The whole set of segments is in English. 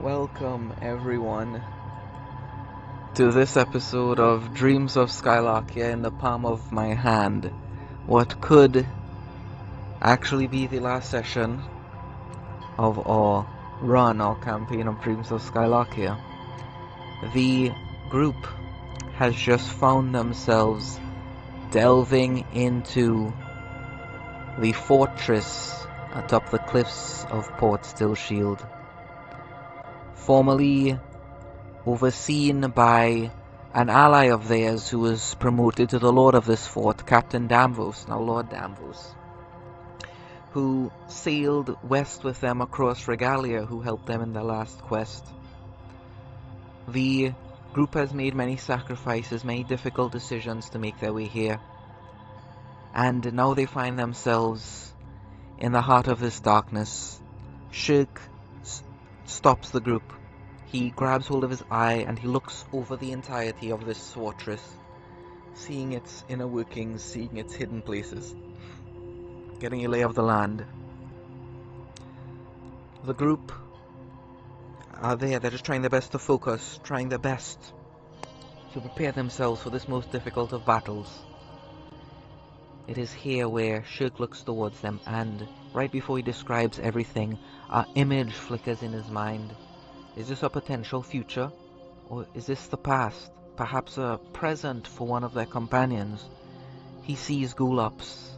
Welcome, everyone, to this episode of Dreams of Skylarkia in the palm of my hand. What could actually be the last session of our run, our campaign of Dreams of Skylarkia. The group has just found themselves delving into the fortress atop the cliffs of Port Stillshield, formerly overseen by an ally of theirs who was promoted to the lord of this fort, Captain Damvos, now Lord Damvos, who sailed west with them across Regalia, who helped them in their last quest. The group has made many sacrifices, many difficult decisions to make their way here, and now they find themselves in the heart of this darkness. Shirk stops the group. He grabs hold of his eye and he looks over the entirety of this fortress, seeing its inner workings, seeing its hidden places, getting a lay of the land. The group are there, they're just trying their best to focus, trying their best to prepare themselves for this most difficult of battles. It is here where Shirk looks towards them, and right before he describes everything, an image flickers in his mind. Is this a potential future, or is this the past? Perhaps a present for one of their companions? He sees Gullops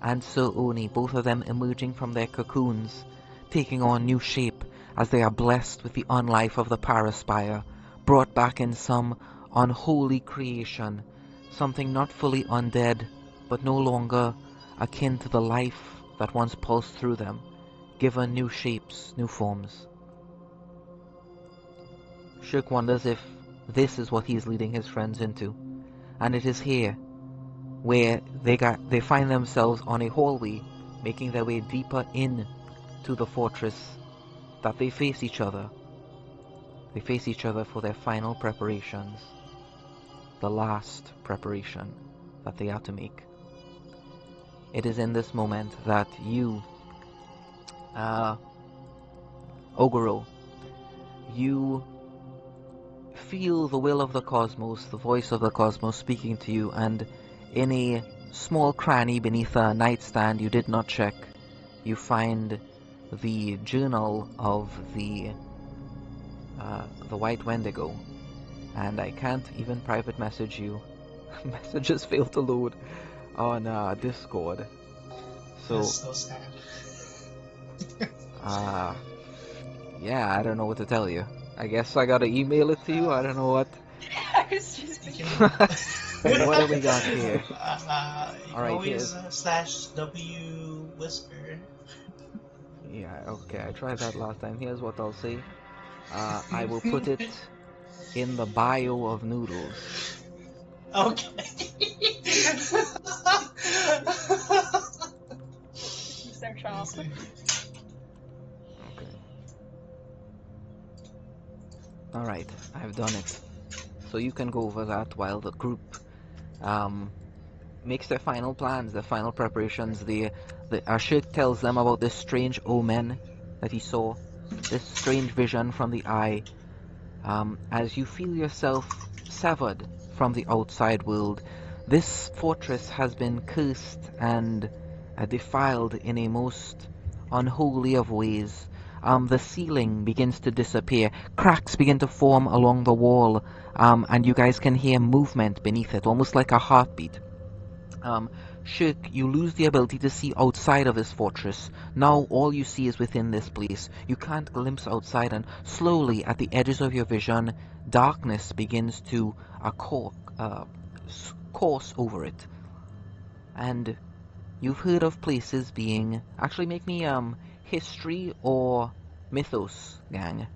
and Sir Oni, both of them emerging from their cocoons, taking on new shape as they are blessed with the unlife of the Paraspire, brought back in some unholy creation, something not fully undead, but no longer akin to the life that once pulsed through them, given new shapes, new forms. Shirk wonders if this is what he is leading his friends into, and it is here where they find themselves on a hallway, making their way deeper in to the fortress, that they face each other. They face each other for their final preparations, the last preparation that they are to make. It is in this moment that you, Ogoro, you feel the will of the cosmos, the voice of the cosmos speaking to you, and in a small cranny beneath a nightstand you did not check, you find the journal of the White Wendigo. And I can't even private message you. Messages fail to load on Discord. So, That's so sad. yeah, I don't know what to tell you. I guess I gotta email it to you. I don't know what. I was just You What do we got here? you All can right, always here's. /W whisper. Yeah, okay, I tried that last time. Here's what I'll say. I will put it in the bio of Noodles. Okay. so sharp. Okay. Alright, I've done it. So you can go over that while the group makes their final plans, their final preparations. The Ashik tells them about this strange omen that he saw, this strange vision from the eye. As you feel yourself severed from the outside world, this fortress has been cursed and defiled in a most unholy of ways. The ceiling begins to disappear, cracks begin to form along the wall, and you guys can hear movement beneath it, almost like a heartbeat. Shirk, you lose the ability to see outside of this fortress. Now all you see is within this place. You can't glimpse outside, and slowly at the edges of your vision, darkness begins to course over it. And you've heard of places being... Actually, make me history or mythos, gang.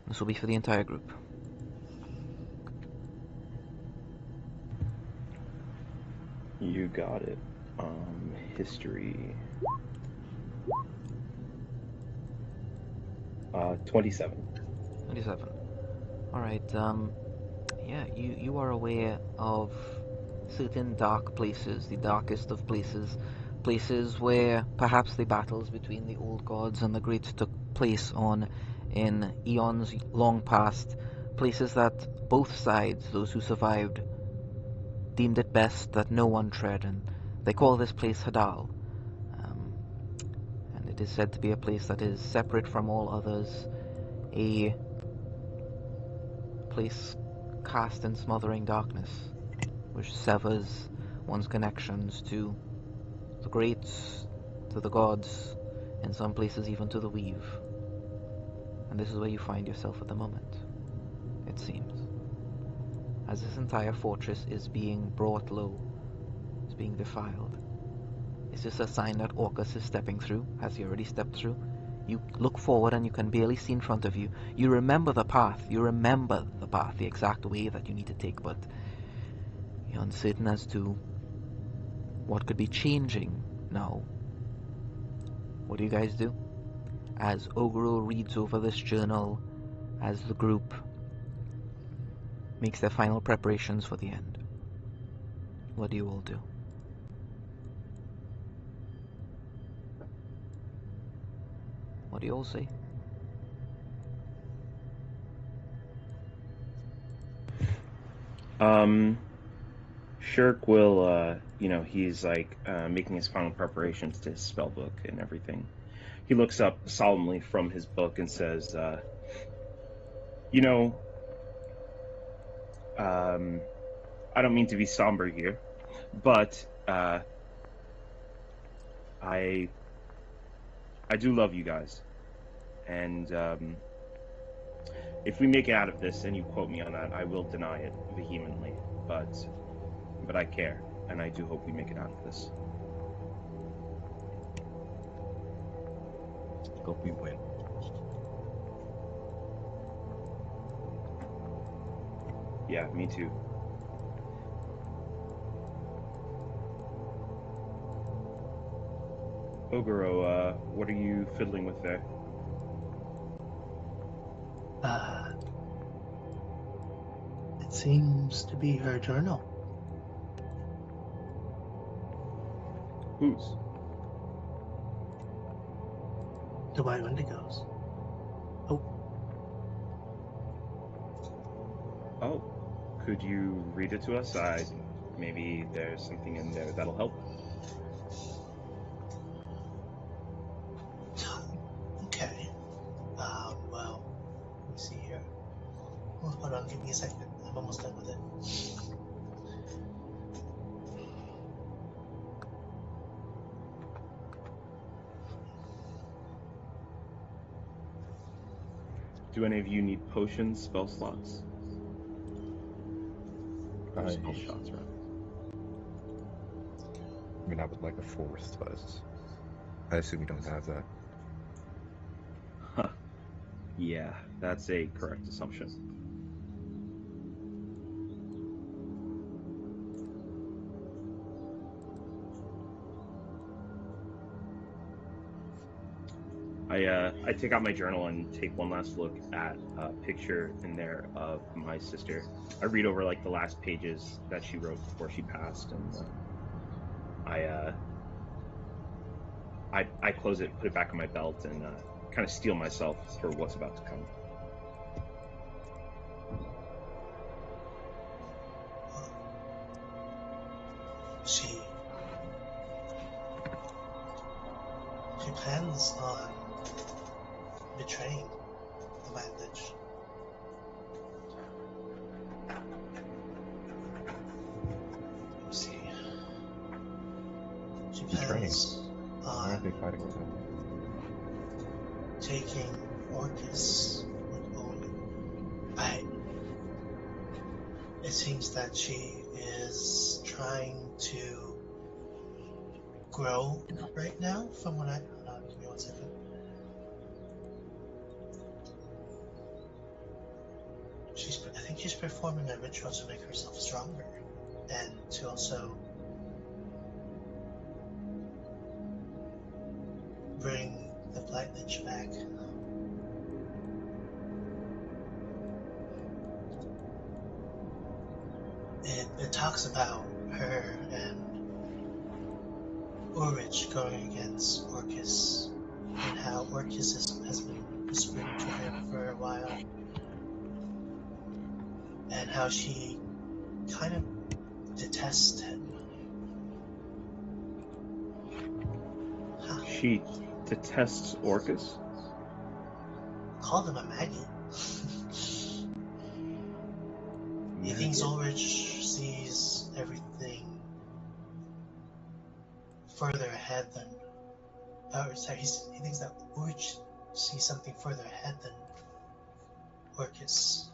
This will be for the entire group. You got it. History. 27. 27. Alright, yeah, you are aware of certain dark places, the darkest of places, places where perhaps the battles between the old gods and the greats took place on in eons long past, places that both sides, those who survived, deemed it best that no one tread, and they call this place Hadal. And it is said to be a place that is separate from all others, a place cast in smothering darkness, which severs one's connections to the greats, to the gods, in some places even to the weave. And this is where you find yourself at the moment, it seems. As this entire fortress is being brought low, is being defiled. Is this a sign that Orcus is stepping through? Has he already stepped through? You look forward and you can barely see in front of you. You remember the path. You remember the path, the exact way that you need to take, but you're uncertain as to what could be changing now. What do you guys do? As Oguro reads over this journal, as the group makes their final preparations for the end, what do you all do? What do you all say? Shirk will, he's like making his final preparations to his spell book and everything. He looks up solemnly from his book and says, I don't mean to be somber here, but I do love you guys, and if we make it out of this, and you quote me on that, I will deny it vehemently, but I care, and I do hope we make it out of this. Hope we win. Yeah, me too. Oguro, what are you fiddling with there? It seems to be her journal. Whose? The White Wendigos. Oh, could you read it to us? Maybe there's something in there that'll help. Okay. Well, let me see here. Hold on, give me a second. I'm almost done with it. Do any of you need potions, spell slots? Or spell shots, right? I mean, I would like a fourth, but I assume you don't have that. Huh. Yeah, that's a correct assumption. I take out my journal and take one last look at a picture in there of my sister. I read over like the last pages that she wrote before she passed, and I close it, put it back in my belt, and kind of steel myself for what's about to come. She plans on betraying the bandage. Let's see. She plans Why aren't on they fighting with him? taking Orcus with Owen. It seems that she is trying to grow right now, from what give me 1 second. I think she's performing a ritual to make herself stronger, and to also bring the Blight Lich back. It talks about her and Ulrich going against Orcus and how Orcus has been whispering to him for a while, and how she kind of detests him. Huh. She detests Orcus. Called him a maggot. He thinks Ulrich sees everything further ahead than. He thinks that Ulrich sees something further ahead than Orcus.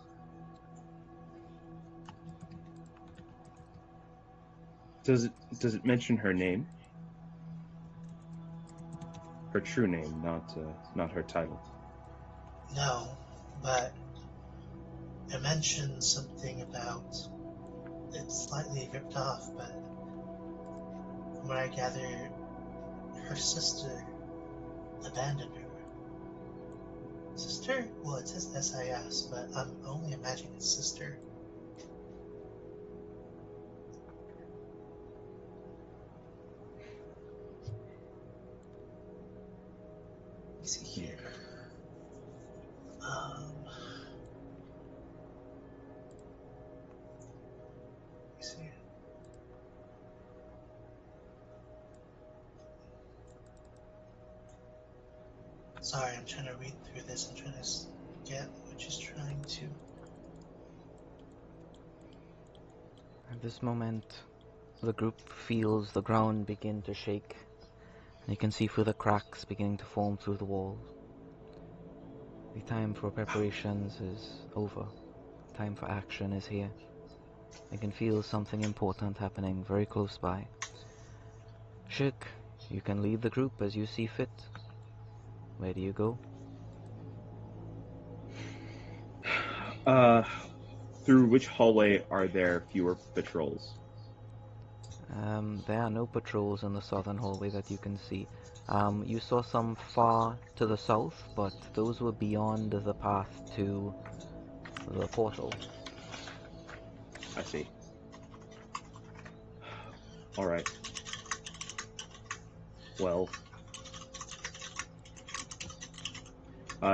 Does it mention her name? Her true name, not her title. No, but it mentions something about. It's slightly ripped off, but from what I gather, her sister abandoned her. Sister? Well, it says SIS, but I'm only imagining it's sister. Let me see here. Let me see. Sorry, I'm trying to read through this. I'm trying to get what she's trying to. At this moment, the group feels the ground begin to shake. You can see through the cracks beginning to form through the walls. The time for preparations is over. Time for action is here. I can feel something important happening very close by. Shirk, you can lead the group as you see fit. Where do you go? Through which hallway are there fewer patrols? There are no patrols in the southern hallway that you can see. You saw some far to the south, but those were beyond the path to the portal. I see. All right. Well,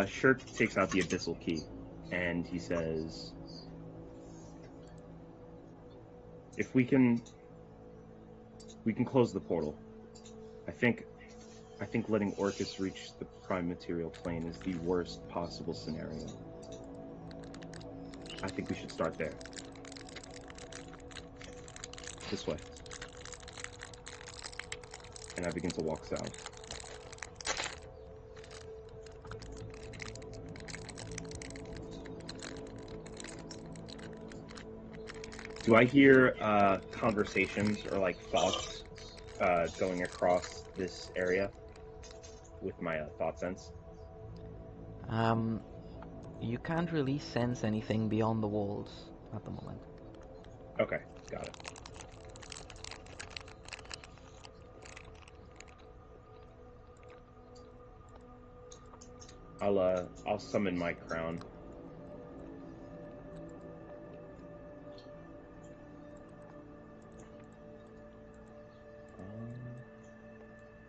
Shirk takes out the abyssal key, and he says, "If we can close the portal. I think letting Orcus reach the prime material plane is the worst possible scenario. I think we should start there. This way." And I begin to walk south. Do I hear conversations or like thoughts going across this area with my thought sense? You can't really sense anything beyond the walls at the moment. Okay, got it. I'll summon my crown.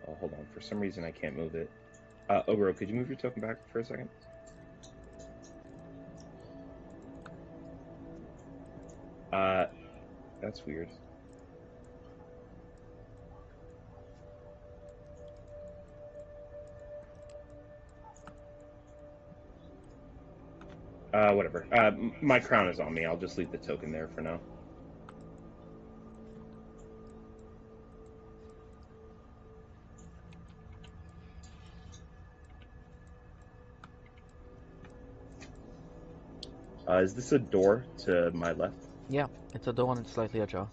Oh, hold on. For some reason, I can't move it. Ogro, could you move your token back for a second? That's weird. Whatever. My crown is on me. I'll just leave the token there for now. Is this a door to my left? Yeah, it's a door and it's slightly ajar.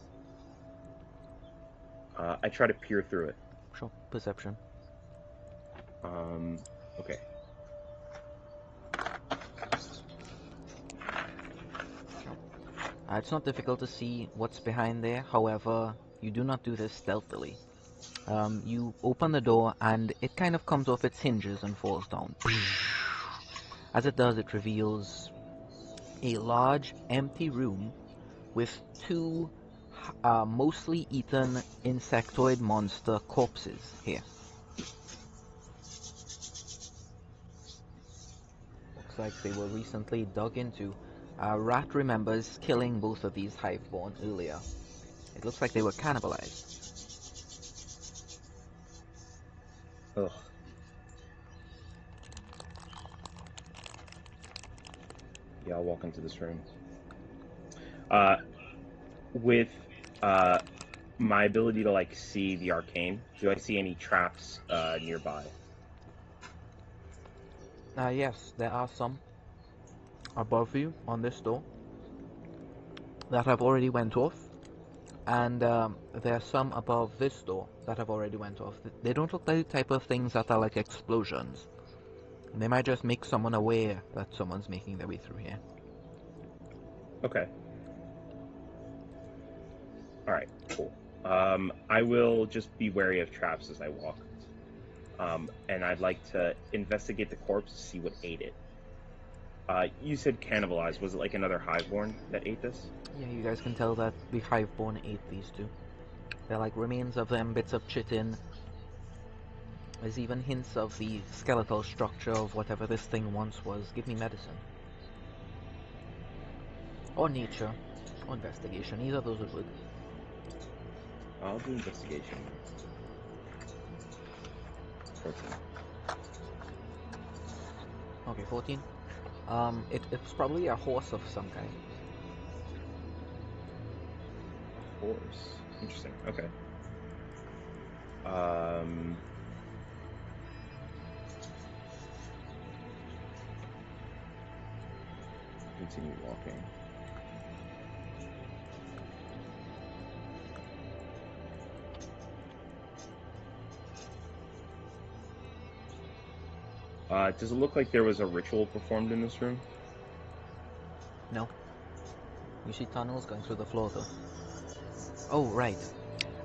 I try to peer through it. Sure, perception. Okay. It's not difficult to see what's behind there, however, you do not do this stealthily. You open the door and it kind of comes off its hinges and falls down. As it does, it reveals a large, empty room with two mostly eaten insectoid monster corpses here. looks like they were recently dug into. Rat remembers killing both of these hiveborn earlier. It looks like they were cannibalized. Ugh. Yeah, I'll walk into this room. With my ability to like see the arcane, do I see any traps nearby? Yes, there are some above you on this door that have already went off, and there are some above this door that have already went off. They don't look like the type of things that are like explosions. They might just make someone aware that someone's making their way through here. Okay. All right. Cool. I will just be wary of traps as I walk. And I'd like to investigate the corpse to see what ate it. You said cannibalized. Was it like another hiveborn that ate this? Yeah, you guys can tell that the hiveborn ate these two. They're like remains of them, bits of chitin. There's even hints of the skeletal structure of whatever this thing once was. Give me medicine. Or nature. Or investigation. Either of those would work. I'll do investigation. 14. Okay, 14. It's probably a horse of some kind. Horse. Interesting. Okay. Continue walking. Does it look like there was a ritual performed in this room? No. You see tunnels going through the floor though. Oh, right.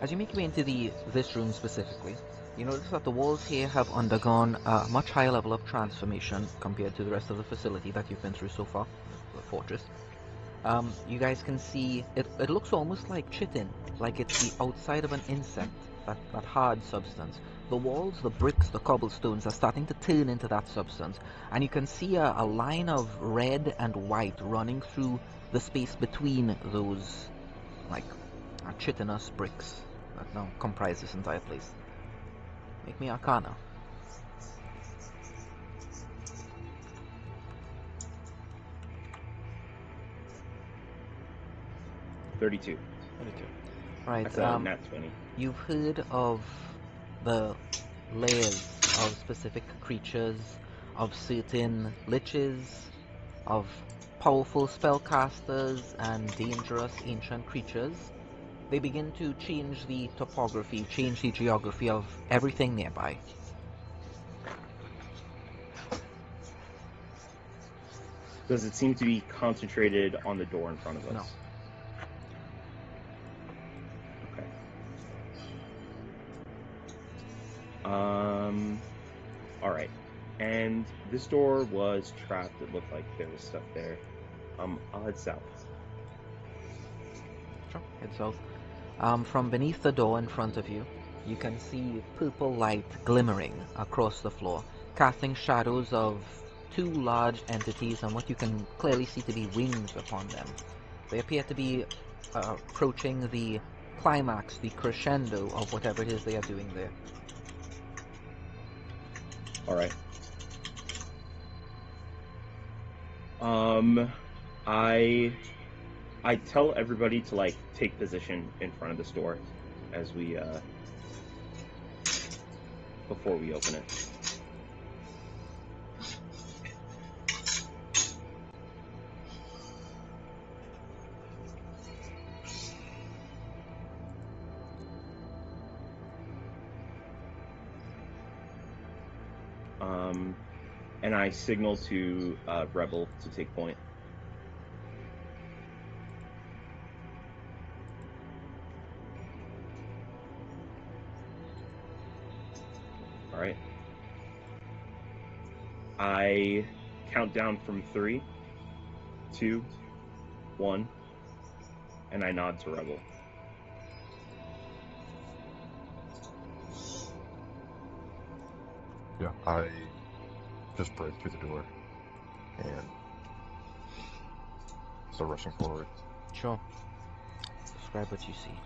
As you make your way into this room specifically, you notice that the walls here have undergone a much higher level of transformation compared to the rest of the facility that you've been through so far, the fortress. You guys can see, it looks almost like chitin, like it's the outside of an insect, that hard substance. The walls, the bricks, the cobblestones are starting to turn into that substance, and you can see a line of red and white running through the space between those, like, chitinous bricks that now comprise this entire place. Make me Arcana. 32. 32. Right, That's a nat 20. you've heard of the layers of specific creatures, of certain liches, of powerful spellcasters and dangerous ancient creatures. They begin to change the topography, change the geography of everything nearby. Does it seem to be concentrated on the door in front of us? No. Okay. All right. And this door was trapped. It looked like there was stuff there. I'll head south. Sure, head south. From beneath the door in front of you, you can see purple light glimmering across the floor, casting shadows of two large entities and what you can clearly see to be wings upon them. They appear to be approaching the climax, the crescendo of whatever it is they are doing there. All right. I tell everybody to like take position in front of this door as we before we open it. And I signal to Rebel to take point. All right. I count down from 3, 2, 1, and I nod to Rebel. Yeah, I just break through the door. and start rushing forward. Sure. Describe what you see.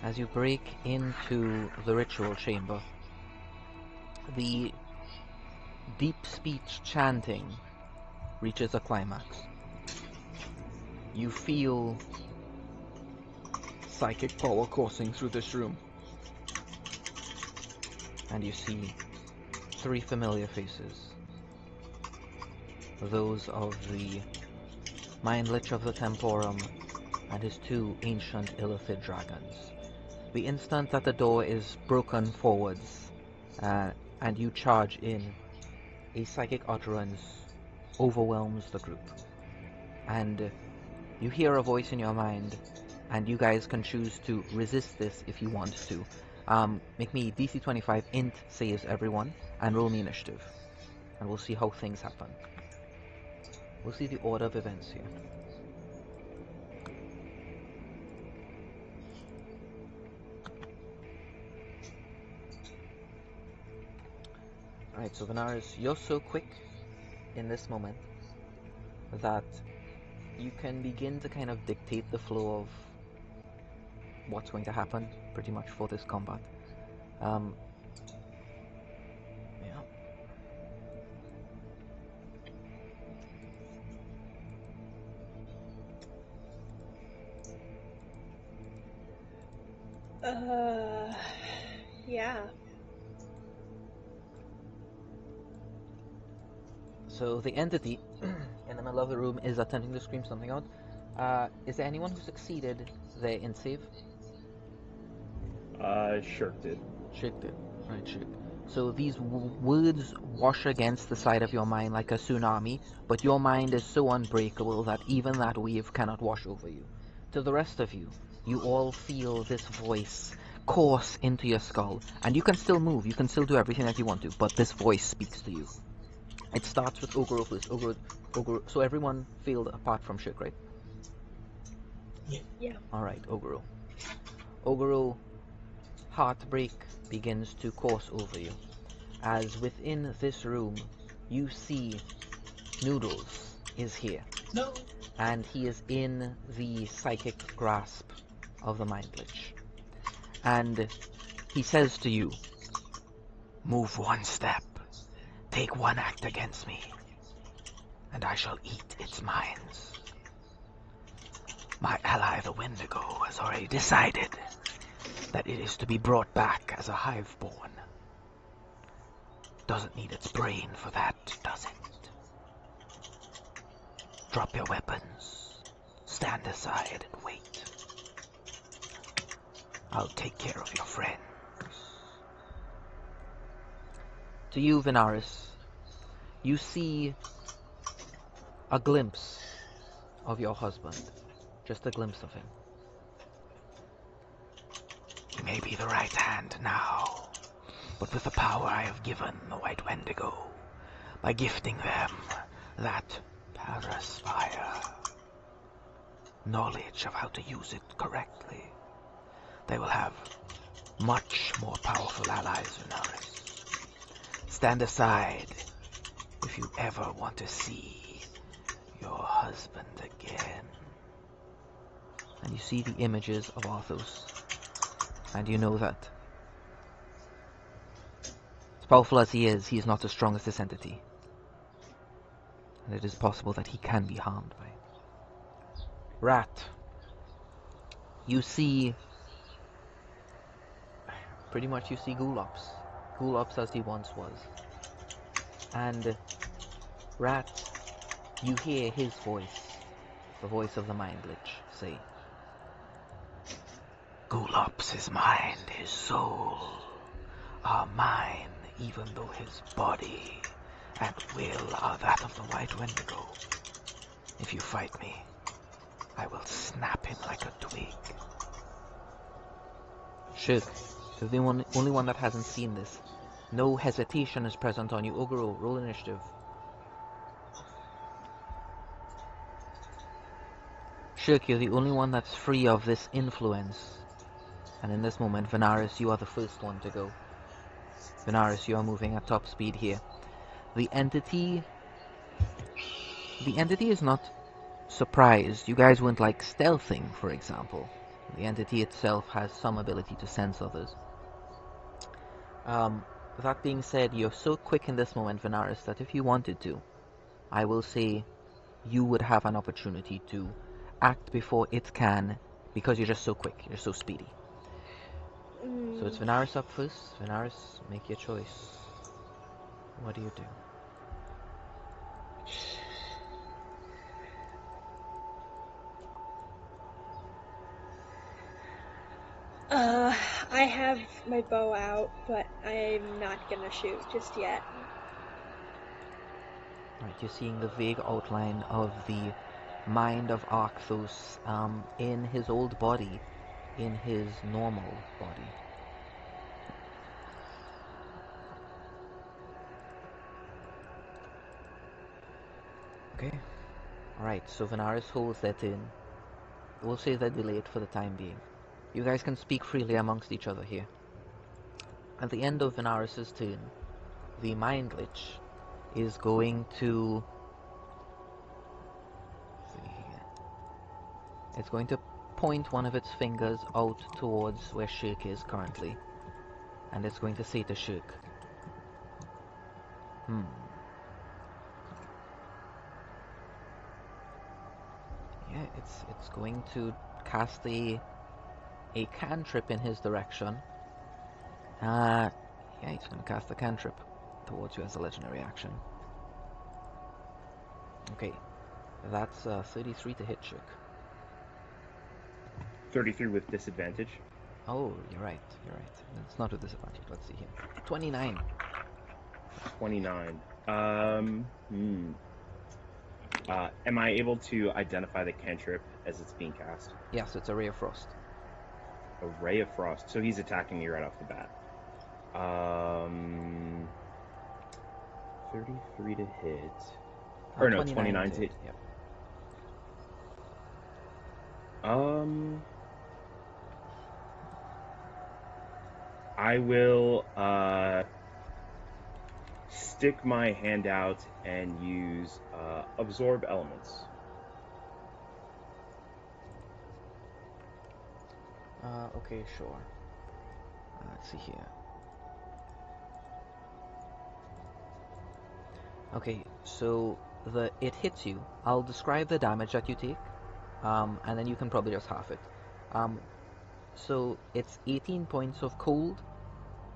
As you break into the ritual chamber, the deep speech chanting reaches a climax. You feel psychic power coursing through this room, and you see 3 familiar faces. Those of the Mind Lich of the Temporum and his 2 ancient illithid dragons. The instant that the door is broken forwards, and you charge in, a psychic utterance overwhelms the group. And you hear a voice in your mind, and you guys can choose to resist this if you want to. Make me DC 25 int saves everyone, and roll me initiative. And we'll see how things happen. We'll see the order of events here. Alright, so Venaris, you're so quick in this moment that you can begin to kind of dictate the flow of what's going to happen pretty much for this combat. Yeah. Yeah. So the entity in the middle of the room is attempting to scream something out. Is there anyone who succeeded their int save? Shirk did. Shirk did. Right, Shirk. So these words wash against the side of your mind like a tsunami, but your mind is so unbreakable that even that wave cannot wash over you. To the rest of you, you all feel this voice course into your skull, and you can still move, you can still do everything that you want to, but this voice speaks to you. It starts with Ogoro first. Ogoro. So everyone failed apart from Shirk, right? Yeah. Alright, Ogoro. Ogoro, heartbreak begins to course over you, as within this room you see Noodles is here, No. and he is in the psychic grasp of the Mind Lich. And he says to you, "Move 1 step, take 1 act against me, and I shall eat its minds. My ally the Wendigo has already decided that it is to be brought back as a hive-born. Doesn't need its brain for that, does it? Drop your weapons, stand aside and wait. I'll take care of your friends." To you, Venaris, you see a glimpse of your husband. Just a glimpse of him. He may be the right hand now, but with the power I have given the White Wendigo, by gifting them that paraspire, knowledge of how to use it correctly, they will have much more powerful allies, Venaris. Stand aside if you ever want to see your husband again. And you see the images of Arthos, and you know that, as powerful as he is not as strong as this entity. And it is possible that he can be harmed by it. Rat, you see, pretty much you see Gulops as he once was. And Rat, you hear his voice, the voice of the Mind Lich, say, "Gulops' mind, his soul, are mine, even though his body and will are that of the White Wendigo. If you fight me, I will snap him like a twig." Shirk, you're the only one that hasn't seen this. No hesitation is present on you. Ogoro, roll initiative. Shirk, you're the only one that's free of this influence. And in this moment, Venaris, you are the first one to go. Venaris, you are moving at top speed here. The entity is not surprised. You guys weren't like stealthing, for example. The entity itself has some ability to sense others. That being said, you're so quick in this moment, Venaris, that if you wanted to, I will say you would have an opportunity to act before it can, because you're just so quick, you're so speedy. So it's Venaris up first. Venaris, make your choice. What do you do? I have my bow out, but I'm not gonna shoot just yet. Right, you're seeing the vague outline of the mind of Arcthos in his old body, in his normal body. Okay. Alright, so Venaris holds that in. We'll say they're delayed for the time being. You guys can speak freely amongst each other here. At the end of Venaris' turn, the Mind Lich is going to... It's going to point one of its fingers out towards where Shirk is currently. And it's going to say to Shirk, Yeah, it's going to cast a cantrip in his direction. Yeah, he's going to cast a cantrip towards you as a legendary action. Okay, that's 33 to hit, Shirk. 33 with disadvantage. Oh, you're right. It's not a disadvantage. Let's see here. 29. 29. Am I able to identify the cantrip as it's being cast? Yes, it's a Ray of Frost. A Ray of Frost. So he's attacking me right off the bat. 33 to hit. Or no, 29 to hit. Yep. I will stick my hand out and use absorb elements. Okay, sure. Let's see here. Okay, so it hits you. I'll describe the damage that you take, and then you can probably just half it. So it's 18 points of cold,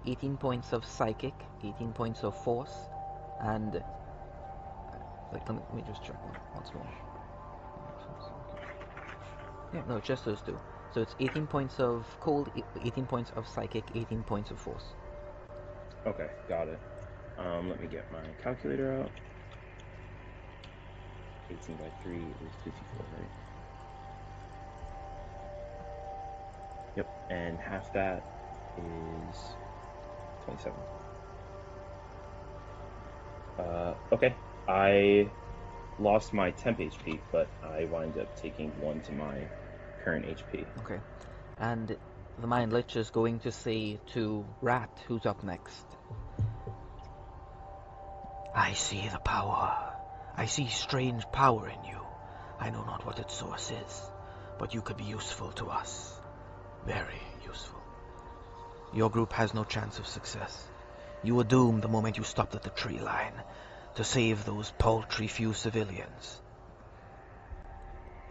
18 points of psychic, 18 points of force, and let me just check once more. Yeah, no, just those two. So it's 18 points of cold, 18 points of psychic, 18 points of force. Okay, got it. Let me get my calculator out. 18 by 3 is 54, right? Yep, and half that is 27. Okay. I lost my temp HP, but I wind up taking 1 to my current HP. Okay. And the Mind Lich is going to say to Rat, who's up next, I see the power. I see strange power in you. I know not what its source is, but you could be useful to us. Very useful. Your group has no chance of success. You were doomed the moment you stopped at the tree line to save those paltry few civilians.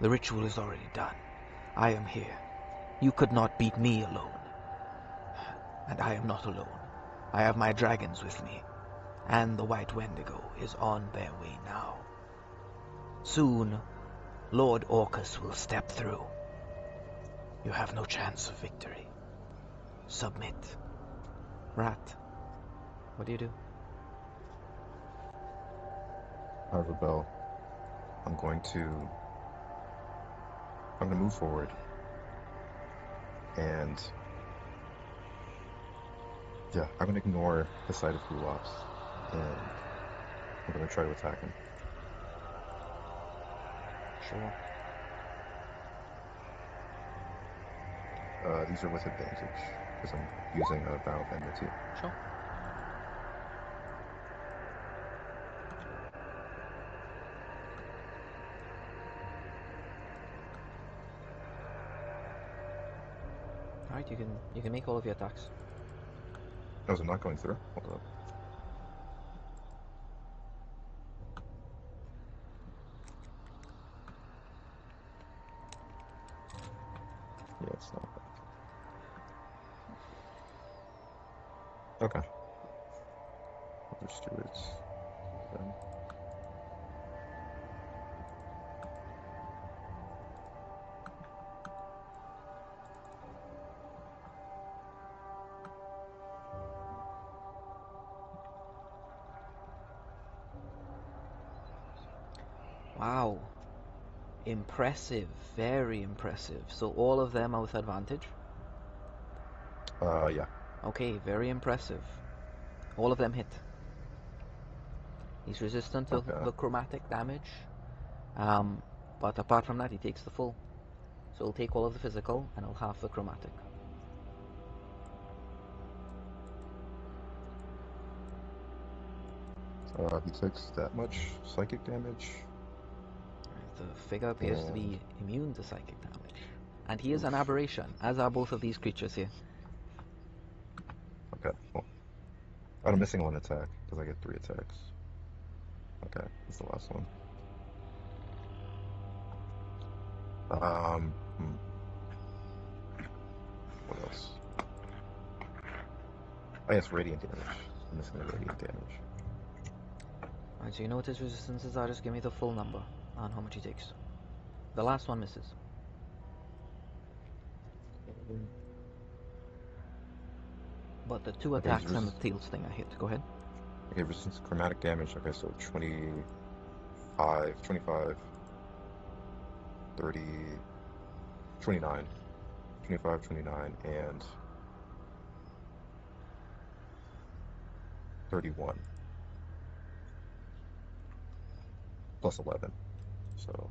The ritual is already done. I am here. You could not beat me alone. And I am not alone. I have my dragons with me, and the White Wendigo is on their way now. Soon, Lord Orcus will step through. You have no chance of victory. Submit. Rat, what do you do? I rebel. I'm going to move forward. And yeah, I'm going to ignore the sight of Gulops. And I'm going to try to attack him. Sure. These are with advantage because I'm using a Bow of Enmity. Sure. Alright, you can make all of your attacks. Oh, is it not going through? Hold up. Yeah, it's not. Okay. Other stewards. Then. Wow. Impressive. Very impressive. So all of them are with advantage? Yeah. Okay, very impressive. All of them hit. He's resistant to Okay. the chromatic damage. But apart from that, he takes the full. So he'll take all of the physical, and he'll half the chromatic. He takes that much psychic damage. The figure appears to be immune to psychic damage. And he is an Oof. aberration, as are both of these creatures here. Okay, cool. Oh, I'm missing one attack because I get 3 attacks. Okay, that's the last one. What else? Oh, yes, radiant damage. I'm missing the radiant damage. Alright, so you know what his resistances are, just give me the full number on how much he takes. The last one misses. But the 2 Okay, he's attacks and the tail sting are hit. Go ahead. Okay, resistance to chromatic damage. Okay, so 25, 30, 29, 25, 29, and 31. Plus 11. So,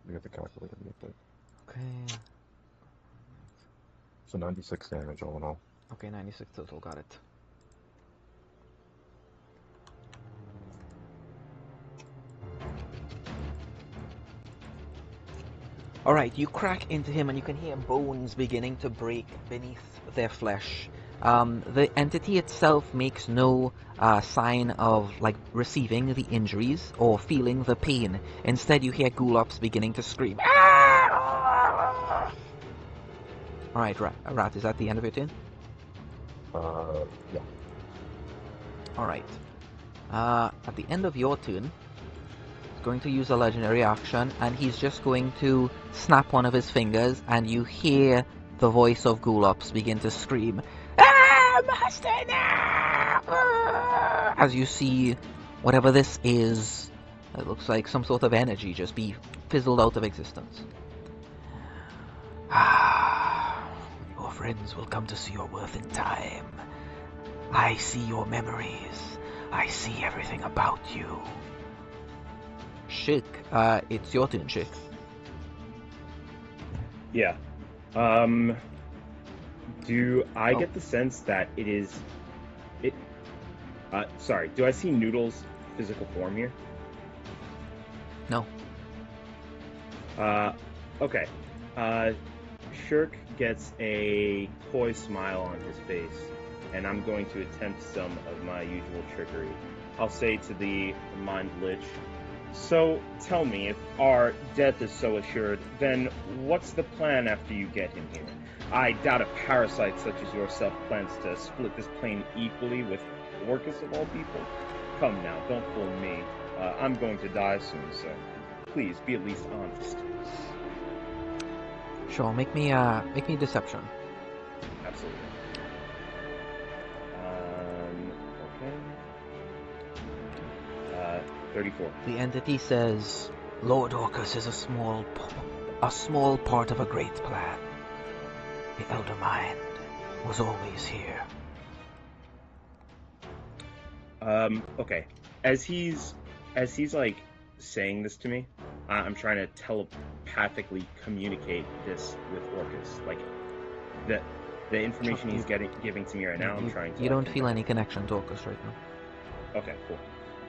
we have to calculate it real quick. Okay. So 96 damage all in all. Okay, 96 total, got it. Alright, you crack into him and you can hear bones beginning to break beneath their flesh. The entity itself makes no sign of like receiving the injuries or feeling the pain. Instead, you hear Gulops beginning to scream. Alright, Rat, is that the end of your turn? Yeah. Alright. At the end of your turn, he's going to use a legendary action, and he's just going to snap one of his fingers, and you hear the voice of Gulops begin to scream, "Ah, Master, no!" As you see whatever this is, it looks like some sort of energy just be fizzled out of existence. Ah, your friends will come to see your worth in time. I see your memories. I see everything about you. Shik, it's your turn, Shik. Yeah. Do I get the sense that it is... sorry, do I see Noodle's physical form here? No. Okay. Shirk gets a coy smile on his face, and I'm going to attempt some of my usual trickery. I'll say to the Mind Lich, "So, tell me, if our death is so assured, then what's the plan after you get him here? I doubt a parasite such as yourself plans to split this plane equally with Orcus of all people. Come now, don't fool me. I'm going to die soon, so please be at least honest." Sure, make me deception. Absolutely. Okay. 34. The entity says, "Lord Orcus is a small part of a great plan. The Elder Mind was always here. Okay. As he's like saying this to me, I'm trying to telepathically communicate this with Orcus. Like the information he's giving to me right now. I'm trying to. You don't feel any connection to Orcus right now. Okay, cool.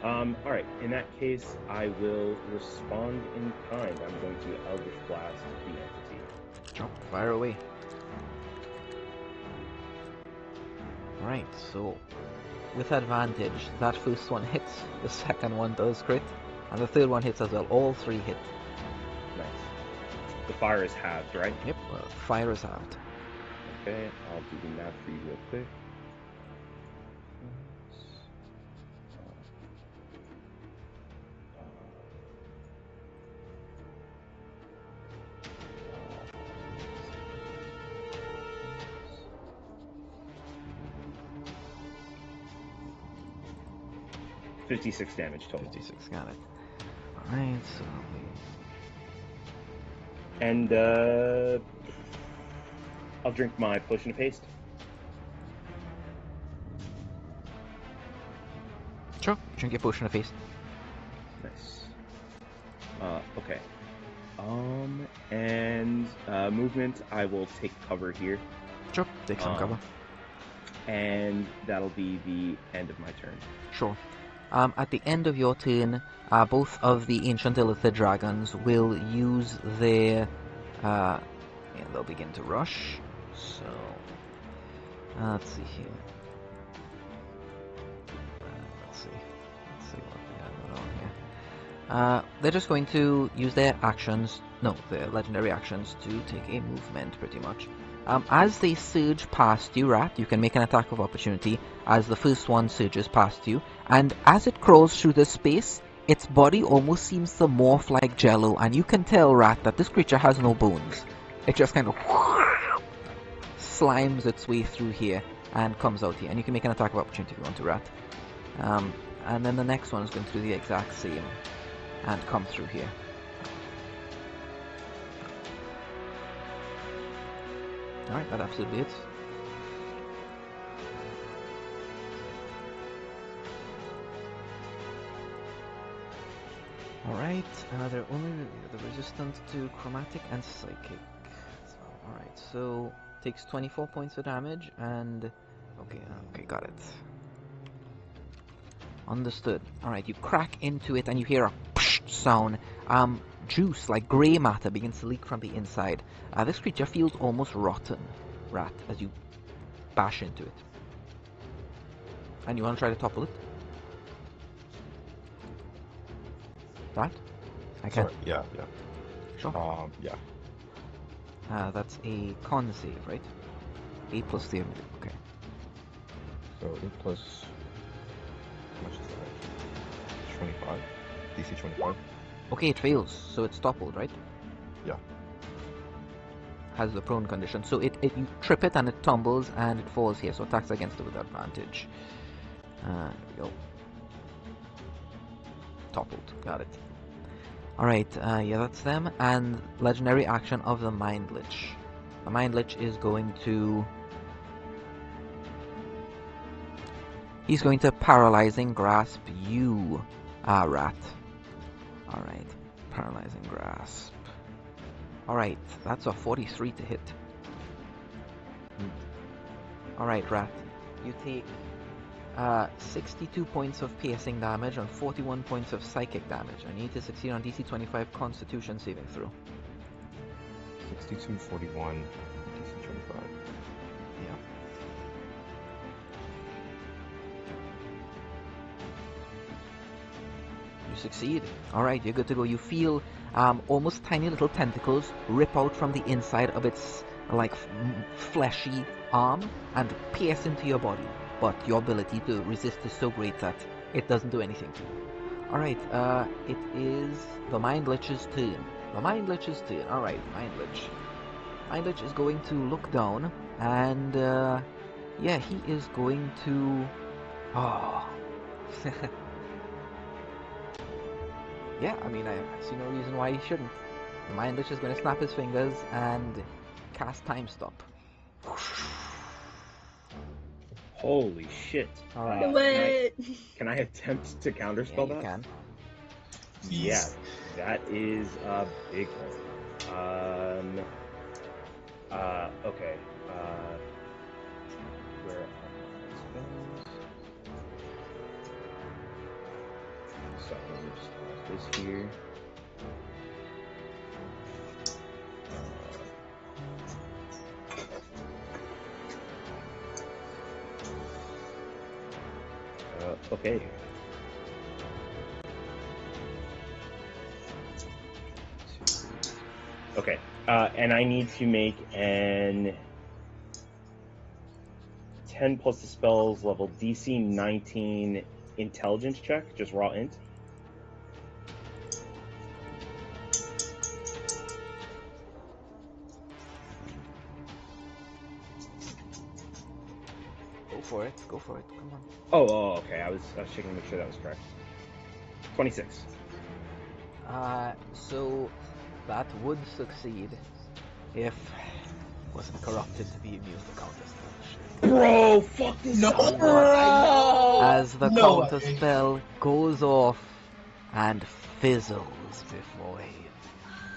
All right. In that case, I will respond in kind. I'm going to Eldritch Blast the entity. Sure, fire away. Right, so with advantage, that first one hits, the second one does crit, and the third one hits as well. All three hit. Nice. The fire is halved, right? Yep, well, fire is out. Okay, I'll do the math for you real quick. $56 damage total. 56, got it. Alright, so... And, I'll drink my potion of haste. Sure, drink your potion of haste. Nice. Okay. And, movement, I will take cover here. Sure, take some cover. And that'll be the end of my turn. Sure. At the end of your turn, both of the ancient Illithid dragons will use their... and they'll begin to rush. So... let's see here. Let's see what they have going on here. They're just going to use their actions... No, their legendary actions to take a movement, pretty much. As they surge past you, Rat, you can make an attack of opportunity as the first one surges past you. And as it crawls through the space, its body almost seems to morph like jello. And you can tell, Rat, that this creature has no bones. It just kind of slimes its way through here and comes out here. And you can make an attack of opportunity if you want to, Rat. And then the next one is going to do the exact same and come through here. Alright, that absolutely hits. Alright, they're resistant to chromatic and psychic. Alright, so takes 24 points of damage and... Okay, got it. Understood. Alright, you crack into it and you hear a psh sound. Juice, like grey matter, begins to leak from the inside. This creature feels almost rotten, Rat, as you bash into it. And you want to try to topple it? Rat? I can. Sorry, yeah. Sure. Yeah. That's a con save, right? 8 plus the ability. Okay. So 8 plus... How much is that? 25? DC 25? Okay, it fails, so it's toppled, right? Yeah. Has the prone condition. So you trip it and it tumbles and it falls here, so attacks against it with advantage. There we go. Toppled, got it. Alright, yeah, that's them. And legendary action of the Mind Lich. The Mind Lich is going to... He's going to Paralyzing Grasp you, Rat. Alright, Paralyzing Grasp. Alright, that's a 43 to hit. Alright, Rat. You take 62 points of piercing damage and 41 points of psychic damage. I need to succeed on DC 25 Constitution saving throw. 62, 41, DC 25. Yeah. You succeed. Alright, you're good to go. You feel almost tiny little tentacles rip out from the inside of its like fleshy arm and pierce into your body. But your ability to resist is so great that it doesn't do anything to you. Alright, it is the Mind Lich's turn. The Mind Lich's turn. Alright, Mind Lich. Mind Lich is going to look down and yeah, he is going to... Oh. Yeah, I mean, I see no reason why he shouldn't. The Mind Lich is going to snap his fingers and cast Time Stop. Holy shit. Alright. Do it! Can I attempt to Yeah, counterspell you that? can. Yeah, Please. that is a big one. Okay. Where are my spells? So let me just pause this here. Okay. Okay. And I need to make an 10 plus the spells level DC 19 intelligence check, just raw int. Go for it, come on. Oh, okay. I was checking to make sure that was correct. 26. So that would succeed if it wasn't corrupted to be immune to counterspell. Bro, fuck this No! up. As the No way. counterspell goes off and fizzles before him.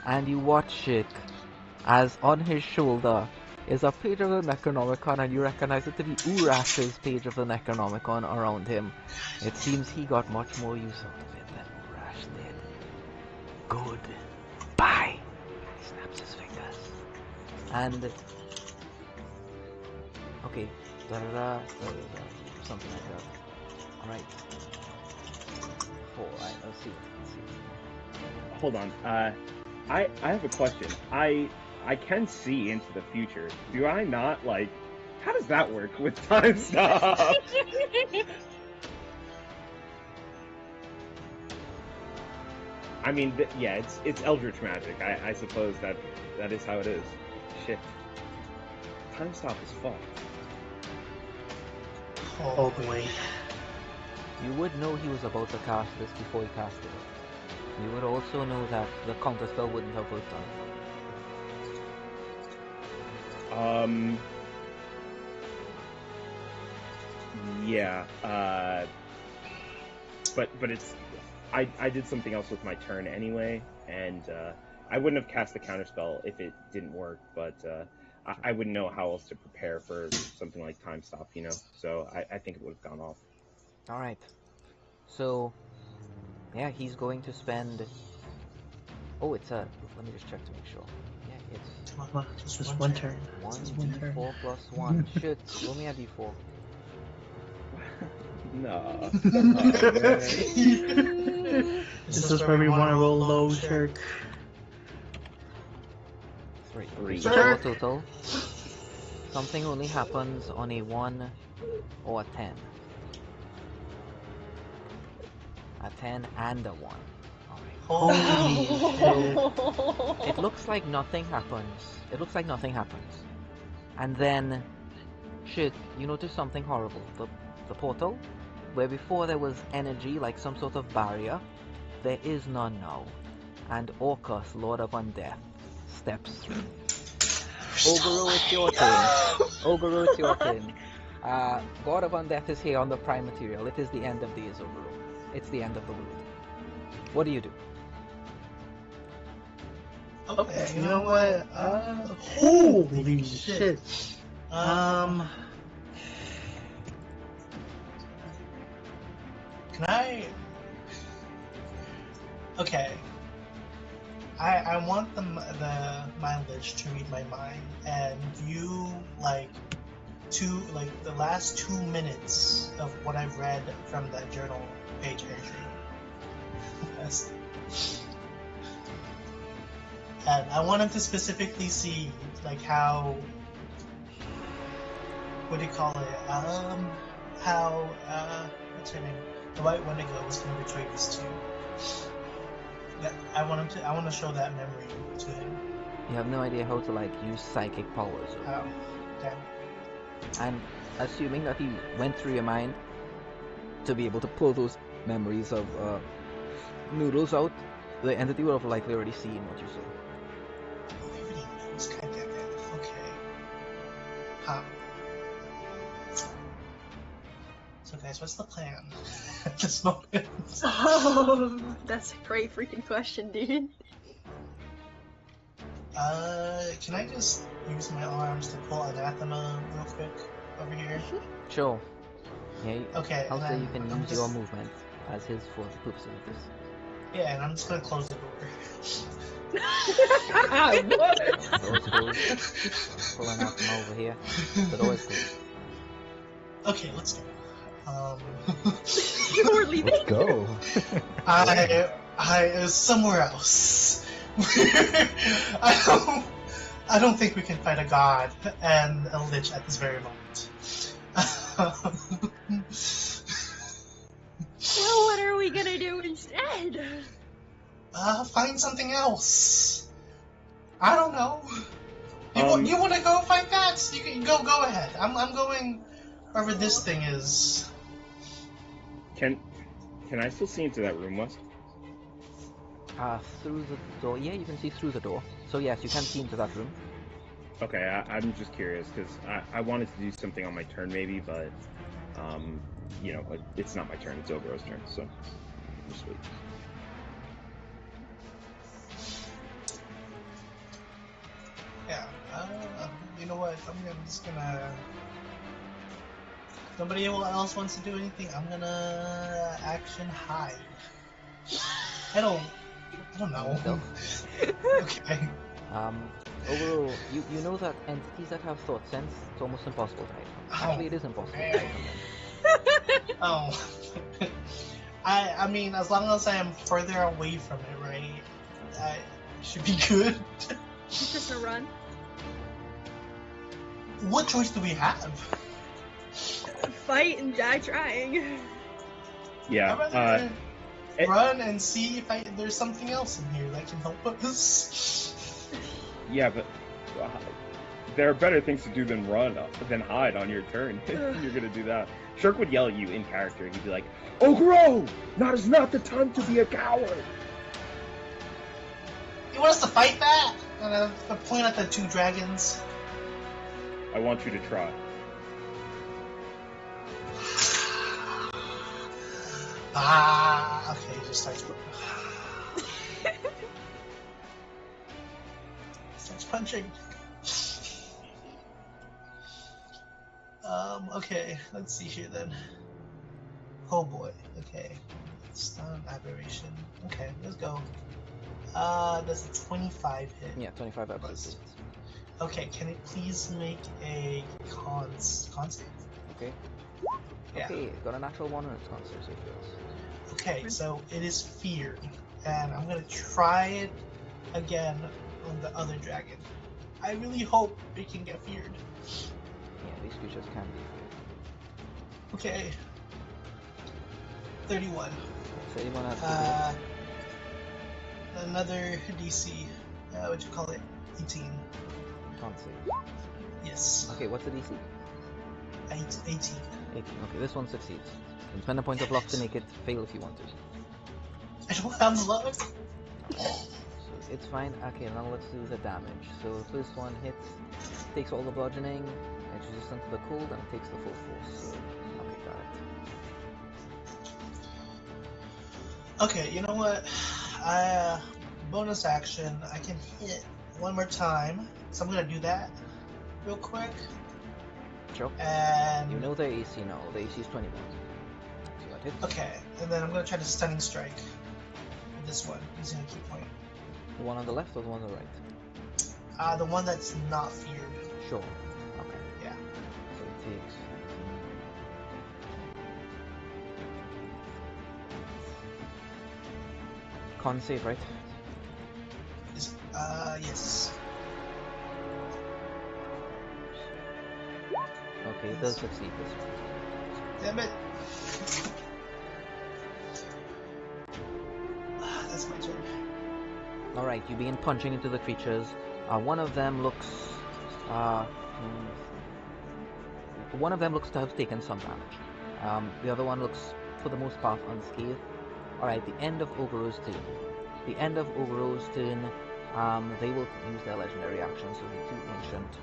And you watch it as on his shoulder is a page of the Necronomicon, and you recognize it to be Urash's page of the Necronomicon around him. It seems he got much more use out of it than Urash did. Good. Bye! He snaps his fingers. And... okay. Da-da-da, da-da-da, something like that. Alright. 4, right, let's see. Hold on. I have a question. I can see into the future. Do I not, like, how does that work with time stop? I mean, yeah, it's Eldritch magic. I suppose that is how it is. Shit. Time stop is fucked. Oh boy. You would know he was about to cast this before he cast it. You would also know that the counterspell wouldn't have worked on it. Yeah. But it's I did something else with my turn anyway, and I wouldn't have cast the counterspell if it didn't work, but I wouldn't know how else to prepare for something like time stop, you know? So I think it would have gone off. Alright. So, yeah, he's going to spend... oh, it's a... let me just check to make sure. Yeah, it's Come on, just one turn. Just one turn. 1d4 plus 1. Shit, roll me a d4. No. This is where we want to roll low, Shirk. 3. Sure. So total. Something only happens on a 1 or a 10. A 10 and a 1. Holy shit. It looks like nothing happens. And then, shit, you notice something horrible. The portal, where before there was energy like some sort of barrier, there is none now. And Orcus, Lord of Undeath, steps through. Ogoro, it's your turn. God of Undeath is here on the prime material. It is the end of days, Ogoro. It's the end of the world. What do you do? Okay, you know what? Holy shit. Can I? Okay. I want the my lich to read my mind and view like the last 2 minutes of what I've read from that journal page entry. Yes. And I want him to specifically see like how, what do you call it? How what's her name? The White Wendigo was going to betray these two. That I want to show that memory to him. You have no idea how to like use psychic powers. Oh, okay. And assuming that he went through your mind to be able to pull those memories of noodles out, the entity would have likely already seen what you saw. Everything knows kind of okay. So guys, what's the plan at this moment? Oh, that's a great freaking question, dude. Can I just use my arms to pull anathema real quick over here? Sure. Yeah, Okay, I'll and say then you can I'm use your movement as his for the purposes of this. Yeah, and I'm just gonna close the door. What? Door's closed. Pulling out from over here. The door is closed. Okay, let's go. You were leaving? Let's go. I somewhere else. I don't think we can fight a god and a lich at this very moment. Well, what are we gonna do instead? Find something else. I don't know. You want to go fight that? You can go ahead. I'm going wherever this thing is. Can I still see into that room, Wes? Through the door. Yeah, you can see through the door. So yes, you can see into that room. Okay, I'm just curious because I wanted to do something on my turn maybe, but it's not my turn. It's Obero's turn, so just wait. Yeah. You know what? I'm just gonna. Nobody else wants to do anything. I'm gonna action hide. I don't know. No. Okay. Overall, you know that entities that have thought sense, it's almost impossible to hide from. Actually, it is impossible to hide from them. Oh. I mean, as long as I am further away from it, right? I should be good. Just a run. What choice do we have? Fight and die trying. I'd rather run and see if there's something else in here that can help us. Yeah, but there are better things to do than hide on your turn. You're gonna do that. Shirk would yell at you in character. He'd be like, "Ogro, now is not the time to be a coward." You want us to fight that? And I point at the two dragons. I want you to try. Okay, he just starts punching. Okay, let's see here then. Oh boy, okay. Stun aberration. Okay, let's go. Does a 25 hit? Yeah, 25 absolutely. Okay, can it please make a con save? Okay. Yeah. Okay, got a natural one on its con save, so it fails. Okay, so it is feared, and I'm gonna try it again on the other dragon. I really hope it can get feared. Yeah, these creatures can be feared. Okay. 31. So anyone has Another DC. What you call it? 18. con save. Yes. Okay, what's the DC? 18. 18. Okay, this one succeeds. You can spend a point of luck to make it fail if you want to. I don't have luck. So it's fine. Okay, now let's do the damage. So first one hits, takes all the bludgeoning, it's resistant to the cold, and it takes the full force. So, okay, got it. Okay, you know what? Bonus action. I can hit one more time, so I'm gonna do that real quick. Sure. And You know their AC now. The AC is 21. So that hits. okay, and then I'm gonna try to stunning strike with this one using a key point. The one on the left or the one on the right? The one that's not feared. Sure. Okay. Yeah. So it takes. Con save, right? Yes. Okay, it does succeed this one. Damn it. That's my turn. Alright, you begin punching into the creatures. One of them looks to have taken some damage. The other one looks, for the most part, unscathed. Alright, the end of Ogoro's turn. The end of Ogoro's turn, they will use their legendary action, so the two ancient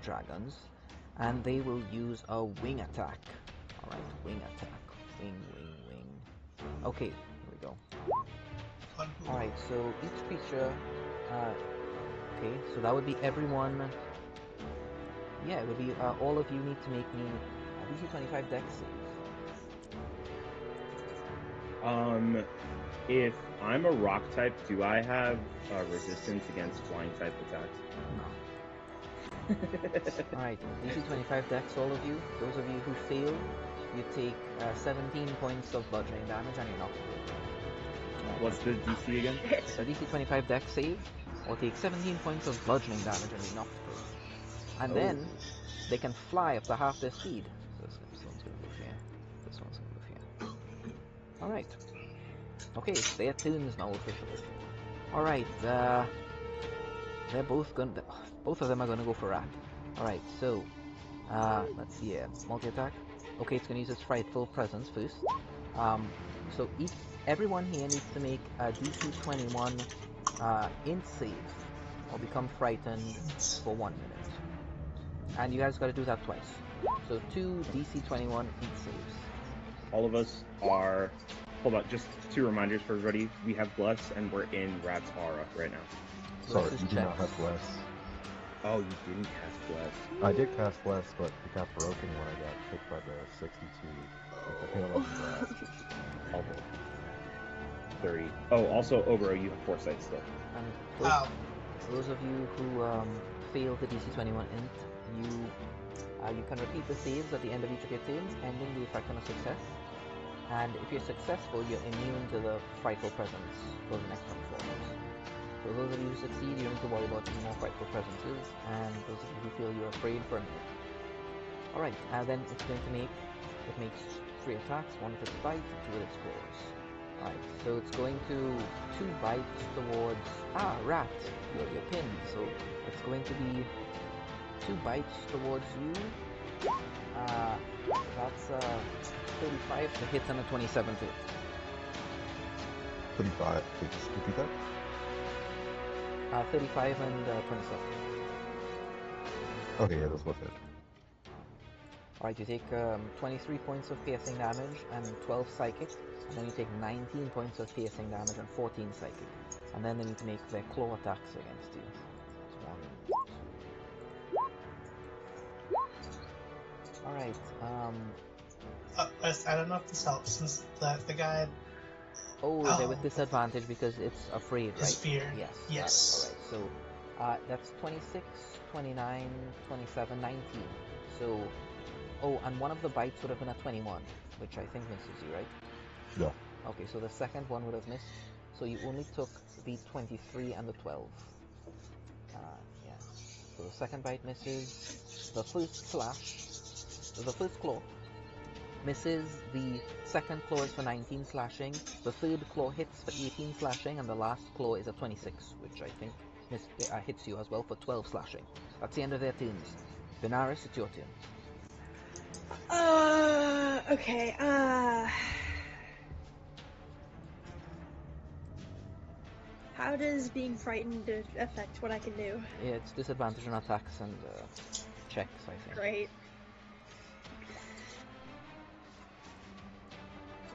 dragons, and they will use a wing attack. Right, wing attack. Wing, wing, wing. Okay, here we go. On who? Alright, so each creature... okay, so that would be everyone... Yeah, it would be all of you need to make me a DC 25 dex save. If I'm a rock type, do I have resistance against flying type attacks? No. Alright, DC 25 dex, all of you. Those of you who fail, you take 17 points of bludgeoning damage and you're knocked prone. Alright, What's the DC again? it's a DC 25 dex save, or take 17 points of bludgeoning damage and be knocked prone. And then, they can fly up to half their speed. So this one's gonna move here. This one's gonna move here. Alright. Okay, it's their tunes now officially. Alright, they're both gonna... Both of them are gonna go for rat. Alright, so... let's see here. Multi-attack. Okay, it's gonna use its frightful presence first. So everyone here needs to make a DC 21 int save, or become frightened for 1 minute. And you guys gotta do that twice. So 2 DC 21 int saves. All of us are... Hold on, just 2 reminders for everybody. We have Bless, and we're in Rat's aura right now. So Sorry, this you is do not checks. have Bless. Oh, you didn't cast Bless. I did cast Bless, but it got broken when I got hit by the 62 with the hail and grasp. All good. 30. Oh, also, Obero, you have Foresight still. And Ow. those of you who fail the DC 21 int, you can repeat the saves at the end of each of your turns, ending the effect on a success. And if you're successful, you're immune to the frightful presence for the next 24 hours. So those of you who succeed, you don't need to worry about any more frightful presences, and those of you who feel you're afraid for a minute. Alright, then it's going to it makes 3 attacks, 1 with its bite, 2 with its claws. Alright, so it's going to 2 bites towards... rat! You're pinned, so it's going to be 2 bites towards you. That's 35 to hit and a 27 to hit. 35. Wait, just repeat that? 35 and 27. Okay, yeah, that's both it. Alright, you take 23 points of piercing damage and 12 psychic, and then you take 19 points of piercing damage and 14 psychic. And then they need to make their claw attacks against you. It's 1, 2. Alright, I don't know if this helps, since the guy oh, they're with disadvantage because it's afraid, right? is fear. Yes. Yes. Alright, so that's 26, 29, 27, 19. So, oh, and one of the bites would have been a 21, which I think misses you, right? Yeah. Okay, so the second one would have missed. So you only took the 23 and the 12. Yeah. So the second bite misses. The first the first claw misses. The second claw is for 19 slashing. The third claw hits for 18 slashing, and the last claw is a 26, which I think hits you as well for 12 slashing. That's the end of their turns. Benaris, it's your turn. Okay, how does being frightened affect what I can do? Yeah, it's disadvantage on attacks and checks, I think. Great.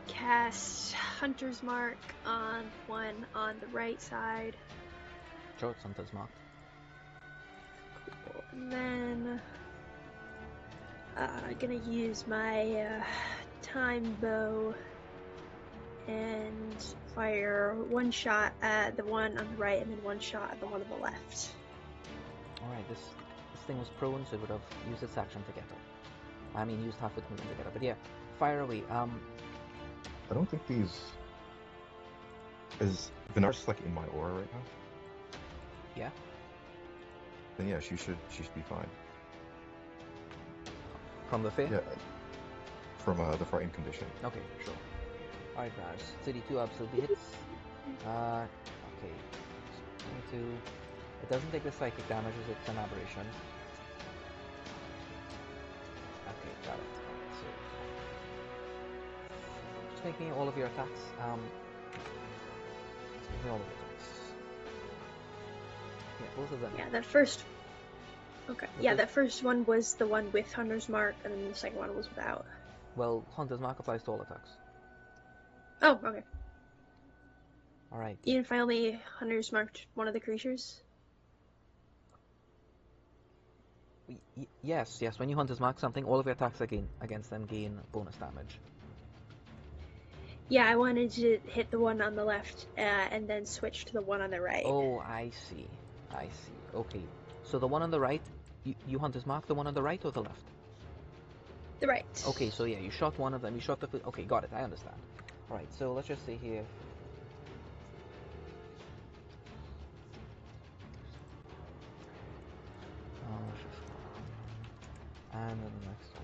Cast Hunter's Mark on one on the right side. Sure, it's Hunter's Mark. Cool. And then I'm gonna use my time bow and fire 1 shot at the one on the right and then 1 shot at the one on the left. Alright, this thing was prone, so it would have used its action to get up. I mean, used half its movement to get up. But yeah, fire away. I don't think these... Is Venaris like in my aura right now? Yeah. Then yeah, she should be fine. From the fear? Yeah. From the frightened condition. Okay, sure. Alright, guys. 32 absolutely hits. Okay. 22. It doesn't take the psychic damage as it's an aberration. Okay, got it. Alright, so... just make me all of your attacks. Just make me all of your attacks. Yeah, both of them. Yeah, that first... Okay. The Yeah, first- that first one was the one with Hunter's Mark, and then the second one was without. Well, Hunter's Mark applies to all attacks. Oh, okay. Alright. Even if I only Hunter's marked one of the creatures? Yes, when you Hunter's Mark something, all of your attacks against them gain bonus damage. Yeah, I wanted to hit the one on the left and then switch to the one on the right. Oh, I see. Okay. So the one on the right, you Hunter's Mark the one on the right or the left? The right. Okay, so yeah, you shot one of them, you shot the... Okay, got it, I understand. Alright, so let's just say here... And then the next one...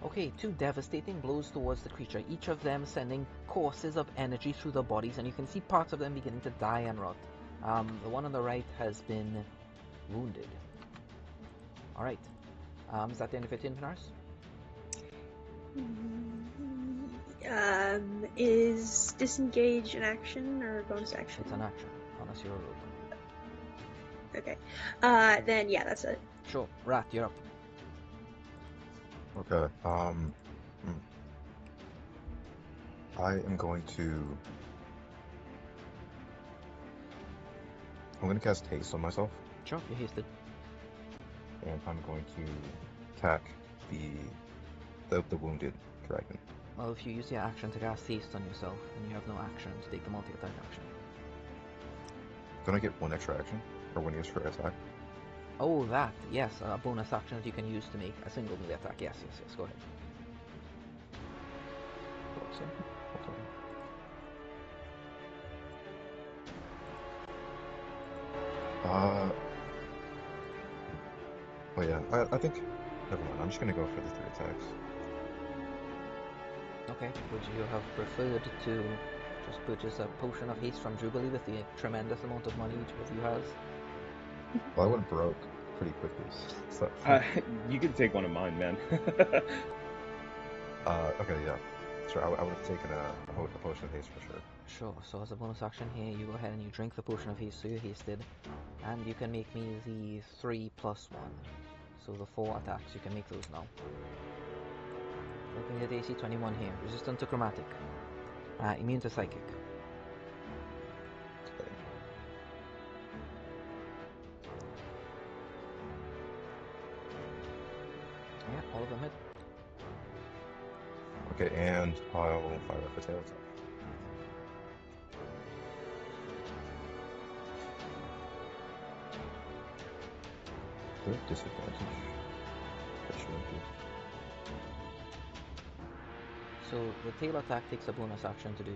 Okay, 2 devastating blows towards the creature, each of them sending courses of energy through their bodies, and you can see parts of them beginning to die and rot. The one on the right has been wounded. Alright. Is that the end of your turn, Panaris? Is disengage an action or a bonus action? It's an action, unless you're a rogue. Okay. Then yeah, that's it. Sure. Rat, you're up. Okay. I am going to. I'm going to cast haste on myself, Sure, you're hasted. and I'm going to attack the wounded dragon. Well, if you use your action to cast haste on yourself, and you have no action to take the multi-attack action. Don't I get one extra action or one extra attack? Oh, that, yes, a bonus action that you can use to make a single melee attack. Yes, go ahead. Hold on. Oh yeah, I think. Never mind. I'm just gonna go for the 3 attacks. Okay, would you have preferred to just purchase a potion of haste from Jubilee with the tremendous amount of money each of you has? Well, I went broke pretty quickly, so. You can take one of mine, man. Okay, yeah. Sure, I would have taken a potion of haste for sure. Sure, so as a bonus action here, you go ahead and you drink the potion of haste, so you're hasted. And you can make me the 3 plus 1. So the 4 attacks, you can make those now. Looking at AC 21 here. Resistant to chromatic. Immune to psychic. Okay. Yeah, all of them hit. Okay, and I'll fire off a tail attack. With disadvantage. That shouldn't be. So the tail attack takes a bonus action to do,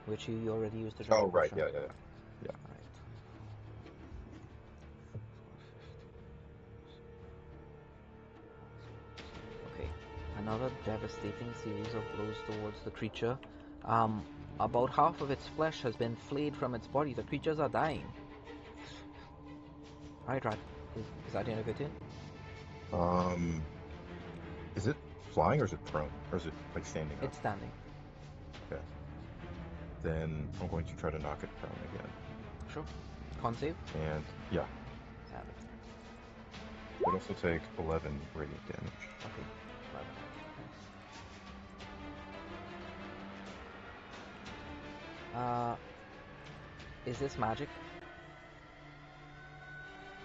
which you already used to drink Oh, the right, potion. yeah. Alright. Okay, another devastating series of blows towards the creature. About half of its flesh has been flayed from its body. The creatures are dying. Alright, Rad. Is that the end of your turn? Is it flying or is it prone? Or is it like standing up? It's standing. Okay. Then I'm going to try to knock it prone again. Sure. Con save? And yeah, Have it. it would also take 11 radiant damage. Okay. 11. Is this magic?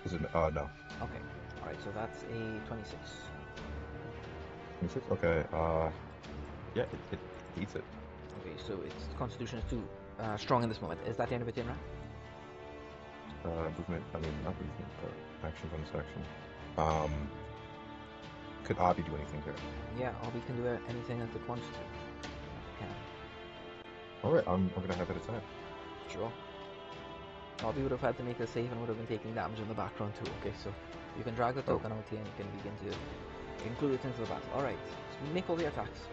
Is it? No. Okay. Alright, so that's a 26. 26? Okay, yeah, it beats it. Okay, so its constitution is too strong in this moment. Is that the end of your turn, right? Movement, I mean, not movement, but action, bonus action. Could Abby do anything here? Yeah, Obi can do anything that it wants to. Can. Alright, I'm gonna have it attack. Sure. Obi would have had to make a save and would have been taking damage in the background too. Okay, so you can drag the token out here and you can begin to include it into the battle. Alright, so make all the attacks.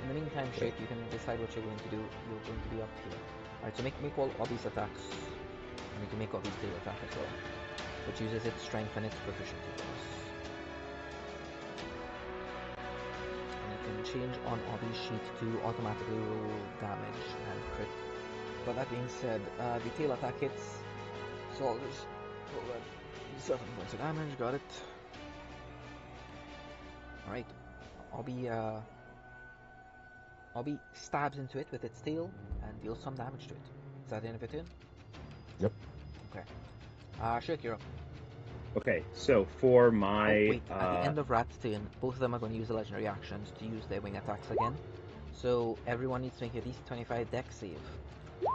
In the meantime, Okay. Shake, you can decide what you're going to do. You're going to be up here. Alright, so make all Obi's attacks. And you can make Obi's tail attack as well, which uses its strength and its proficiency bonus. And you can change on Obi's sheet to automatically roll damage and crit. But that being said, the tail attack hits, so I'll just roll a 7 points of damage, got it. Alright. Obby stabs into it with its tail and deals some damage to it. Is that the end of your turn? Yep. Okay. Shirk, you're up. Okay, so for my Wait, at the end of Rat's turn, both of them are going to use the legendary actions to use their wing attacks again. So everyone needs to make at least 25 dex save,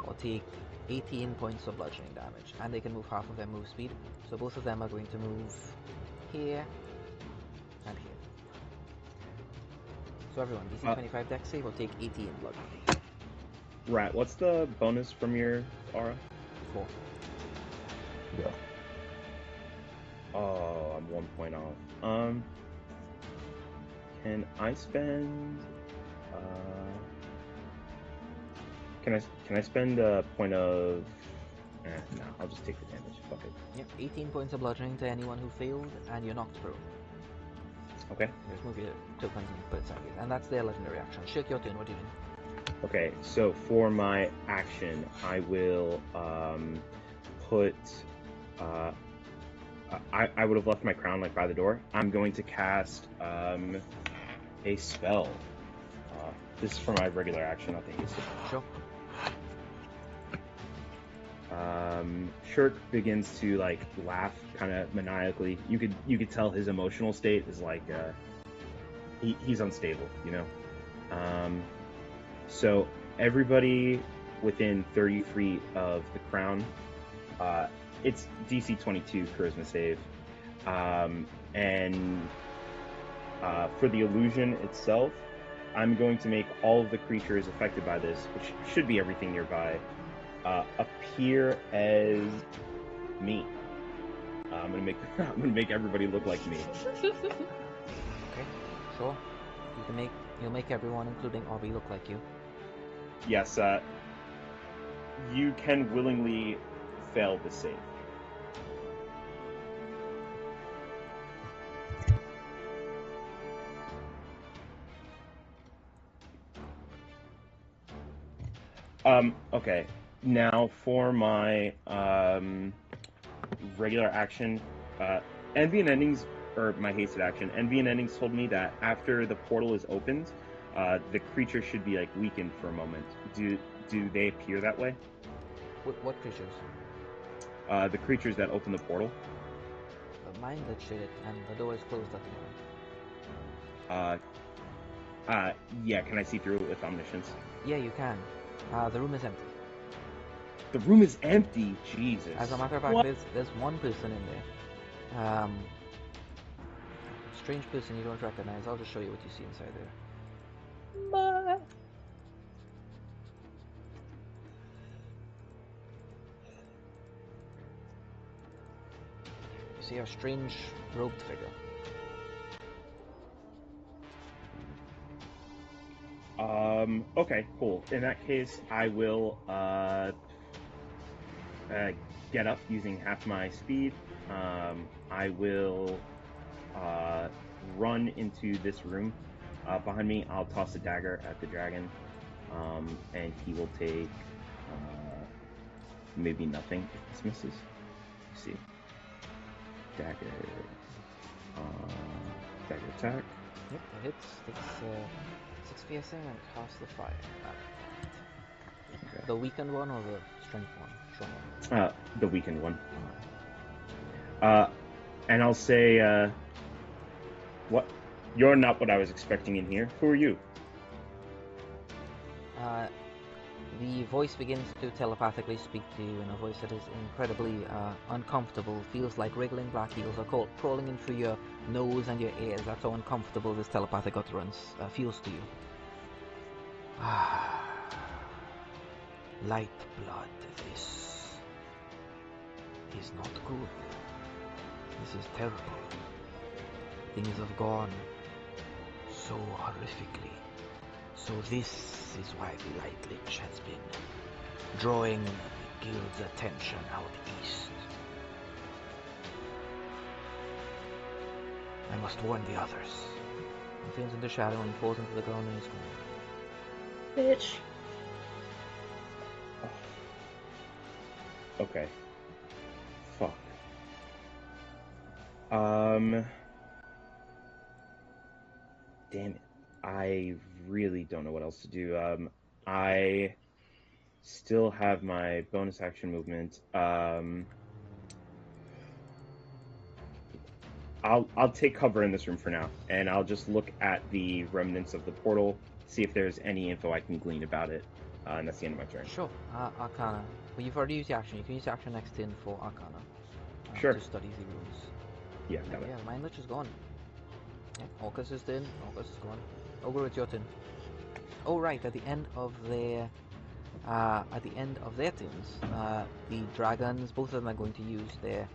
or take 18 points of bludgeoning damage, and they can move half of their move speed. So both of them are going to move here and here. So everyone, DC 25 dex save or take 18 bludgeoning. Rat, what's the bonus from your aura? 4. Yeah. Oh, I'm 1 point off. Can I spend? Can I spend a point of? No, I'll just take the damage. Fuck it. Yep, 18 points of bludgeoning to anyone who failed, and you're knocked prone. Okay. Just move your tokens and put it sideways. And that's their legendary action. Shake your turn, what do you do? Okay, so for my action, I will put. I would have left my crown like by the door. I'm going to cast a spell. This is for my regular action, not the hasted. Sure. Shirk begins to like laugh kind of maniacally. You could tell his emotional state is like he's unstable, you know. So everybody within 30 feet of the crown, it's DC 22 charisma save, and for the illusion itself, I'm going to make all of the creatures affected by this, which should be everything nearby, appear as me. I'm gonna make everybody look like me. Okay, sure. You'll make everyone, including Obby, look like you. Yes, you can willingly fail the save. Okay. Now for my regular action, Envy and Endings, or my hasted action, Envy and Endings told me that after the portal is opened, the creature should be like weakened for a moment. Do they appear that way? What creatures? The creatures that open the portal. Mine that shit, and the door is closed at the moment. Yeah, can I see through it with omniscience? Yeah, you can. The room is empty. The room is empty. Jesus. As a matter of fact, What? there's one person in there. Strange person you don't recognize. I'll just show you what you see inside there. You see a strange robed figure. Okay, cool. In that case, I will get up using half my speed. I will run into this room. Behind me, I'll toss a dagger at the dragon, and he will take maybe nothing if this misses. Let's see. Dagger attack. Yep, it hits. It's 6 piercing and cast the fire. Okay. The weakened one or the strength one? Strong one. The weakened one. And I'll say, what? You're not what I was expecting in here. Who are you? The voice begins to telepathically speak to you in a voice that is incredibly uncomfortable. Feels like wriggling black heels are crawling in through your nose and your ears. That's how uncomfortable this telepathic utterance feels to you. Light blood, this is not good. This is terrible. Things have gone so horrifically. So this is why the Light Lich has been drawing the guild's attention out east. I must warn the others. He turns into shadow and he falls into the ground in his corner. Bitch. Okay. Fuck. Damn it. I really don't know what else to do. I still have my bonus action movement. I'll take cover in this room for now, and I'll just look at the remnants of the portal, see if there's any info I can glean about it. And that's the end of my turn. Sure. Arcana. Well, you've already used your action. You can use your action next turn for Arcana. Sure. To study the runes. Yeah, got it. Yeah, the Mind Lich is gone. Yeah, Orcus is done. Orcus is gone. Ogre, it's your turn. Oh, right. At the end of their turns, the dragons, both of them are going to use their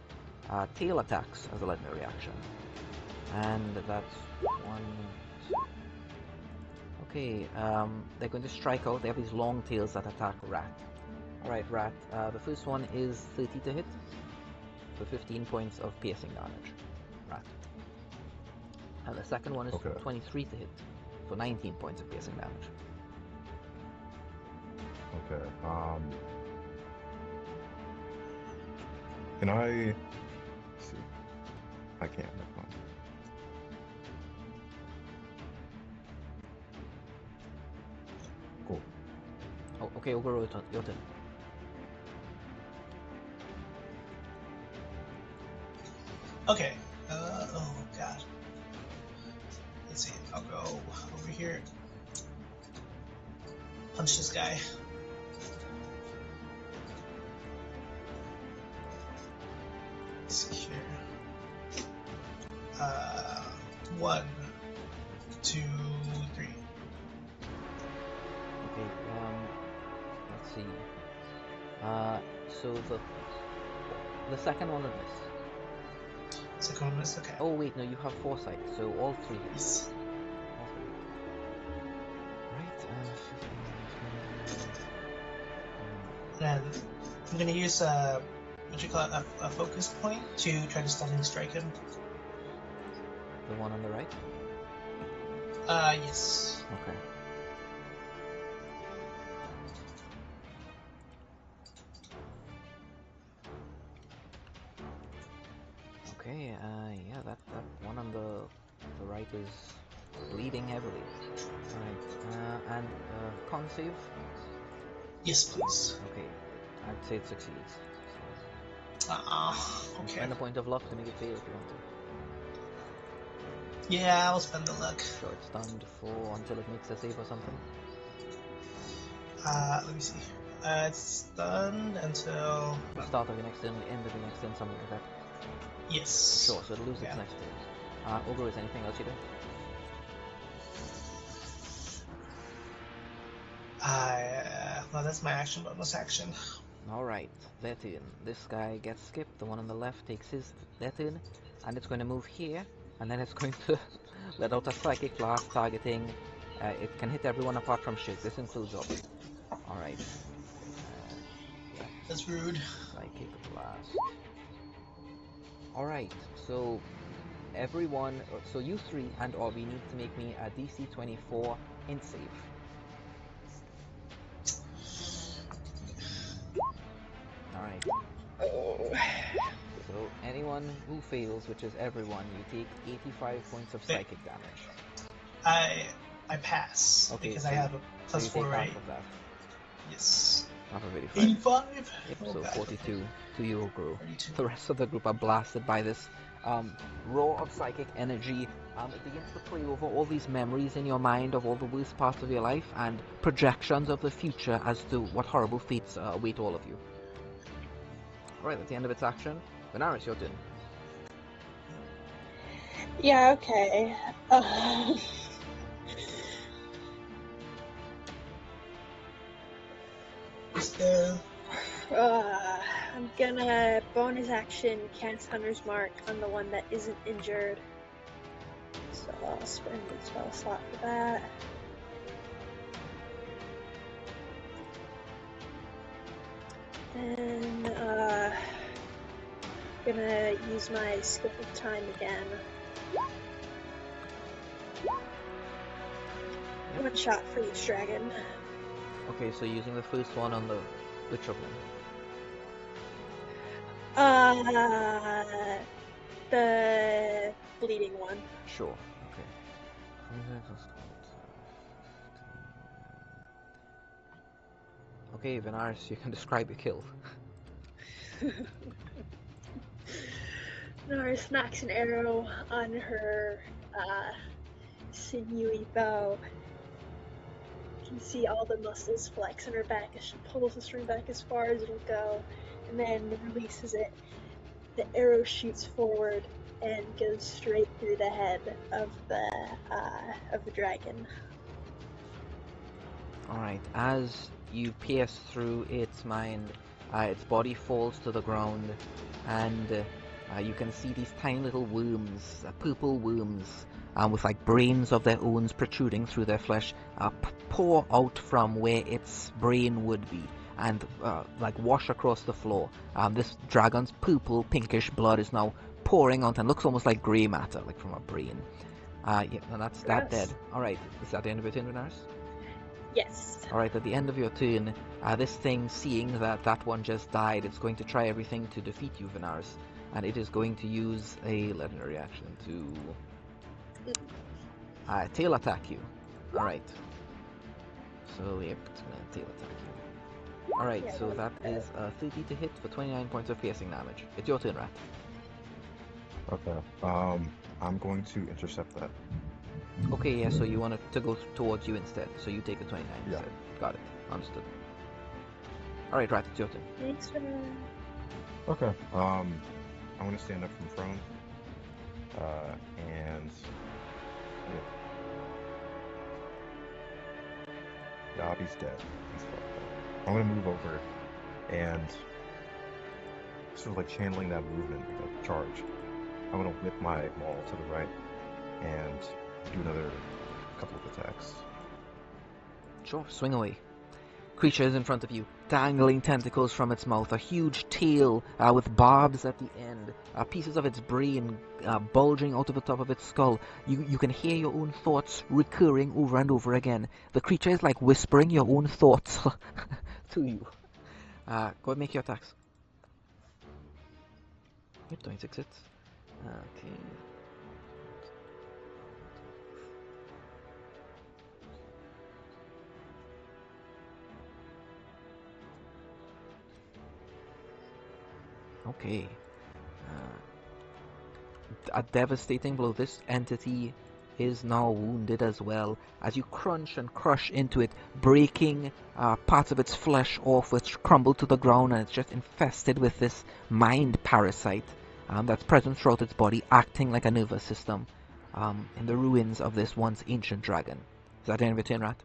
tail attacks as a legendary action. And that's one. Okay, they're going to strike out. They have these long tails that attack Rat. Alright, Rat. The first one is 30 to hit for 15 points of piercing damage. Rat. And the second one is 23 to hit for 19 points of piercing damage. Okay. Can I? Let's see. I can't. Never mind. Cool. Oh, okay, Ogre, your turn. Okay. Oh god. Let's see. I'll go over here. Punch this guy. Let's see here. 1, 2, 3. Okay, let's see. So the second one of this. Second one is okay. Oh wait, no, you have foresight, so all three hits. Yes. All three. Right, And I'm gonna use what you call it, a focus point to try to stun and strike him. the one on the right? Yes. Okay. Okay, yeah, that one on the right is bleeding heavily. Alright, and con save? Yes, please. Okay, I'd say it succeeds. Okay. Spend a point of luck to make it fail if you want to. Yeah, I'll spend the luck. Sure, it's stunned for until it makes a save or something. Let me see. It's stunned until The start of your next turn, the end of your next turn, something like that. yes. Sure, so it'll lose its next turn. Ogre, is anything else you do? Well, that's my action bonus action. Alright, their turn. This guy gets skipped, the one on the left takes their turn, and it's going to move here, and then it's going to let out a psychic blast targeting. It can hit everyone apart from Shig. This includes Aubrey. Alright. Yeah, That's rude. psychic blast. Alright, so everyone, so you three and Aubrey need to make me a DC 24 int save. Alright. So anyone who fails, which is everyone, you take 85 points of psychic damage. I pass because so I have a plus you 4, take right? half of that. Yes. Half of 85. 85. Yep, Oh, so God. 42 to you, Ogre. 32. The rest of the group are blasted by this roar of psychic energy. It begins to play over all these memories in your mind of all the worst parts of your life and projections of the future as to what horrible fates await all of you. Alright, at the end of its action, Benaris, your turn. Yeah, okay. I'm gonna bonus action cast Hunter's Mark on the one that isn't injured. So I'll spend the spell slot for that. And gonna use my skip of time again. One shot for each dragon. Okay, so using the first one on which of them? The bleeding one. Sure. Okay. Okay, Venaris, you can describe your kill. Nara snacks an arrow on her sinewy bow. You can see all the muscles flex on her back as she pulls the string back as far as it'll go, and then releases it. The arrow shoots forward and goes straight through the head of the dragon. Alright, as you pierce through its mind, its body falls to the ground, and you can see these tiny little worms, purple worms, with like brains of their own protruding through their flesh, pour out from where its brain would be, and like wash across the floor. This dragon's purple, pinkish blood is now pouring out and looks almost like grey matter, like from a brain. Yeah, and that's that dead. Alright, is that the end of your turn, Venaris? Yes. Alright, at the end of your turn, this thing, seeing that that one just died, it's going to try everything to defeat you, Venaris. And it is going to use a legendary action to tail attack you. Alright. So, yep, it's going to tail attack you. Alright, Yeah, so that is 30 to hit for 29 points of piercing damage. It's your turn, Rat. Okay. I'm going to intercept that. Okay, yeah, so you want it to go towards you instead. So you take the 29 Yeah. instead. Got it. Understood. Alright, Rat, it's your turn. Thanks for Okay. I'm gonna stand up from prone. And yeah, he's dead. He's fucked up. I'm gonna move over and sort of like channeling that movement, like charge. I'm gonna whip my maul to the right and do another couple of attacks. Sure, swing away. Creature is in front of you, dangling tentacles from its mouth, a huge tail with barbs at the end, pieces of its brain bulging out of the top of its skull. You can hear your own thoughts recurring over and over again. The creature is like whispering your own thoughts to you. Go ahead and make your attacks. Yep, 26 hits. Okay. Okay. A devastating blow. This entity is now wounded as well as you crunch and crush into it, breaking parts of its flesh off, which crumble to the ground, and it's just infested with this mind parasite that's present throughout its body, acting like a nervous system in the ruins of this once ancient dragon. Is that the end of your turn, Rat?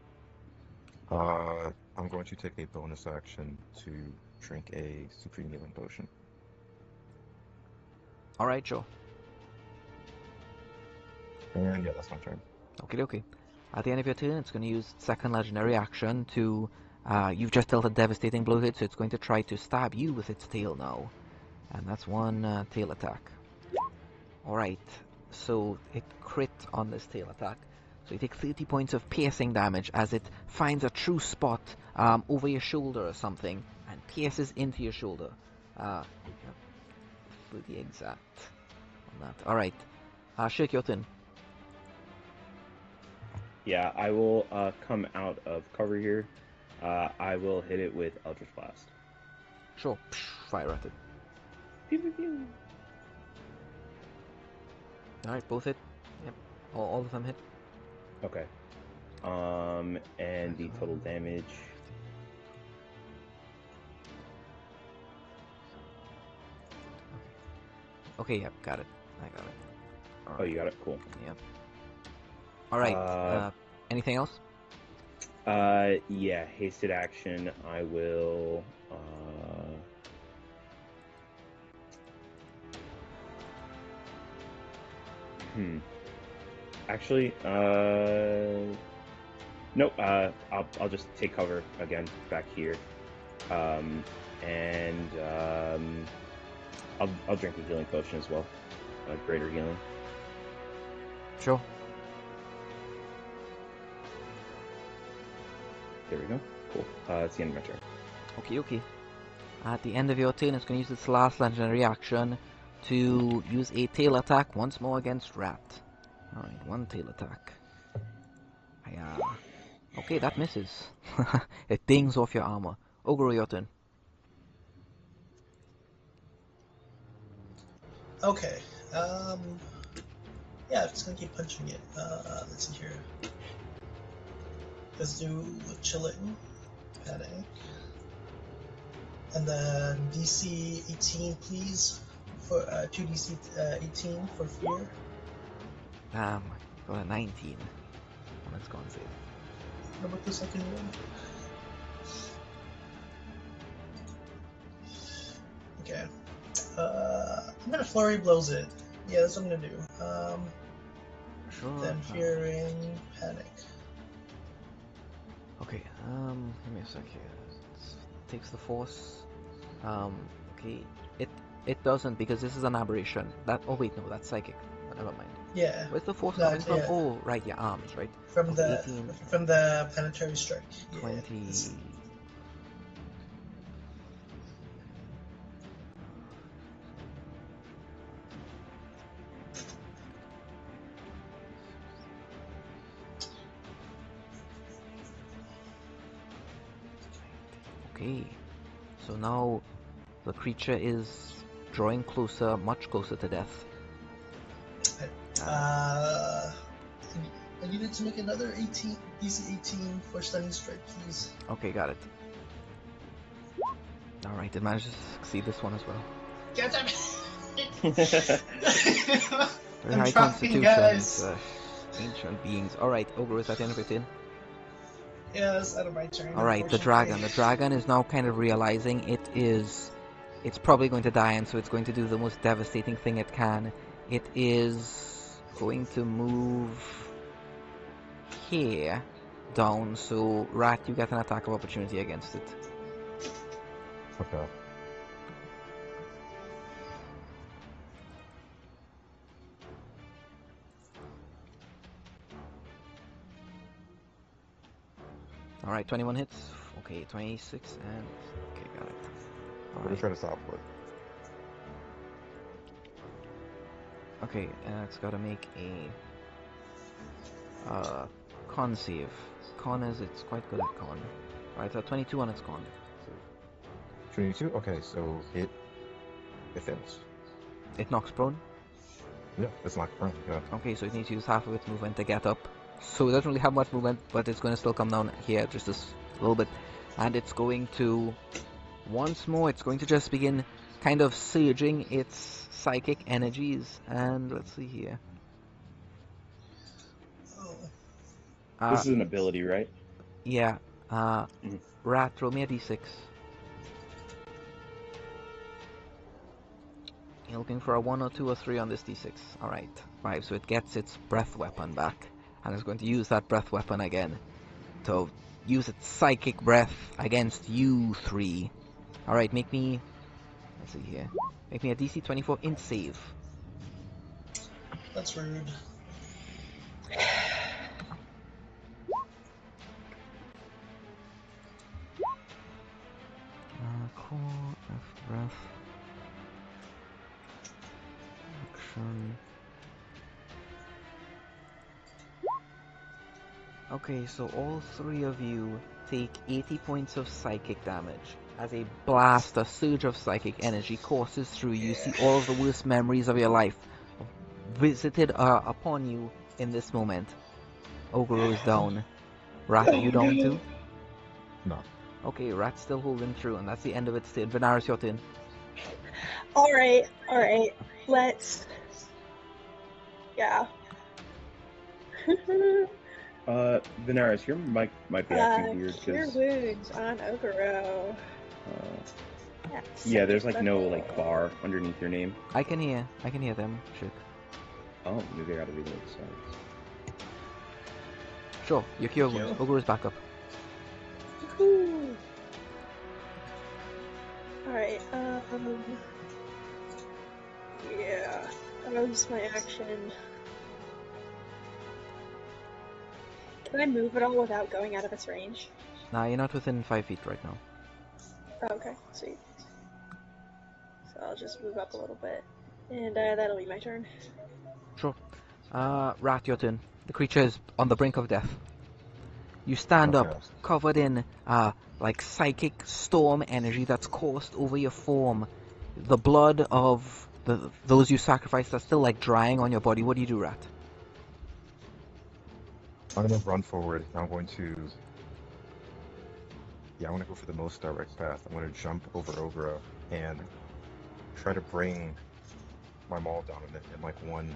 I'm going to take a bonus action to drink a supreme healing potion. Alright, sure. And yeah, that's my turn. Okay. At the end of your turn, it's going to use its second legendary action to... you've just dealt a devastating blow to it, so it's going to try to stab you with its tail now. And that's one tail attack. Alright, so it crit on this tail attack. So you take 30 points of piercing damage as it finds a true spot over your shoulder or something and pierces into your shoulder. For the exact on that. Alright, Shirk, your turn. Yeah, I will come out of cover here. I will hit it with Eldritch Blast. Sure, fire at it. Pew, pew, pew. Alright, both hit. Yep, all of them hit. Okay. And the total damage. Okay, yep, got it. I got it. All Oh, you got it? Cool. Yep. Alright, anything else? Yeah, hasted action. I will, Actually, nope, I'll just take cover again back here. And I'll drink a healing potion as well. Greater healing. Sure. There we go. Cool. That's the end of my turn. Okay. At the end of your turn, it's going to use its last legendary action to use a tail attack once more against Rat. Alright, one tail attack. Hiya. Okay, that misses. It dings off your armor. Ogre, your turn. Okay. Yeah, I'm just gonna keep punching it. Let's see here. Let's do chilling, panic, and then DC 18, please. For 2DC 18 for fear. Damn, got a 19 on its con save. What about the second one? Okay. I'm gonna flurry blows it. Yeah, that's what I'm gonna do. Sure. Then fearing, panic. Okay, give me a sec here. It takes the force. Okay, it doesn't because this is an aberration. That, oh wait, no, that's psychic. But never mind. Yeah. Where's the force That, coming from? yeah. Oh, right, your arms, right? From Okay, the 18, from the planetary strike. Yeah. 20. Okay, so now the creature is drawing closer, much closer to death. I needed to make another 18 DC 18 for stunning strike, please. Okay, got it. Alright, it manages to succeed this one as well. God damn Very I'm high trying, constitution, guys. ancient beings. Alright, Ogre, is that the end of your turn? Yeah, that's out of my turn. Alright, the dragon. The dragon is now kind of realizing it's probably going to die, and so it's going to do the most devastating thing it can. It is going to move here down, so Rat, you get an attack of opportunity against it. Okay. Alright, 21 hits. Okay, 26 and... Okay, got it. I'm gonna try to stop it. Okay, it's gotta make a con save. Con is, it's quite good at con. Alright, so 22 on its con. 22? Okay, so it fails. It knocks prone. Yeah, it's not prone. Yeah. Okay, so it needs to use half of its movement to get up. So it doesn't really have much movement, but it's going to still come down here just a little bit. And it's going to, once more, it's going to just begin kind of surging its psychic energies. And let's see here. Oh. This is an ability, right? Yeah. Mhm. Rat, throw me a d6. You're looking for a 1 or 2 or 3 on this d6. Alright, 5. So it gets its breath weapon back. And it's going to use that breath weapon again to use its psychic breath against you 3. Alright, make me... Let's see here. Make me a DC 24 int save. That's rude. Core F breath. Action. Okay, so all 3 of you take 80 points of psychic damage as a blast, a surge of psychic energy courses through you. See all of the worst memories of your life visited upon you in this moment. Ogre is down. Rat, are you down too? No. Okay, Rat's still holding through, and that's the end of its turn. Venaris, your turn. Alright, let's... Yeah. Venaris, your mic might be acting weird Cure because wounds on Ogoro. yeah, there's like no like bar underneath your name. I can hear them. Shit. Oh, maybe I gotta read it. Sorry. Sure, your cure wounds. Ogre is back up. Woohoo! Alright, yeah, that was my action. Can I move at all without going out of its range? Nah, you're not within 5 feet right now. Oh, okay, sweet. So I'll just move up a little bit. And that'll be my turn. Sure. Rat, your turn. The creature is on the brink of death. You stand Okay. up, covered in like psychic storm energy that's coursed over your form. The blood of those you sacrificed are still like drying on your body. What do you do, Rat? I'm gonna run forward. I'm going to. Yeah, I want to go for the most direct path. I'm going to jump over Ogre and try to bring my maul down on it in like one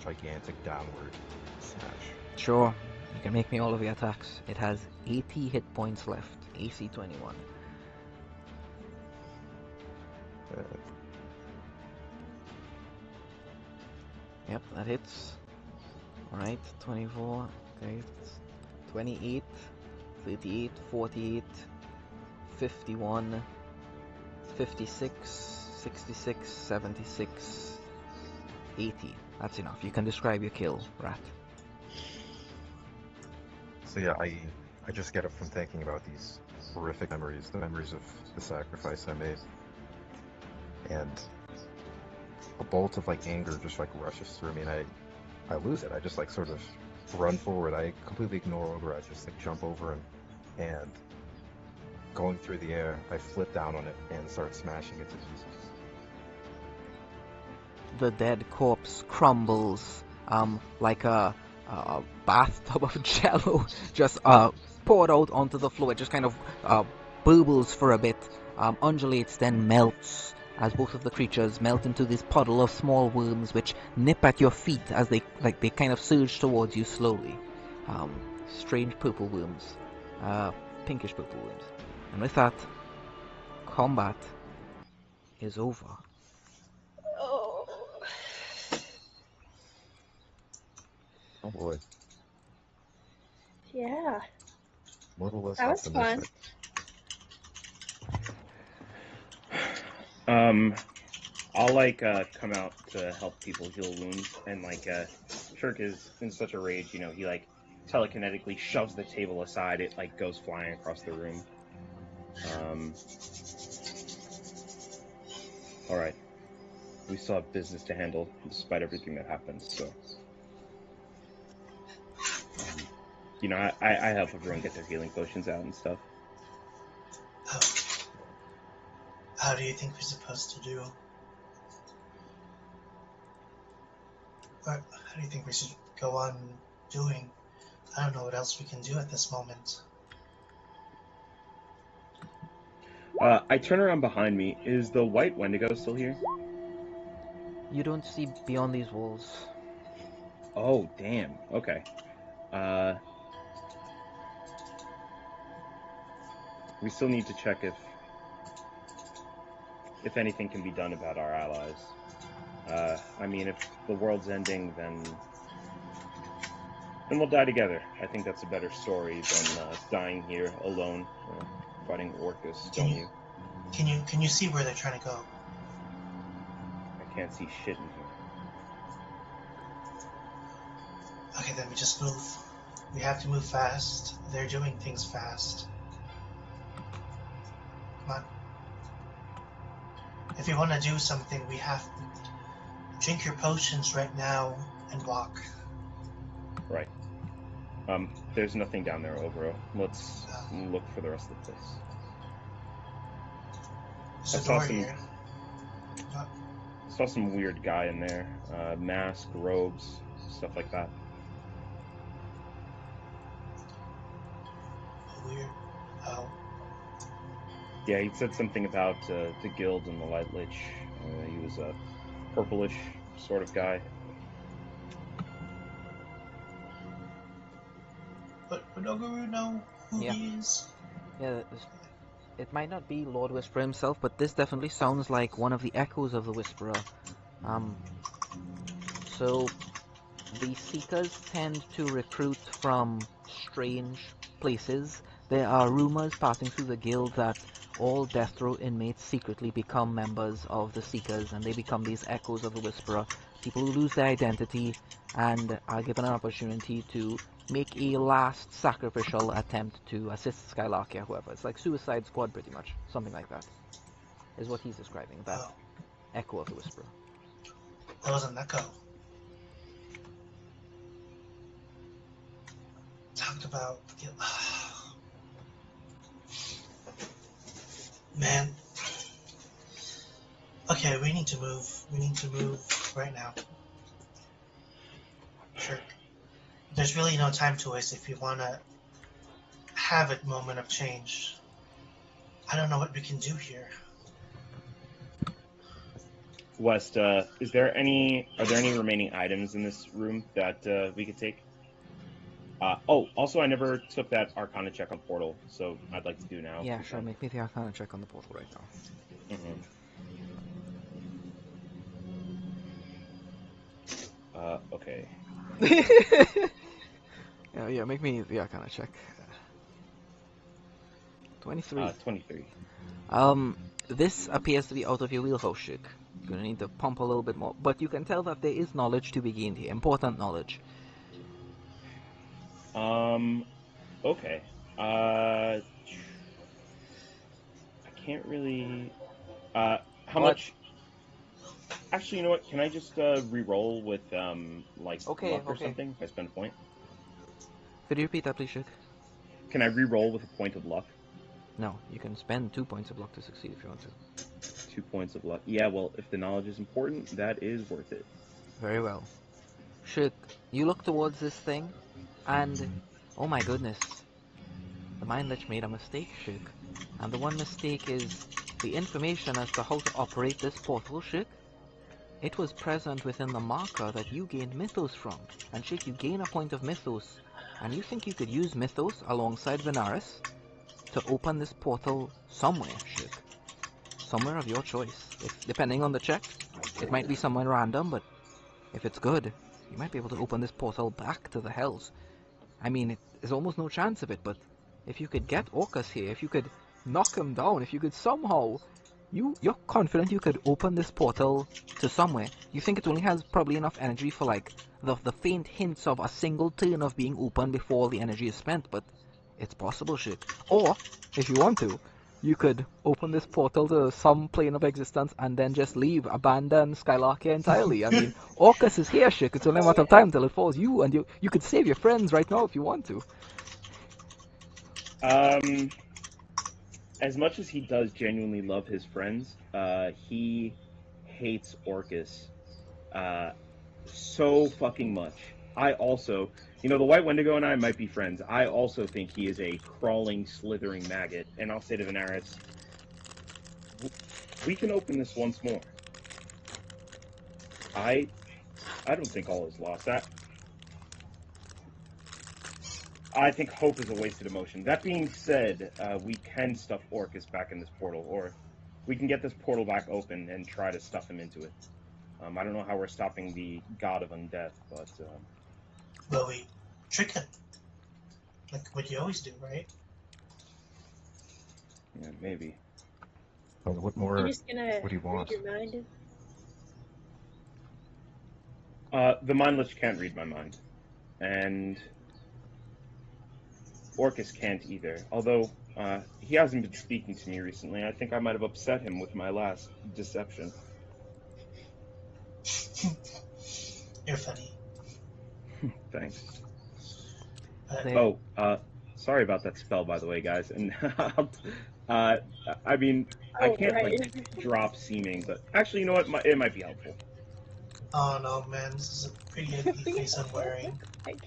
gigantic downward smash. Sure. You can make me all of your attacks. It has 80 hit points left. AC 21. Uh, Yep, that hits. Alright, 24. Okay, 28, 38, 48, 51, 56, 66, 76, 80. That's enough. You can describe your kill, Rat. so yeah, I just get up from thinking about these horrific memories, the memories of the sacrifice I made, and a bolt of like anger just like rushes through me, and I lose it. I just like sort of run forward. I completely ignore Ogre. I just like jump over him, and going through the air, I flip down on it and start smashing it to pieces. The dead corpse crumbles like a bathtub of jello just poured out onto the floor. It just kind of burbles for a bit, undulates, then melts as both of the creatures melt into this puddle of small worms which nip at your feet as they kind of surge towards you slowly. Strange purple worms, pinkish purple worms. And with that, combat is over. Oh. Oh boy, Yeah. a little less That was optimistic. I'll like come out to help people heal wounds, and like Shirk is in such a rage, you know, he like telekinetically shoves the table aside. It like goes flying across the room. All right, we still have business to handle despite everything that happened. So, you know, I help everyone get their healing potions out and stuff. How do you think we're supposed to do? How do you think we should go on doing? I don't know what else we can do at this moment. I turn around behind me. Is the white Wendigo still here? You don't see beyond these walls. Oh, damn. Okay. We still need to check if anything can be done about our allies. I mean, if the world's ending, then we'll die together. I think that's a better story than dying here alone, fighting Orcus, don't you? Can you see where they're trying to go? I can't see shit in here. Okay, then we just move. We have to move fast. They're doing things fast. Come on. If you want to do something, we have to drink your potions right now and walk. Right. There's nothing down there, Ogro. Let's look for the rest of the place. There's a door here. Saw some weird guy in there. Mask, robes, stuff like that. Weird. Oh. Yeah, he said something about the guild and the Light Lich. He was a purplish sort of guy. But would Oguru know who he is? Yeah, it might not be Lord Whisperer himself, but this definitely sounds like one of the echoes of the Whisperer. So the Seekers tend to recruit from strange places. There are rumors passing through the guild that all death row inmates secretly become members of the Seekers, and they become these echoes of the Whisperer. People who lose their identity and are given an opportunity to make a last sacrificial attempt to assist Skylarkia, whoever. It's like Suicide Squad, pretty much. Something like that is what he's describing, that echo of the Whisperer. That was an echo. Talked about... Man. Okay, we need to move. We need to move right now. Sure. There's really no time to waste if you want to have a moment of change. I don't know what we can do here. West, are there any remaining items in this room that we could take? Also, I never took that Arcana check on Portal, so I'd like to do now. Yeah, sure. Make me the Arcana check on the portal right now. Okay. Yeah, make me the Arcana check. 23. 23. This appears to be out of your wheelhouse, Shik. You're gonna need to pump a little bit more, but you can tell that there is knowledge to be gained here, important knowledge. Okay. I can't really. How What? much? Actually, you know what? Can I just re-roll with like luck or Okay. something if I spend a point? Could you repeat that, please, Shik? Can I re-roll with a point of luck? No, you can spend 2 points of luck to succeed if you want to. 2 points of luck. Yeah, well, if the knowledge is important, that is worth it. Very well. Shik, you look towards this thing, and oh my goodness, the Mind Lich made a mistake, Shik. And the one mistake is the information as to how to operate this portal, Shik. It was present within the marker that you gained Mythos from. And Shik, you gain a point of Mythos. And you think you could use Mythos alongside Venaris to open this portal somewhere, Shik. Somewhere of your choice. Depending on the check, it might be somewhere random, but if it's good, you might be able to open this portal back to the Hells. I mean, there's almost no chance of it, but if you could get Orcus here, if you could knock him down, if you could somehow... You're confident you could open this portal to somewhere. You think it only has probably enough energy for, like, the faint hints of a single turn of being open before the energy is spent, but it's possible, shit. Or, if you want to, you could open this portal to some plane of existence and then just leave, abandon Skylarkia entirely. I mean, Orcus is here, shit. It's only a matter of time till it falls you, and you could save your friends right now if you want to. As much as he does genuinely love his friends, he hates Orcus so fucking much. I also, the White Wendigo and I might be friends. I also think he is a crawling, slithering maggot. And I'll say to Venaris, we can open this once more. I don't think all is lost. I think hope is a wasted emotion. That being said, we can stuff Orcus back in this portal, or we can get this portal back open and try to stuff him into it. I don't know how we're stopping the god of undeath, but... Well, we trick him. Like what you always do, right? Yeah, maybe. Well, what more You're just gonna would he want? read your mind? The Mind Lich can't read my mind. And Orcus can't either. Although, he hasn't been speaking to me recently. I think I might have upset him with my last deception. You're funny. Thanks. There. Sorry about that spell, by the way, guys. And I mean, I can't like drop seeming, but actually, you know what? It might be helpful. Oh no, man, this is a pretty ugly face I'm wearing.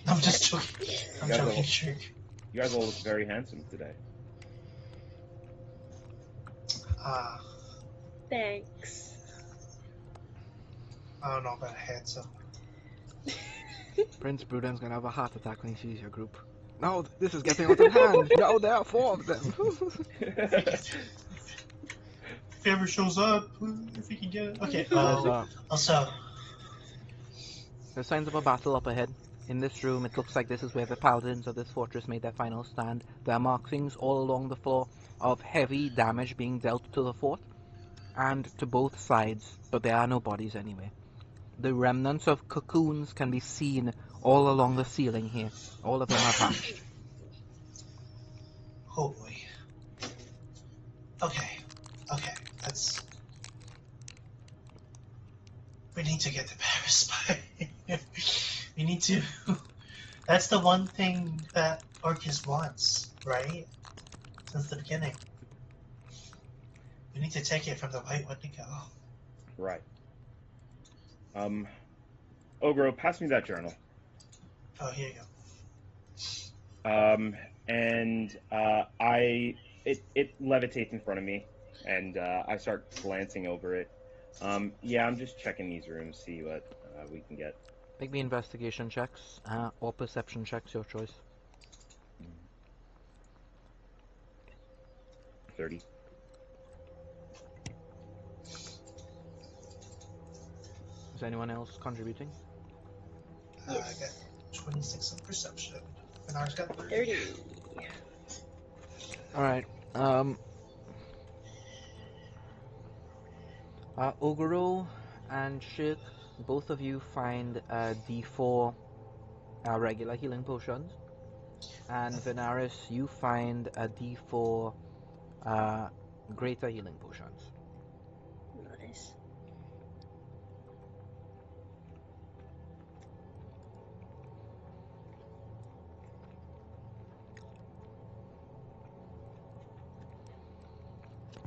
I'm just joking. I'm joking, sure. You guys all look very handsome today. Thanks. I don't know about handsome. Prince Bruden's gonna have a heart attack when he sees your group. No, this is getting out of hand. No, there are 4 of them. If he ever shows up, if he can get it. Okay, also... There's signs of a battle up ahead. In this room, it looks like this is where the paladins of this fortress made their final stand. There are markings all along the floor of heavy damage being dealt to the fort, and to both sides, but there are no bodies anywhere. The remnants of cocoons can be seen all along the ceiling here. All of them have hatched. Oh boy. Okay, that's... We need to get to Paris by. We need to. That's the one thing that Orcus wants, right? Since the beginning. We need to take it from the White Wendigo. Right. Ogro, pass me that journal. Oh, here you go. It levitates in front of me, and I start glancing over it. Yeah, I'm just checking these rooms, see what we can get. Make me investigation checks or perception checks, your choice. 30. Is anyone else contributing? I Yes. got 26 in perception. And ours got 30. 30. Alright. Ogoro and Shirk, both of you find D4 regular healing potions. And Venaris, you find a D4 greater healing potions. Nice.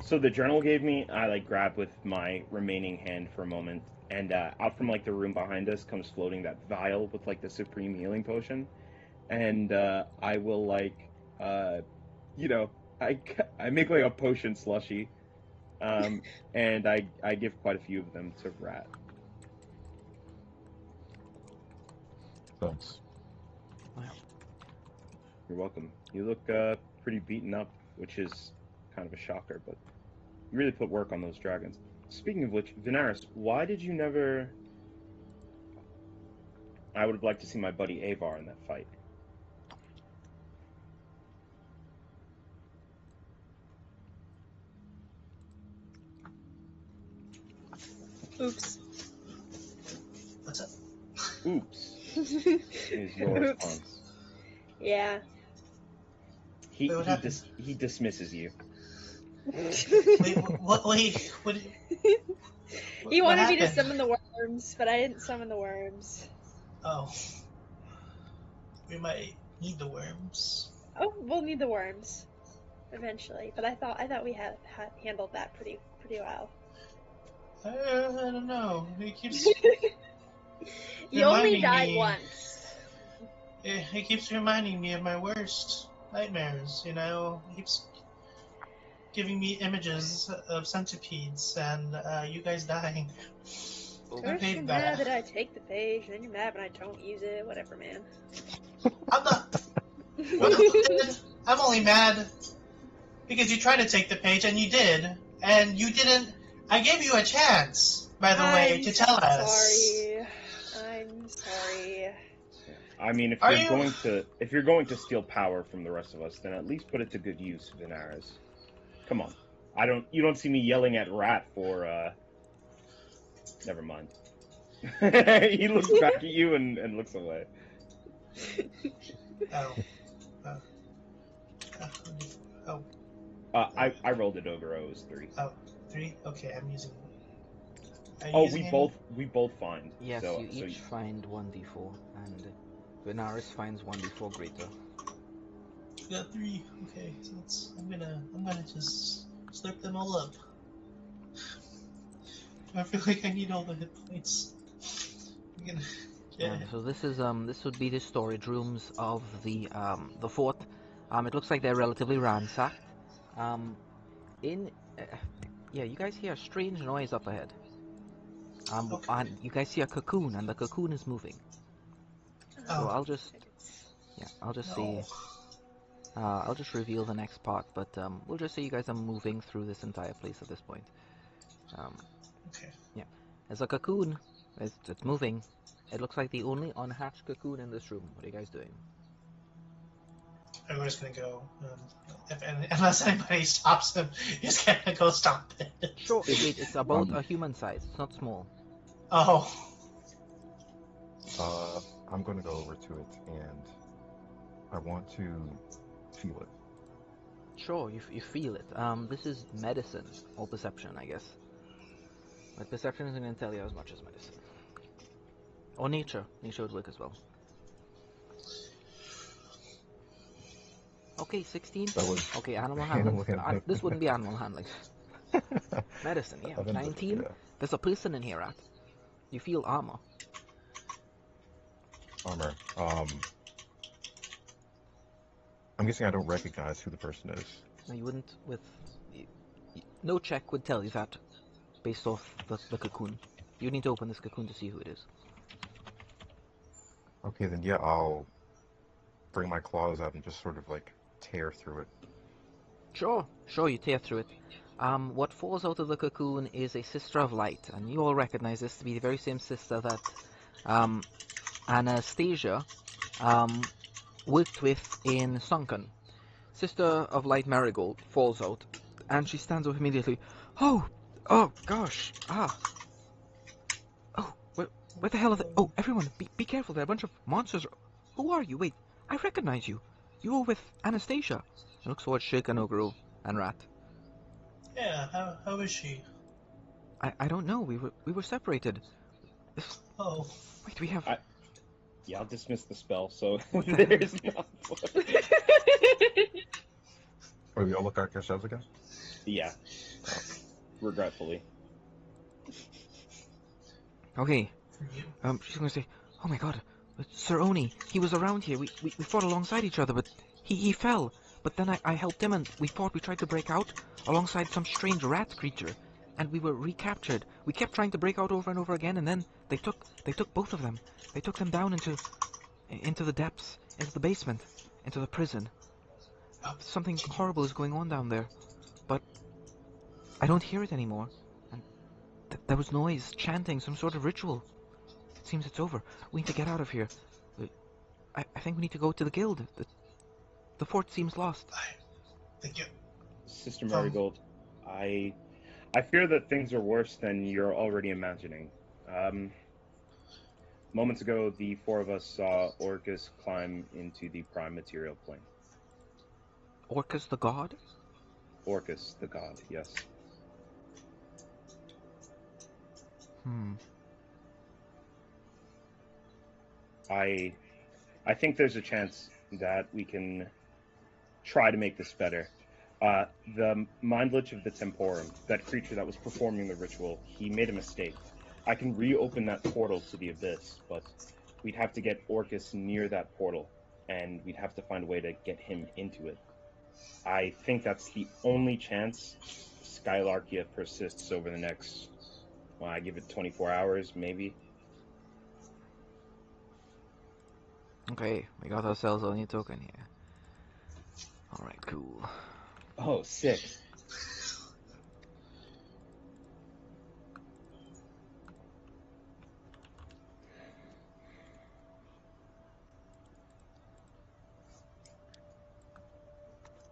So the journal gave me, I like grab with my remaining hand for a moment, and out from like the room behind us comes floating that vial with like the supreme healing potion, and I will like, you know, I make like a potion slushy, and I give quite a few of them to Rat. Thanks. You're welcome. You look pretty beaten up, which is kind of a shocker, but you really put work on those dragons. Speaking of which, Venaris, why did you never... I would have liked to see my buddy Avar in that fight. Oops. What's up? Oops, is your Oops. response. Yeah. Wait, what happened? He dismisses you. Wait, what? Wait, what? He what wanted me to happened? summon the worms, but I didn't summon the worms. Oh. We might need the worms. Oh, we'll need the worms eventually. But I thought we had handled that pretty well. I don't know. It keeps You only reminding died me- once. it keeps reminding me of my worst nightmares. You know, it keeps giving me images of centipedes and you guys dying. I First hate you're that. mad that I take the page, then you're mad when I don't use it. Whatever, man. I'm not. Well, I'm only mad because you tried to take the page and you did, and you didn't. I gave you a chance, by the way, to tell us. I'm sorry. I mean, if Are you're going to steal power from the rest of us, then at least put it to good use, Venaris. Come on. You don't see me yelling at Rat for never mind. He looks back at you and looks away. Oh. Oh. I rolled it over. It was 3. Oh. 3? Okay, I'm using. We both find. Yes, so, you each find 1d4, and Venaris finds 1d4 greater. Got 3. Okay, so I'm gonna just slurp them all up. I feel like I need all the hit points. I'm gonna. Yeah, so this would be the storage rooms of the fort. It looks like they're relatively ransacked. Yeah, you guys hear a strange noise up ahead. Okay. And you guys see a cocoon, and the cocoon is moving. So Oh. I'll just see. No. I'll just reveal the next part, but we'll just say you guys are moving through this entire place at this point. Okay. Yeah, there's a cocoon. It's moving. It looks like the only unhatched cocoon in this room. What are you guys doing? I'm just gonna go. Unless anybody stops him, he's gonna go stop it. Sure. Wait, it's about a human size. It's not small. Oh. I'm going to go over to it, and I want to feel it. Sure, you feel it. This is medicine or perception, I guess. But perception isn't going to tell you as much as medicine. Or nature. Nature would work as well. Okay, 16. That was Okay, animal handling. animal handling. This wouldn't be animal handling. Medicine, yeah. 19. Yeah. There's a person in here, Rat. You feel armor. Armor. I'm guessing I don't recognize who the person is. No, you wouldn't with... No check would tell you that based off the cocoon. You need to open this cocoon to see who it is. Okay, then yeah, I'll bring my claws out and just sort of like tear through it. Sure, you tear through it. What falls out of the cocoon is a Sister of Light, and you all recognize this to be the very same sister that Anastasia worked with in Sunken. Sister of Light Marigold falls out, and she stands up immediately. Oh gosh, oh, where the hell are they? Oh, everyone, be careful, there are a bunch of monsters. Who are you? Wait, I recognize you. You were with Anastasia. She looks towards Shikanoguru and Rat. Yeah, how is she? I don't know. We were separated. Oh. Wait, we have. Yeah, I'll dismiss the spell. So there's not. Or we all look like ourselves again? Yeah. Regretfully. Okay. She's gonna say, "Oh my God, Sir Oni. He was around here. We fought alongside each other, but he fell. But then I helped him, and we tried to break out alongside some strange rat creature, and we were recaptured. We kept trying to break out over and over again, and then they took both of them. They took them down into the depths, into the basement, into the prison. Something horrible is going on down there, but I don't hear it anymore. And there was noise, chanting, some sort of ritual. It seems it's over. We need to get out of here. I think we need to go to the guild. The fort seems lost." Thank you. Sister Marigold, I fear that things are worse than you're already imagining. Moments ago, the four of us saw Orcus climb into the prime material plane. Orcus the god? Orcus the god, yes. I think there's a chance that we can try to make this better. The Mind Lich of the Temporum, that creature that was performing the ritual, he made a mistake. I can reopen that portal to the Abyss, but we'd have to get Orcus near that portal, and we'd have to find a way to get him into it. I think that's the only chance Skylarkia persists over the next, well, I give it 24 hours, maybe. Okay, we got ourselves a new token here. Alright, cool. Oh, sick.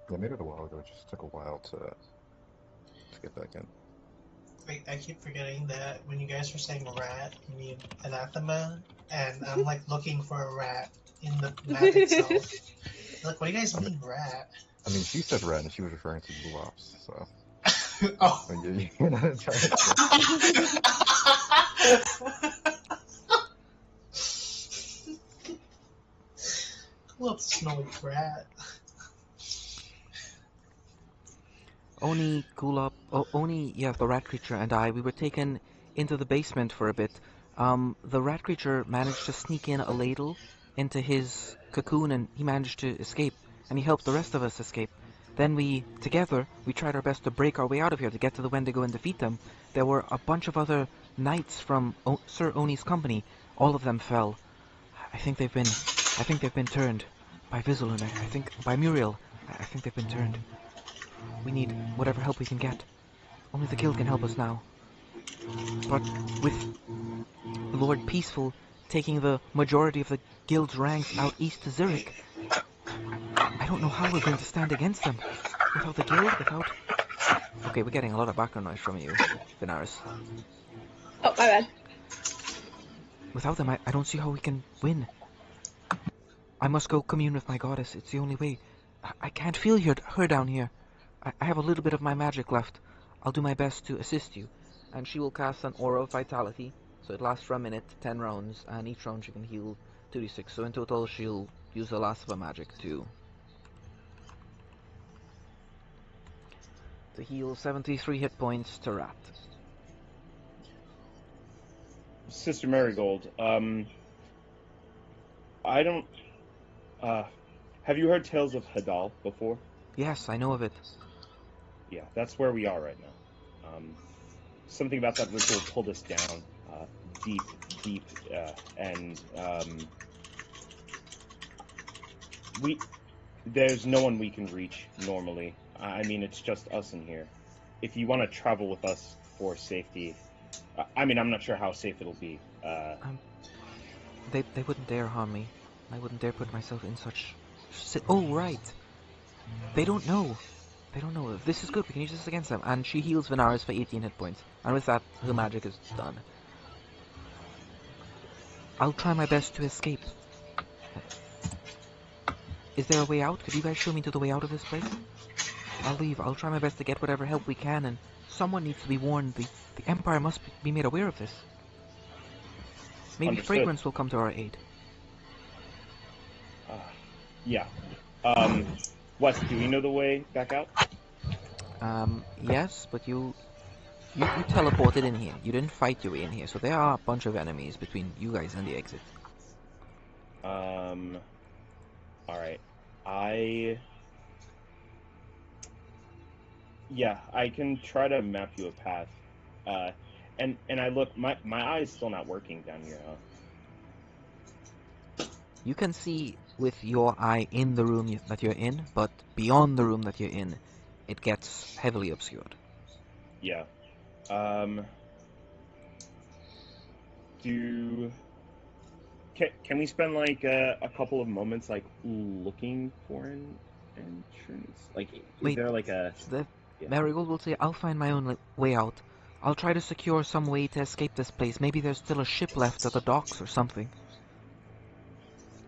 Yeah, I made it a while ago. It just took a while to get back in. I keep forgetting that when you guys are saying rat, you mean anathema, and I'm like looking for a rat in the map itself. Like, what do you guys mean, rat? I mean, she said rat, and she was referring to blue ops, so. Oh. I mean, you're not entirely Little snowy rat. Oni, yeah, the rat creature and we were taken into the basement for a bit. The rat creature managed to sneak in a ladle into his cocoon, and he managed to escape, and he helped the rest of us escape. Then together, we tried our best to break our way out of here to get to the Wendigo and defeat them. There were a bunch of other knights from Sir Oni's company. All of them fell. I think they've been turned by Vizelin. I think by Muriel. I think they've been turned. We need whatever help we can get. Only the guild can help us now. But with Lord Peaceful taking the majority of the guild's ranks out east to Zurich, I don't know how we're going to stand against them. Without the guild, without... Okay, we're getting a lot of background noise from you, Venaris. Oh, my bad. Without them, I don't see how we can win. I must go commune with my goddess. It's the only way. I can't feel her down here. I have a little bit of my magic left. I'll do my best to assist you. and she will cast an Aura of Vitality. So it lasts for a minute, 10 rounds, and each round she can heal 2d6. So in total, she'll use the last of a magic to heal 73 hit points to Rat. Sister Marigold, I don't. Have you heard tales of Hadal before? Yes, I know of it. Yeah, that's where we are right now. Something about that ritual pulled us down deep, deep, and there's no one we can reach normally. I mean, it's just us in here. If you want to travel with us for safety, I mean, I'm not sure how safe it'll be. They wouldn't dare harm me. I wouldn't dare put myself in such... Oh, right. They don't know. They don't know. If this is good, we can use this against them. And she heals Venaris for 18 hit points. And with that, her magic is done. I'll try my best to escape. Is there a way out? Could you guys show me to the way out of this place? I'll leave. I'll try my best to get whatever help we can, and someone needs to be warned. The Empire must be made aware of this. Maybe Understood. Fragrance will come to our aid. Yeah. Wes, do we know the way back out? Yes, but you teleported in here. You didn't fight your way in here, so there are a bunch of enemies between you guys and the exit. Alright. Yeah, I can try to map you a path. And I look, my eye is still not working down here, huh? You can see with your eye in the room that you're in, but beyond the room that you're in, it gets heavily obscured. Yeah. Can we spend like a couple of moments like looking for an entrance? Like, is there like a... Yeah. Marigold will say, I'll find my own way out. I'll try to secure some way to escape this place. Maybe there's still a ship left at the docks or something.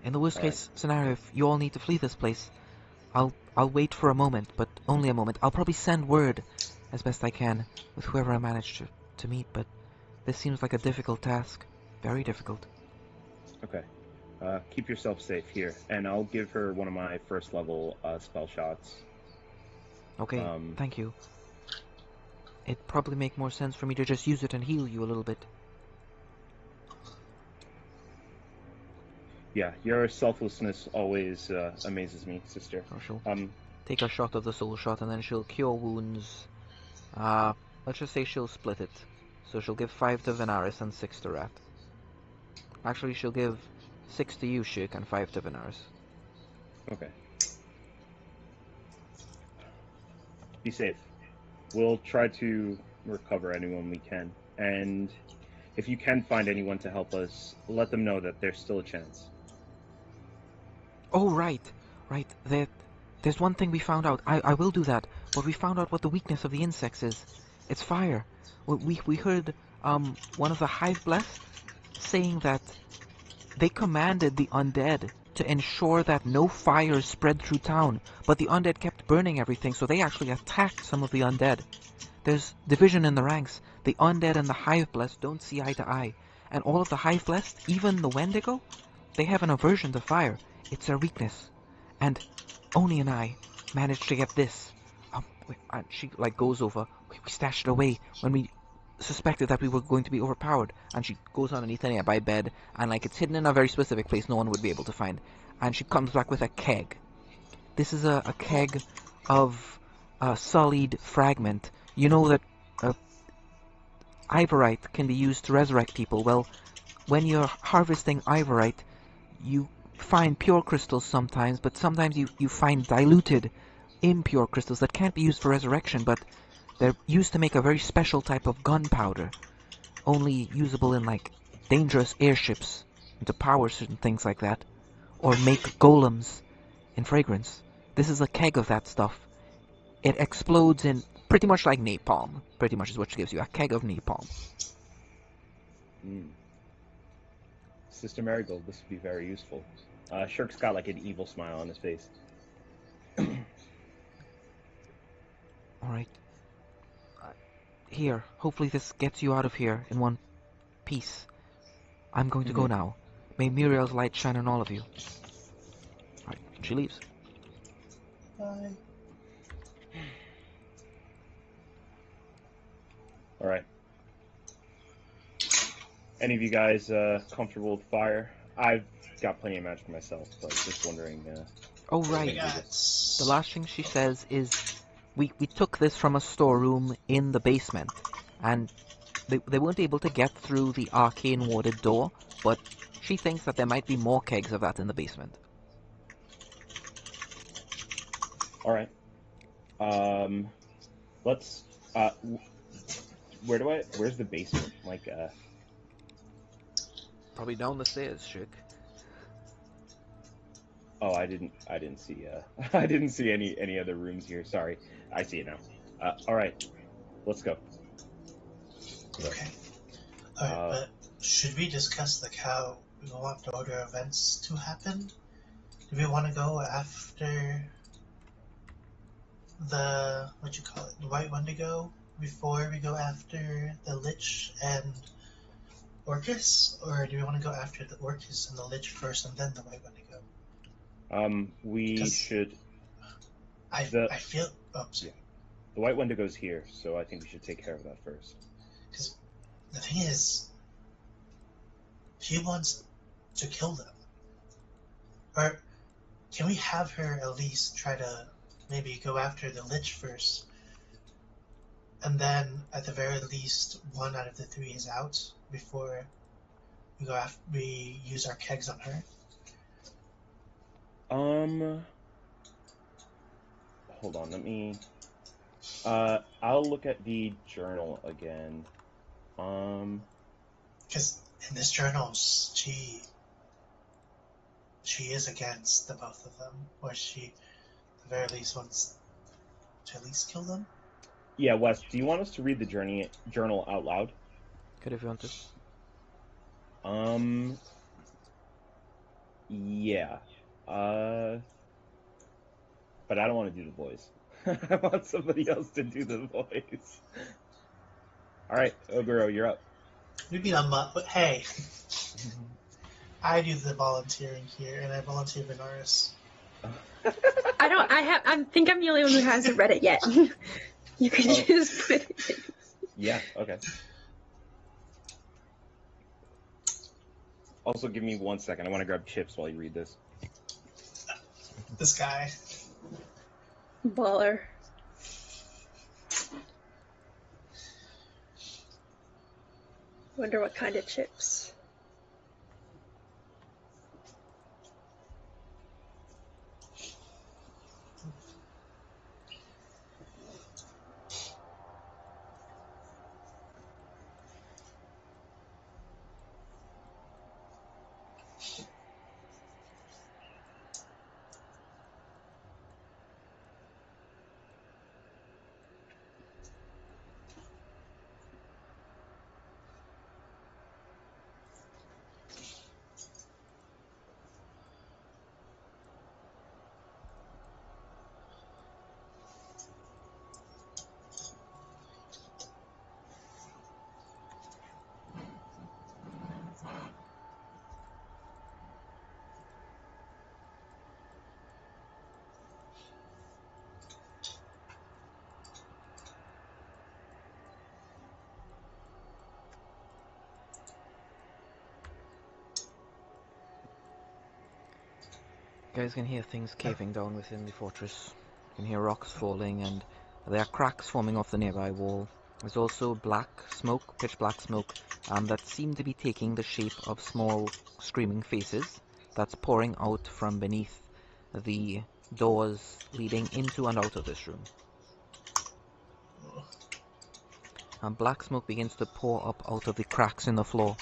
In the worst case scenario, if you all need to flee this place, I'll wait for a moment, but only a moment. I'll probably send word as best I can with whoever I manage to meet, but this seems like a difficult task. Very difficult. Okay. Keep yourself safe here, and I'll give her one of my first level spell shots. Okay, thank you. It'd probably make more sense for me to just use it and heal you a little bit. Yeah, your selflessness always amazes me, sister. Or she'll take a shot of the soul shot, and then she'll cure wounds. Let's just say she'll split it. So she'll give 5 to Venaris and 6 to Rat. Actually, she'll give 6 to you, Shik, and 5 to Venaris. Okay. Be safe. We'll try to recover anyone we can. And if you can find anyone to help us, let them know that there's still a chance. Oh, right. There's one thing we found out. I will do that. But we found out what the weakness of the insects is. It's fire. We heard one of the Hive Blessed saying that they commanded the undead to ensure that no fires spread through town, but the undead kept burning everything, so they actually attacked some of the undead. There's division in the ranks. The undead and the Hive Blessed don't see eye to eye, and all of the Hive Blessed, even the Wendigo, they have an aversion to fire. It's their weakness. And Oni and I managed to get this. And she goes over. We stashed it away when we suspected that we were going to be overpowered, and she goes underneath a nearby bed, and it's hidden in a very specific place no one would be able to find, and she comes back with a keg. This is a keg of sullied fragment. You know that Ivorite can be used to resurrect people. Well, when you're harvesting Ivorite, you find pure crystals sometimes, but sometimes you find diluted, impure crystals that can't be used for resurrection, but they're used to make a very special type of gunpowder, only usable in, dangerous airships, and to power certain things like that, or make golems in Fragrance. This is a keg of that stuff. It explodes in pretty much like napalm, pretty much is what she gives you, a keg of napalm. Sister Marigold, this would be very useful. Shirk's got an evil smile on his face. Alright. Here, hopefully this gets you out of here in one piece. I'm going to go now. May Muriel's light shine on all of you. Alright, she leaves. Bye. All right. Any of you guys comfortable with fire? I've got plenty of magic myself, but just wondering. Oh, I right. got The last thing she says is, we took this from a storeroom in the basement, and they weren't able to get through the arcane warded door, but she thinks that there might be more kegs of that in the basement. All right. Let's. Where's the basement? Like, Probably down the stairs, chick. Oh, I didn't see. I didn't see any other rooms here. Sorry. I see it now. All right. Let's go. Okay. Alright, but should we discuss like how we want the order of events to happen? Do we want to go after the the White Wendigo before we go after the Lich and Orcus, or do we want to go after the Orcus and the Lich first and then the White Wendigo? We should. I feel. Oh, sorry. Yeah. The White Wendigo's here, so I think we should take care of that first. Because the thing is, she wants to kill them. Or can we have her at least try to maybe go after the Lich first, and then at the very least one out of the three is out before we use our kegs on her? Hold on. Let me. I'll look at the journal again. Because in this journal, she is against the both of them, or she at the very least wants to at least kill them. Yeah, Wes, do you want us to read the journal out loud? Good if you want to. Yeah. But I don't want to do the voice. I want somebody else to do the voice. All right, Oguro, you're up. You'd be hey, I do the volunteering here, and I volunteer Benaris. I think I'm the only one who hasn't read it yet. You could just put it in. Yeah, okay. Also, give me 1 second. I want to grab chips while you read this. This guy. Baller. Wonder what kind of chips. You guys can hear things caving down within the fortress. You can hear rocks falling, and there are cracks forming off the nearby wall. There's also black smoke, pitch black smoke, that seem to be taking the shape of small screaming faces that's pouring out from beneath the doors leading into and out of this room. And black smoke begins to pour up out of the cracks in the floor,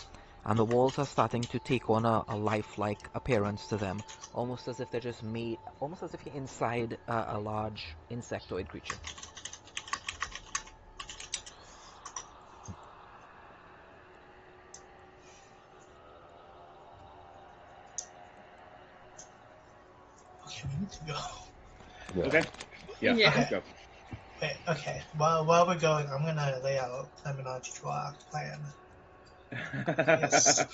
and the walls are starting to take on a lifelike appearance to them, almost as if they're just made, almost as if you're inside a large insectoid creature. Okay, we need to go. Yeah. Okay. Yeah, Yeah. let's go. Wait, okay. While we're going, I'm gonna lay out a menage a trois plan. Yes.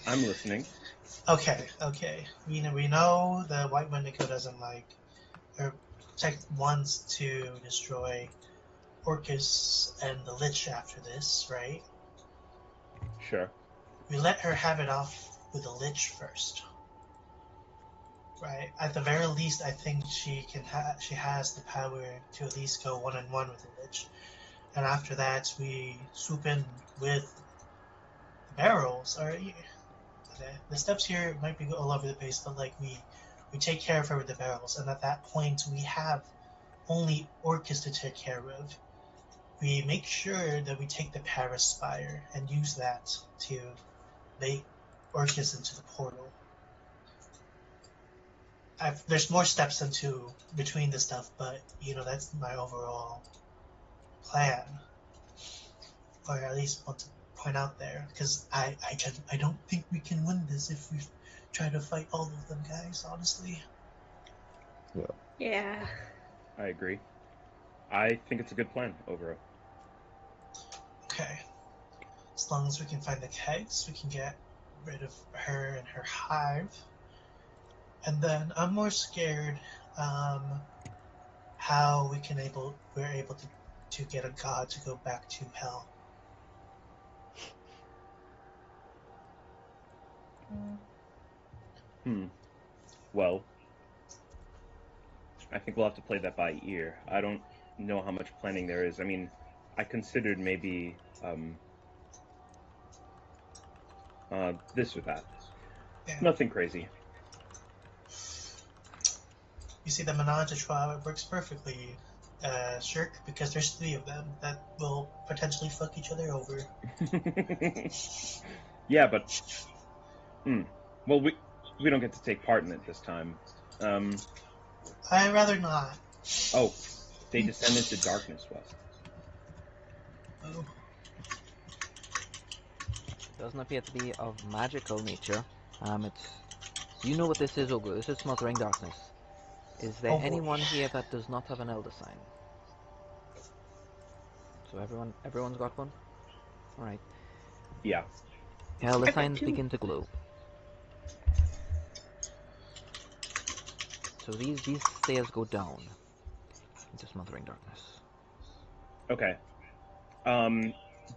I'm listening. Okay. We know the White Wendigo doesn't like or wants to destroy Orcus and the Lich after this, right? Sure. We let her have it off with the Lich first, right? At the very least, I think she has the power to at least go one-on-one with the Lich, and after that, we swoop in with the barrels. Or the steps here might be all over the place, but like we take care of her with the barrels, and at that point, we have only Orcus to take care of. We make sure that we take the Paris Spire and use that to make Orcus into the portal. There's more steps into between the stuff, but that's my overall plan, or at least want to point out there, because I don't think we can win this if we try to fight all of them, guys. Honestly. Yeah. I agree. I think it's a good plan overall. Okay. As long as we can find the kegs, we can get rid of her and her hive. And then I'm more scared how we're able to get a god to go back to hell. Well, I think we'll have to play that by ear. I don't know how much planning there is. I mean, I considered maybe this or that. Yeah. Nothing crazy. You see, the menage a trois, it works perfectly, Shirk, because there's 3 of them that will potentially fuck each other over. Yeah, but well, we don't get to take part in it this time. I'd rather not. Oh, they descend into darkness, West. Oh. It doesn't appear to be of magical nature. You know what this is, Ogre. This is Smothering Darkness. Is there Oh, boy. anyone here that does not have an Elder Sign? So everyone's got one? Alright. Yeah. Elder I've got Signs 2. begin to glow. So these stairs go down into Smothering Darkness. Okay.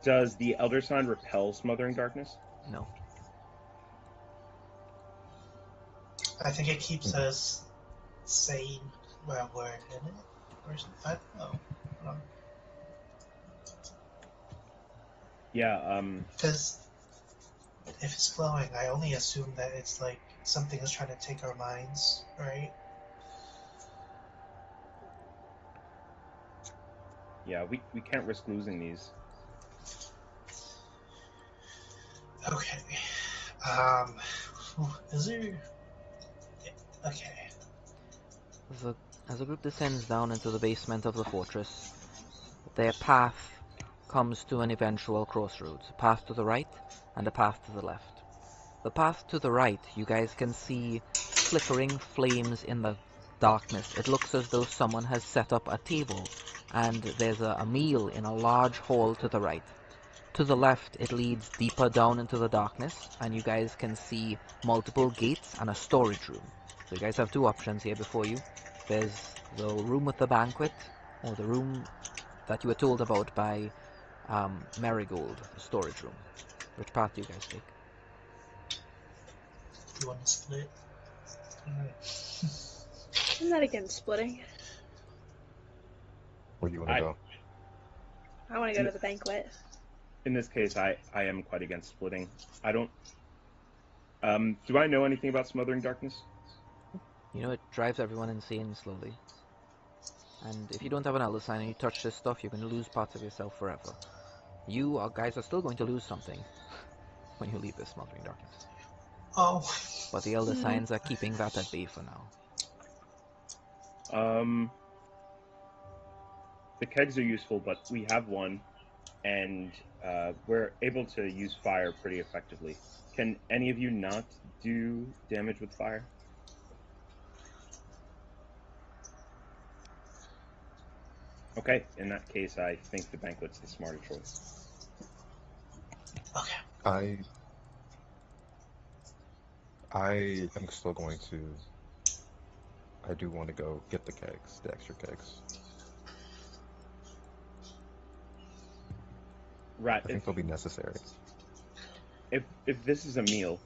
Does the Elder Sign repel Smothering Darkness? No. I think it keeps us sane while we're in it. Or something. I don't know. Hold on. Yeah, Because if it's glowing, I only assume that it's like something is trying to take our minds, right? yeah, we can't risk losing these. Okay. Is there... Okay. As the group descends down into the basement of the fortress, their path comes to an eventual crossroads. A path to the right and a path to the left. The path to the right, you guys can see flickering flames in the darkness. It looks as though someone has set up a table and there's a meal in a large hall to the right. To the left, it leads deeper down into the darkness, and you guys can see multiple gates and a storage room. So you guys have 2 options here before you. There's the room with the banquet, or the room that you were told about by Marigold, the storage room. Which path do you guys take? Do you want to split? I'm not against splitting. Where do you want to go? I want to go to the banquet. In this case, I am quite against splitting. I don't. Do I know anything about Smothering Darkness? You know, it drives everyone insane slowly. And if you don't have an Elder Sign and you touch this stuff, you're going to lose parts of yourself forever. You guys are still going to lose something when you leave this Smothering Darkness. Oh. But the Elder Signs are keeping that at bay for now. The kegs are useful, but we have one, and we're able to use fire pretty effectively. Can any of you not do damage with fire? Okay, in that case, I think the banquet's the smarter choice. Okay. I am still going to. I do want to go get the kegs, the extra kegs. Rat, I think they'll be necessary. if this is a meal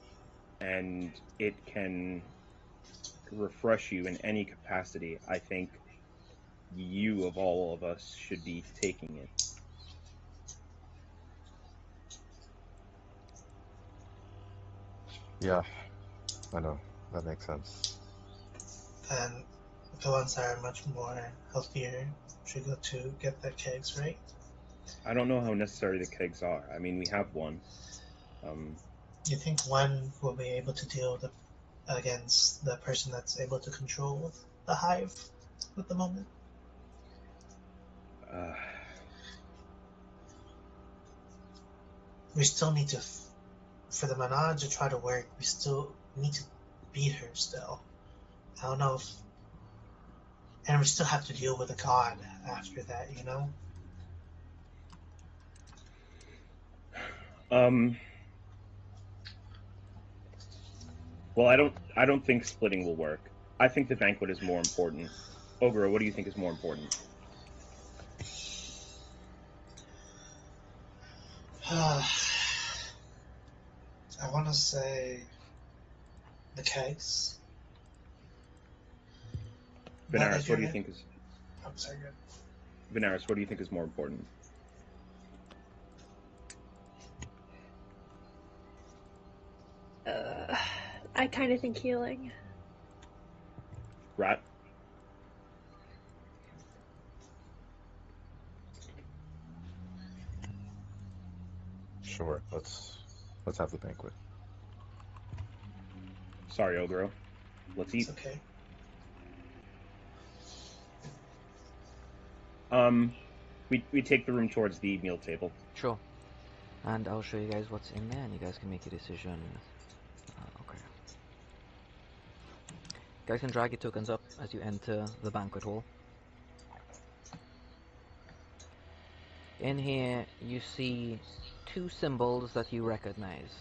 and it can refresh you in any capacity, I think you of all of us should be taking it. Yeah, I know. That makes sense. And the ones that are much more healthier should go to get the kegs, right? I don't know how necessary the kegs are. I mean, we have one. You think one will be able to deal against the person that's able to control the hive at the moment? We still need to, for the menage to try to work, we still need to beat her still. I don't know if, and we still have to deal with a god after that, you know? Well, I don't think splitting will work. I think the banquet is more important. Ogre, what do you think is more important? I want to say the kegs. But Benaris, if what you're do you gonna, think is I'm sorry, good. Benaris, what do you think is more important? I kind of think healing. Rat? Sure, let's have the banquet. Sorry, Ogre. Let's It's eat. okay. We take the room towards the meal table. Sure. And I'll show you guys what's in there, and you guys can make a decision. Okay. You guys can drag your tokens up as you enter the banquet hall. In here, you see two symbols that you recognize.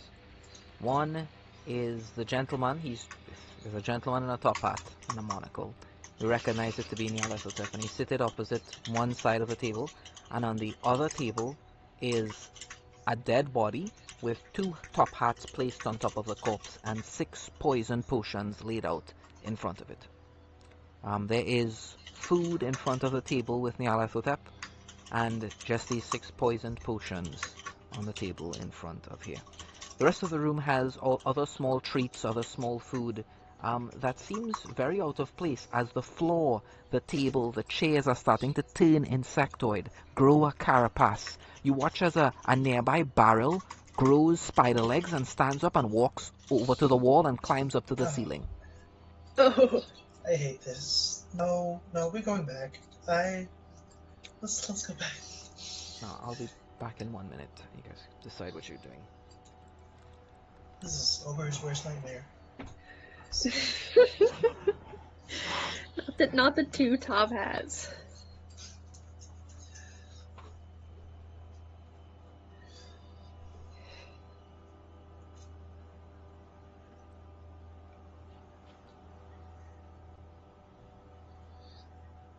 One is the gentleman. There's a gentleman in a top hat and a monocle. You recognize it to be Nyarlathotep, and he's seated opposite one side of the table, and on the other table is a dead body with two top hats placed on top of the corpse and 6 poison potions laid out in front of it. There is food in front of the table with Nyarlathotep, and just these 6 poisoned potions on the table in front of here. The rest of the room has all other small treats, other small food that seems very out of place as the floor, the table, the chairs are starting to turn insectoid, grow a carapace. You watch as a nearby barrel grows spider legs and stands up and walks over to the wall and climbs up to the ceiling. Oh. I hate this. No, we're going back. Let's go back. I'll be back in 1 minute. You guys decide what you're doing. This is Ogre's worst nightmare. not the two top hats.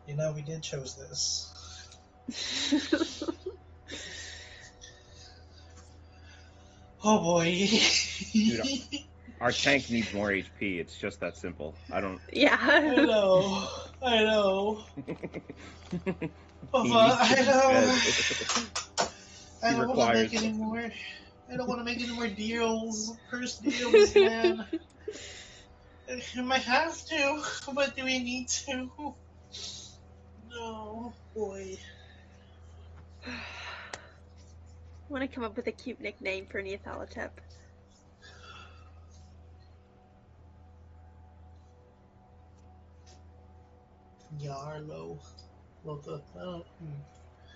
You know, we did chose this. Oh boy. Dude, our tank needs more HP. It's just that simple. I don't. Yeah. I know. He I needs to know. be fed. I don't want to make any more. I don't want to make any more deals. Cursed deals, man. We might have to, but do we need to? No, boy. I want to come up with a cute nickname for Nyarlathotep. Yarlo.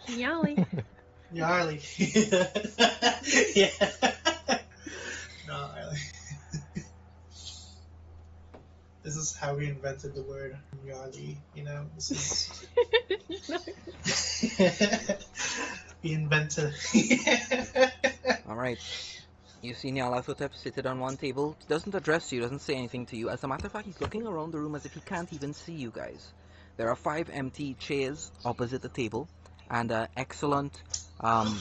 Yali. Gnarly. Yeah. Gnarly. This is how we invented the word Yali. You know, this is we invented. Alright. You see Nyarlathotep seated on one table. He doesn't address you, doesn't say anything to you. As a matter of fact, he's looking around the room as if he can't even see you guys. There are 5 empty chairs opposite the table, and an excellent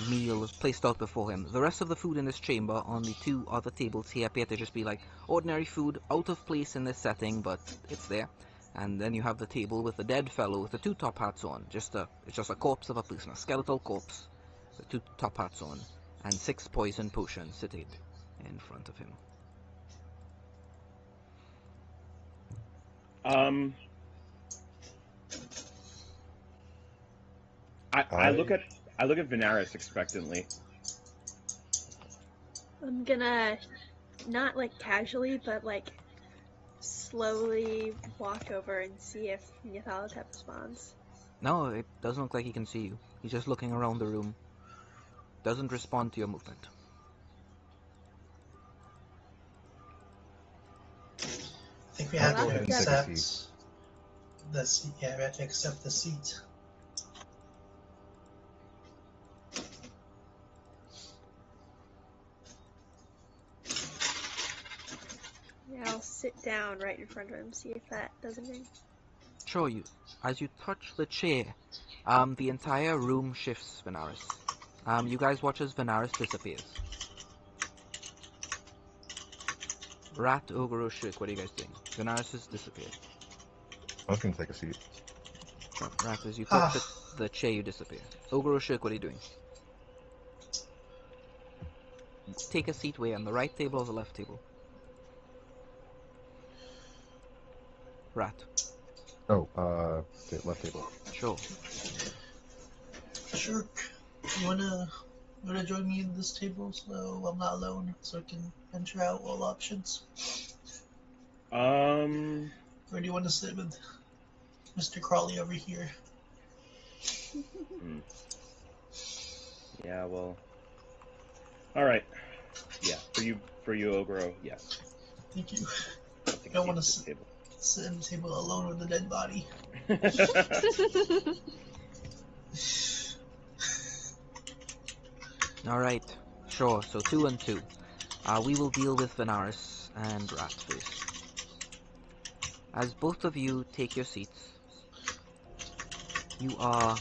meal placed out before him. The rest of the food in this chamber on the 2 other tables here appear to just be like ordinary food, out of place in this setting, but it's there. And then you have the table with the dead fellow with the 2 top hats on. It's just a corpse of a person, a skeletal corpse, with 2 top hats on, and 6 poison potions seated in front of him. I look at Venaris expectantly. I'm gonna not like casually, but like slowly walk over and see if Nyarlathotep responds. No, it doesn't look like he can see you. He's just looking around the room. Doesn't respond to your movement. I think we have Well, to that's accept seat. the seat. Yeah, we have to accept the seat. Yeah, I'll sit down right in front of him, see if that does anything. Sure, as you touch the chair, the entire room shifts, Venaris. You guys watch as Venaris disappears. Rat, Ogre, or Shirk, what are you guys doing? Venaris has disappeared. I was gonna take a seat. Rat, as you touch the chair, you disappear. Ogre, or Shirk, what are you doing? Take a seat where, on the right table or the left table? Rat. Oh, the left table. Sure. Sure. You wanna join me in this table so I'm not alone, so I can venture out all options? Or do you want to sit with Mr. Crawley over here? Yeah, well. All right. Yeah, for you, Ogro. Yes. Thank you. I'll take a don't seat wanna at this sit- table. Sit at the table alone with the dead body. Alright, sure, so 2 and 2. We will deal with Venaris and Rat first. As both of you take your seats, you are...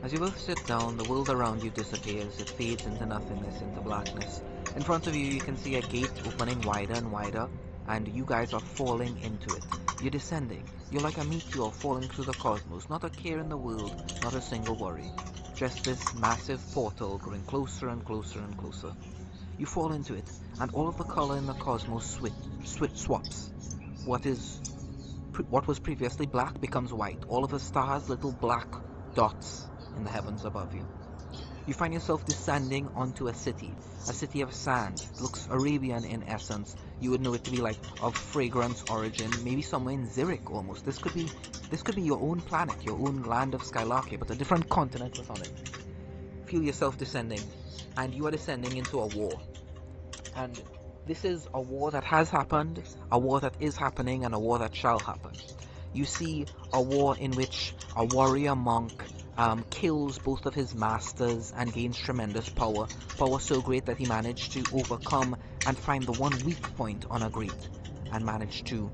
As you both sit down, the world around you disappears. It fades into nothingness, into blackness. In front of you, you can see a gate opening wider and wider, and you guys are falling into it. You're descending. You're like a meteor falling through the cosmos. Not a care in the world, not a single worry. Just this massive portal growing closer and closer and closer. You fall into it, and all of the color in the cosmos swaps. What was previously black becomes white. All of the stars, little black dots in the heavens above you. You find yourself descending onto a city of sand. It looks Arabian in essence. You would know it to be like of fragrance origin, maybe somewhere in Zurich almost. This could be your own planet, your own land of Skylarkia, but a different continent was on it. Feel yourself descending, and you are descending into a war. And this is a war that has happened, a war that is happening, and a war that shall happen. You see a war in which a warrior monk kills both of his masters and gains tremendous power. Power so great that he managed to overcome and find the one weak point on a great, and managed to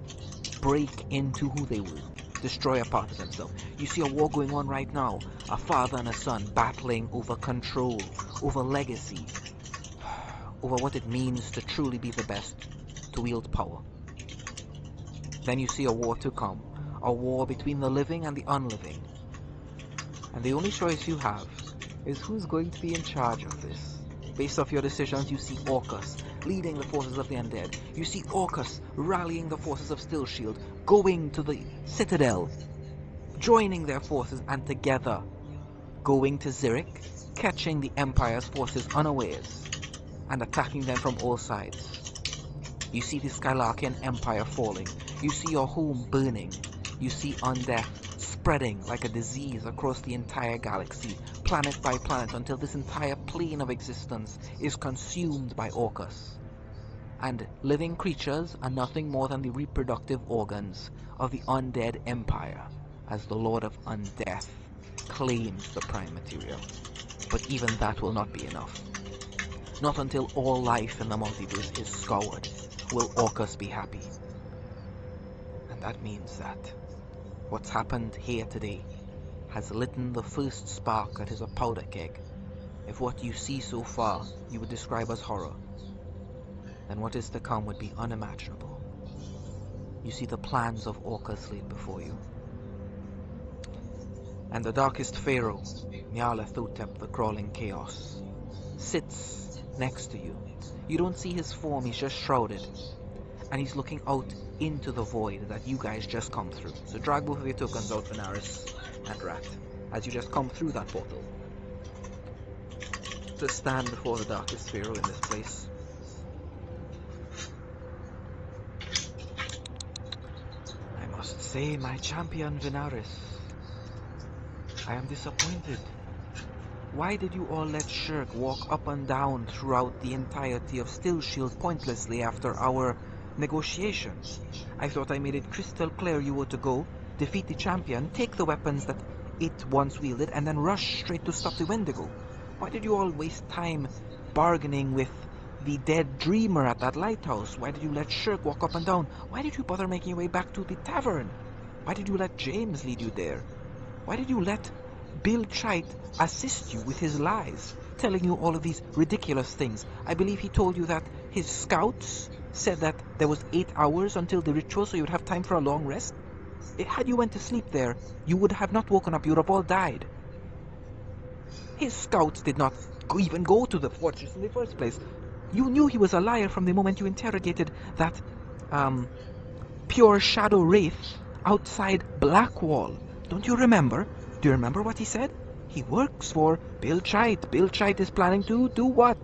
break into who they were, destroy a part of himself. You see a war going on right now, a father and a son battling over control, over legacy, over what it means to truly be the best, to wield power. Then you see a war to come, a war between the living and the unliving. And the only choice you have is who's going to be in charge of this. Based off your decisions, you see Orcus leading the forces of the undead. You see Orcus rallying the forces of Stillshield, going to the Citadel, joining their forces, and together going to Zurich, catching the Empire's forces unawares, and attacking them from all sides. You see the Skylarkian Empire falling. You see your home burning. You see undeath spreading like a disease across the entire galaxy, planet by planet, until this entire plane of existence is consumed by Orcus. and living creatures are nothing more than the reproductive organs of the undead empire, as the Lord of Undeath claims the prime material. But even that will not be enough. Not until all life in the multiverse is scoured will Orcus be happy. And that means that what's happened here today has lit the first spark that is a powder keg. If what you see so far you would describe as horror, then what is to come would be unimaginable. You see the plans of Orcus laid before you. And the darkest pharaoh, Nyarlathotep the crawling chaos, sits next to you. You don't see his form, he's just shrouded. And he's looking out into the void that you guys just come through. So drag both of your tokens out, Venaris and Rat, as you just come through that portal. To stand before the darkest pharaoh in this place. I must say, my champion Venaris, I am disappointed. Why did you all let Shirk walk up and down throughout the entirety of Stillshield pointlessly after our negotiations? I thought I made it crystal clear you were to go, defeat the champion, take the weapons that it once wielded, and then rush straight to stop the Wendigo. Why did you all waste time bargaining with the dead dreamer at that lighthouse? Why did you let Shirk walk up and down? Why did you bother making your way back to the tavern? Why did you let James lead you there? Why did you let Bill Chite assist you with his lies, telling you all of these ridiculous things? I believe he told you that his scouts said that there was 8 hours until the ritual, so you would have time for a long rest. Had you went to sleep there, you would have not woken up, you would have all died. His scouts did not even go to the fortress in the first place. You knew he was a liar from the moment you interrogated that pure shadow wraith outside Blackwall. Don't you remember? Do you remember what he said? He works for Bill Chite. Bill Chite is planning to do what?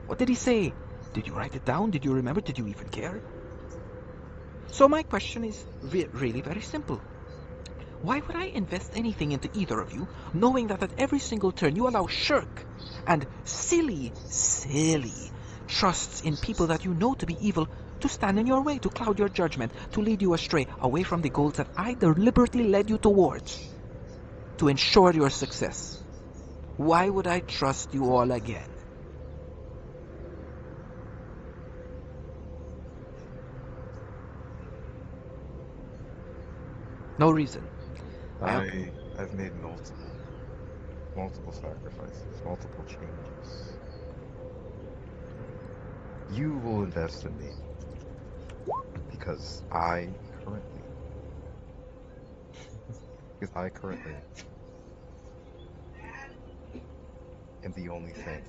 What did he say? Did you write it down? Did you remember? Did you even care? So my question is really very simple. Why would I invest anything into either of you, knowing that at every single turn you allow shirk and silly trusts in people that you know to be evil to stand in your way, to cloud your judgment, to lead you astray away from the goals that I deliberately led you towards, to ensure your success? Why would I trust you all again? No reason. I've made multiple sacrifices, multiple changes. You will invest in me because I currently am the only thing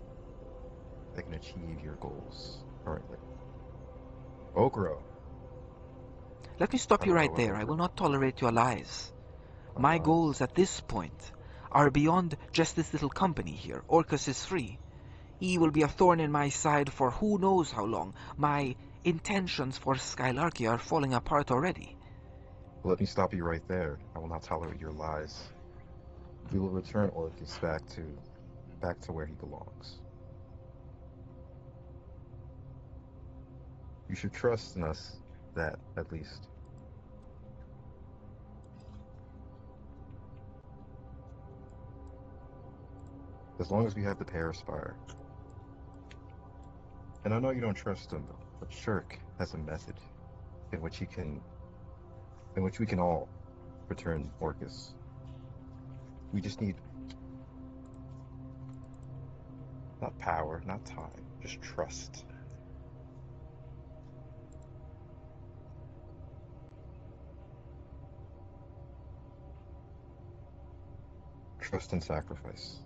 that can achieve your goals currently. Ogro. Let me stop I you don't right know there. what I will Ogro. not tolerate your lies. My My lies. goals at this point are beyond just this little company here. Orcus is free. He will be a thorn in my side for who knows how long. My intentions for Skylarkia are falling apart already. Let me stop you right there. I will not tolerate your lies. We will return Orcus back to where he belongs. You should trust in us, that at least. As long as we have the Paraspire. And I know you don't trust him, but Shirk has a method in which we can all return Orcus. We just need not power, not time, just trust. Trust and sacrifice.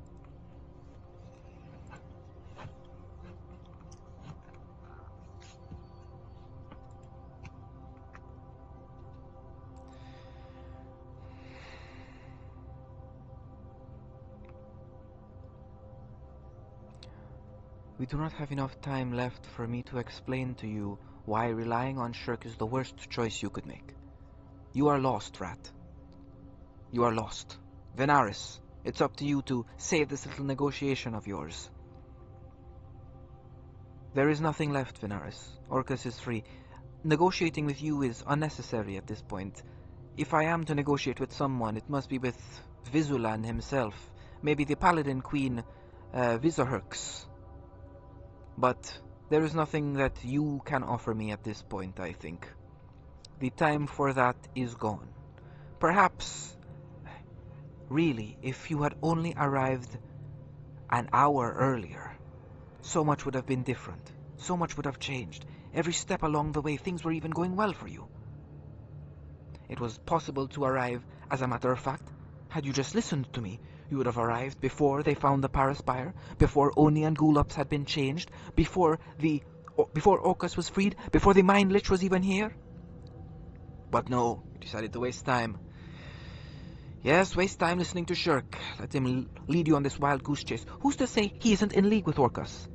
We do not have enough time left for me to explain to you why relying on Shirk is the worst choice you could make. You are lost, Rat. You are lost. Venaris, it's up to you to save this little negotiation of yours. There is nothing left, Venaris. Orcus is free. Negotiating with you is unnecessary at this point. If I am to negotiate with someone, it must be with Visulan himself. Maybe the Paladin Queen, Vizorhux. But there is nothing that you can offer me at this point, I think. The time for that is gone. Perhaps, really, if you had only arrived an hour earlier, so much would have been different. So much would have changed. Every step along the way, things were even going well for you. It was possible to arrive, as a matter of fact. Had you just listened to me, you would have arrived before they found the Paraspire, before Oni and Gulops had been changed, before Orcus was freed, before the Mind Lich was even here. But no, you decided to waste time. Yes, waste time listening to Shirk. Let him lead you on this wild goose chase. Who's to say he isn't in league with Orcus?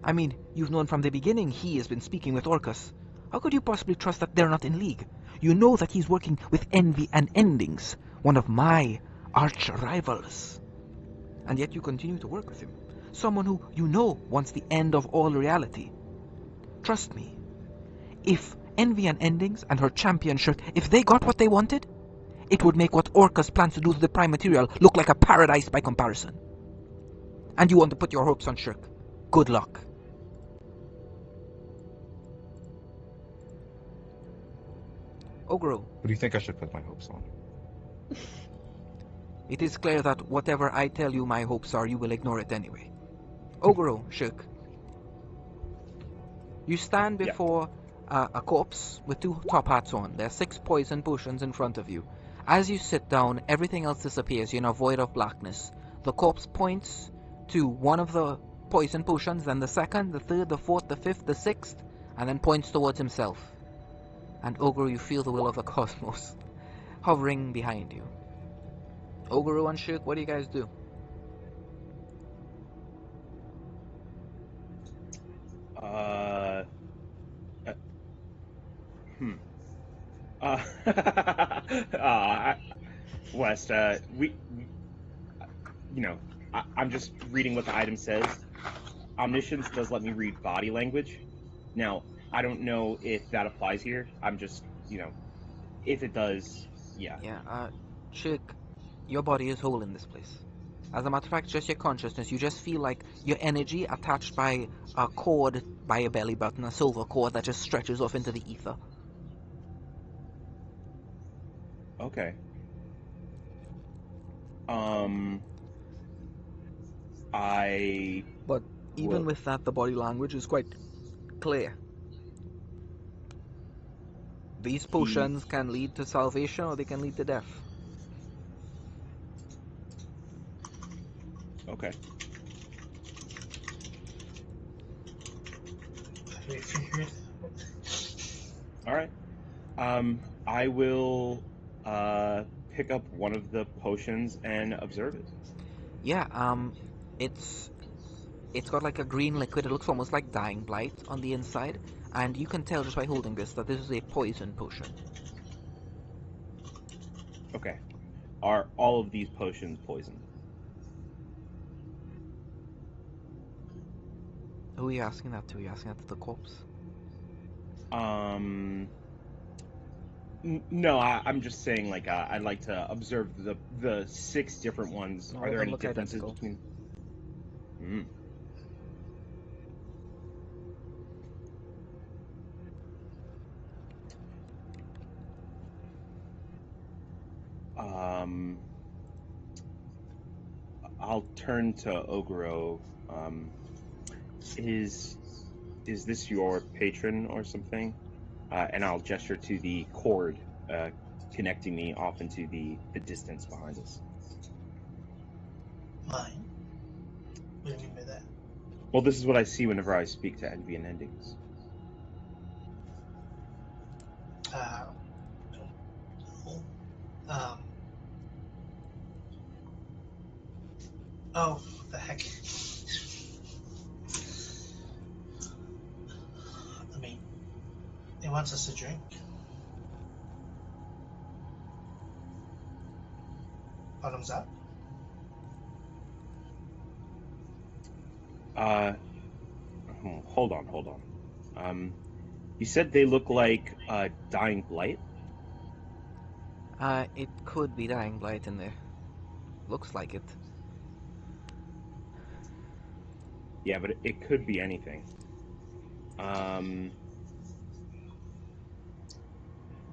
I mean, you've known from the beginning he has been speaking with Orcus. How could you possibly trust that they're not in league? You know that he's working with Envy and Endings, one of my arch-rivals. And yet you continue to work with him. Someone who you know wants the end of all reality. Trust me. If Envy and Endings and her champion Shirk, if they got what they wanted, it would make what Orcus plans to do to the Prime Material look like a paradise by comparison. And you want to put your hopes on Shirk. Good luck. Ogro. Who do you think I should put my hopes on? It is clear that whatever I tell you my hopes are, you will ignore it anyway. Ogro, Shirk. You stand before a corpse with 2 top hats on. There are 6 poison potions in front of you. As you sit down, everything else disappears. You're in a void of blackness. The corpse points to one of the poison potions, then the second, the third, the fourth, the fifth, the sixth, and then points towards himself. And Ogro, you feel the will of the cosmos hovering behind you. Ogro and Shirk, what do you guys do? West, I'm just reading what the item says. Omniscience does let me read body language. Now, I don't know if that applies here. I'm just, if it does, yeah. Yeah, Shirk, your body is whole in this place. As a matter of fact, just your consciousness, you just feel like your energy attached by a cord by your belly button, a silver cord that just stretches off into the ether. Okay. But even with that, the body language is quite clear. These potions can lead to salvation or they can lead to death. Okay. We figured. All right. I will pick up one of the potions and observe it. Yeah, it's got like a green liquid. It looks almost like dying blight on the inside, and you can tell just by holding this that this is a poison potion. Okay. Are all of these potions poisoned? Who are you asking that to? Are you asking that to the corpse? No, I'm just saying, like, I'd like to observe the 6 different ones. All Are of there them any look differences identical. between? I'll turn to Oguro. Is this your patron or something? And I'll gesture to the cord connecting me off into the distance behind us. Mine? What do you mean by that? Well, this is what I see whenever I speak to Envy and Endings. Oh, what the heck. I mean, he wants us to drink. Bottoms up? hold on. You said they look like dying blight? It could be dying blight in there. Looks like it. Yeah, but it could be anything.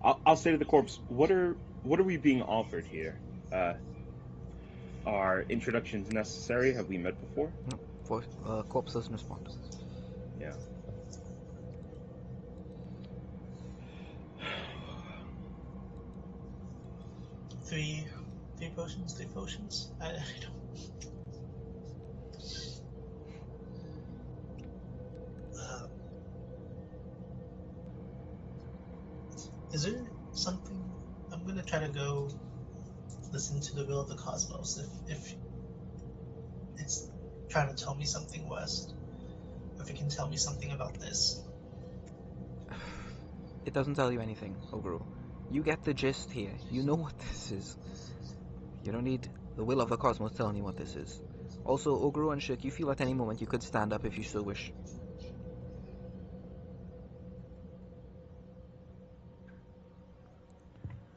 I'll say to the corpse, what are we being offered here? Are introductions necessary? Have we met before? No, corpse doesn't respond. Yeah. Three potions. I don't. Is there something? I'm gonna try to go listen to the will of the cosmos. If it's trying to tell me something, West, or if it can tell me something about this. It doesn't tell you anything, Ogru. You get the gist here. You know what this is. You don't need the will of the cosmos telling you what this is. Also, Ogru and Shik, you feel at any moment you could stand up if you so wish.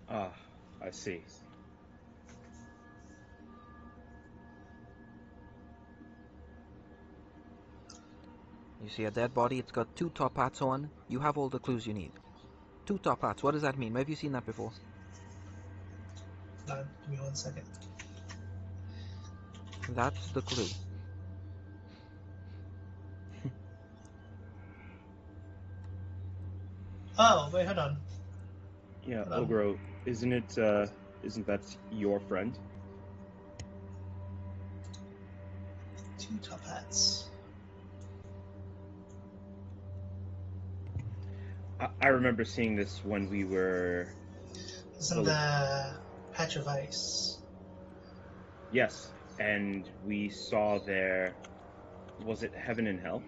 Ah, I see. You see a dead body, it's got 2 top hats on. You have all the clues you need. 2 top hats, what does that mean? Where have you seen that before? Give me 1 second. That's the clue. Oh, wait, hold on. Yeah, Hold on. Ogro, isn't that your friend? 2 top hats. I remember seeing this when we were... Isn't the patch of ice? Yes, and we saw there... Was it Heaven and Hell?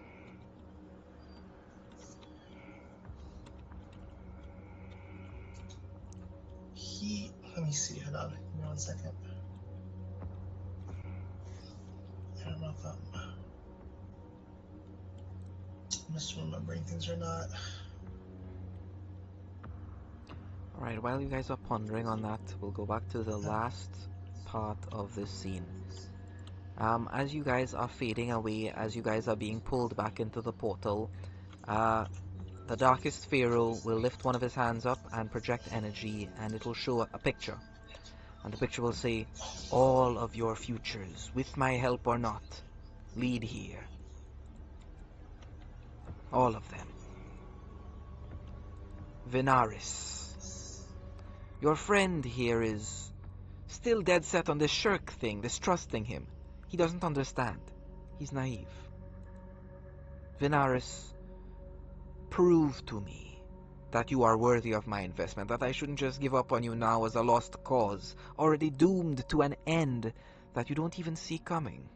Let me see, hold on. Give me 1 second. I don't know if I'm misremembering things or not. Alright, while you guys are pondering on that, we'll go back to the last part of this scene. As you guys are fading away, as you guys are being pulled back into the portal, the Darkest Pharaoh will lift one of his hands up and project energy, and it'll show a picture. And the picture will say, "All of your futures, with my help or not, lead here. All of them. Venaris. Your friend here is still dead set on this shirk thing, this trusting him. He doesn't understand. He's naive. Venaris, prove to me that you are worthy of my investment, that I shouldn't just give up on you now as a lost cause, already doomed to an end that you don't even see coming.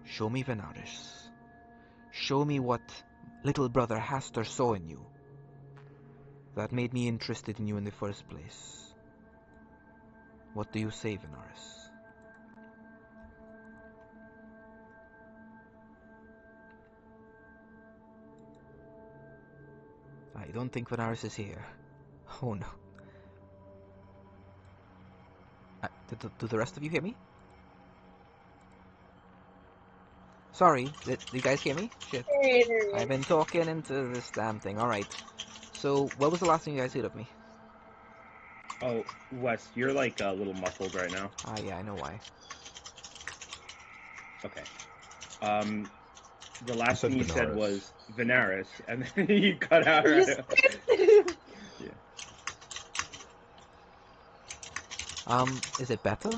Show me Venaris. Show me what little brother Hastur saw in you that made me interested in you in the first place. What do you say, Venaris?" I don't think Venaris is here. Oh no. Do the rest of you hear me? Sorry, did you guys hear me? Shit. Hey, there he I've is. been talking into this damn thing. Alright. So, what was the last thing you guys heard of me? Oh, Wes, you're like a little muffled right now. Ah, yeah, I know why. Okay. The last said thing you said Venaris. was Venaris, and then you cut out. You Right. just Yeah. Is it better?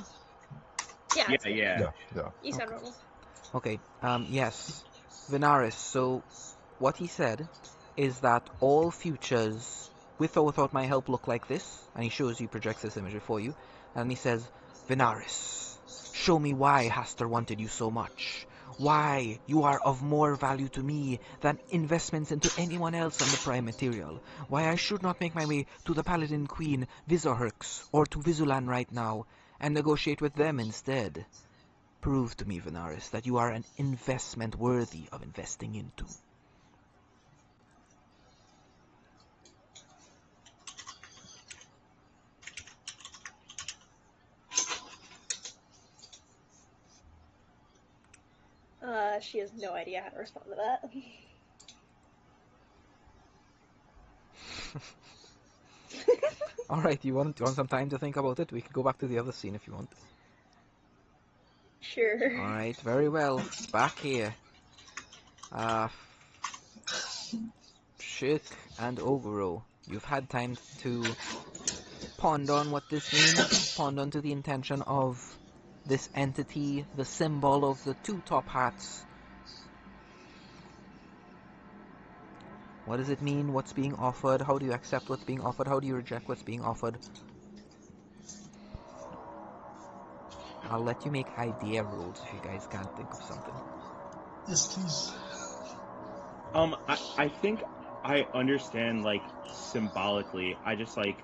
yeah, it's good. Yeah. Yeah. You sound Okay. normal. Okay, yes. Venaris, so what he said is that all futures, with or without my help, look like this. And he shows you, projects this imagery for you. And he says, Venaris, show me why Hastur wanted you so much. Why you are of more value to me than investments into anyone else on the prime material. Why I should not make my way to the Paladin Queen, Vizorhurks, or to Vizulan right now, and negotiate with them instead. prove to me, Venaris, that you are an investment worthy of investing into. She has no idea how to respond to that. Alright, you want some time to think about it? We can go back to the other scene if you want. Sure. Alright, very well. Back here. Shirk and Oguro, you've had time to ponder on what this means, ponder onto the intention of this entity, the symbol of the two top hats. What does it mean? What's being offered? How do you accept what's being offered? How do you reject what's being offered? I'll let you make idea rolls if you guys can't think of something. Yes, please. I think I understand, like, symbolically. I just, like,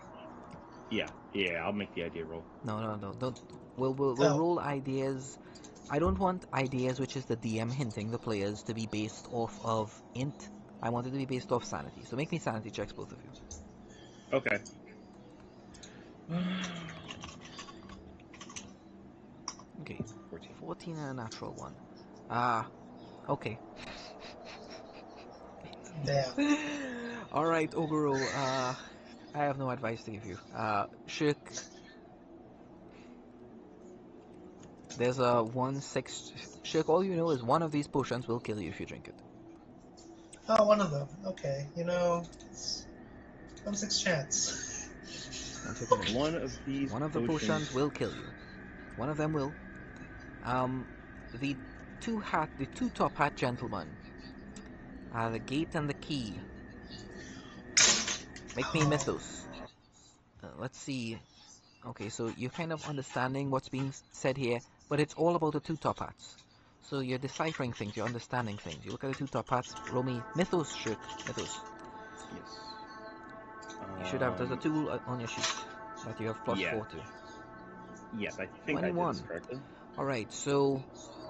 yeah, I'll make the idea roll. No, don't. We'll Oh. roll ideas. I don't want ideas which is the DM hinting the players to be based off of int. I want it to be based off sanity. So make me sanity checks, both of you. Okay. Okay. 14. 14 and a natural 1. Okay. Damn. Alright, Oguro, I have no advice to give you. Shirk, there's a 1/6. Shirk, all you know is one of these potions will kill you if you drink it. Oh, one of them. Okay. You know, it's 1/6 chance. Don't take it away. One of these One of the potions will kill you. One of them will. The two top hat gentlemen, the gate and the key. Make me mythos. Let's see. Okay, so you're kind of understanding what's being said here, but it's all about the two top hats. So you're deciphering things, you're understanding things. You look at the two top hats, roll me mythos, Shirk, mythos. Yes. You should have, there's a tool on your sheet that you have plus Yeah. 4 to. Yes, I think 21. I did this correctly. Alright, so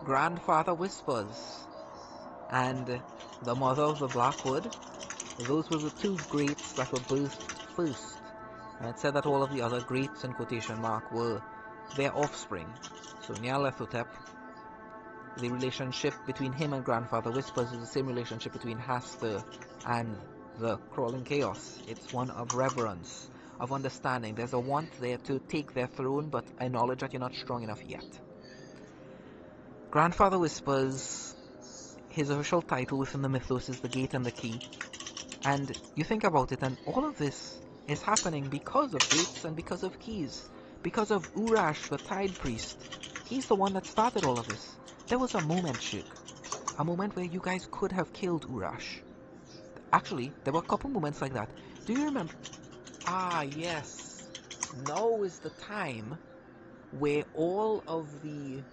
Grandfather Whispers and the Mother of the Blackwood, those were the two greats that were birthed first. And it said that all of the other greats in quotation mark were their offspring. So Nyarlathotep, the relationship between him and Grandfather Whispers is the same relationship between Haster and the Crawling Chaos. It's one of reverence, of understanding. There's a want there to take their throne, but acknowledge that you're not strong enough yet. Grandfather Whispers, his official title within the mythos is the Gate and the Key. And you think about it, and all of this is happening because of gates and because of keys. Because of Urash, the Tide Priest. He's the one that started all of this. There was a moment, Shirk. A moment where you guys could have killed Urash. Actually, there were a couple moments like that. Do you remember? Ah, yes. Now is the time where all of the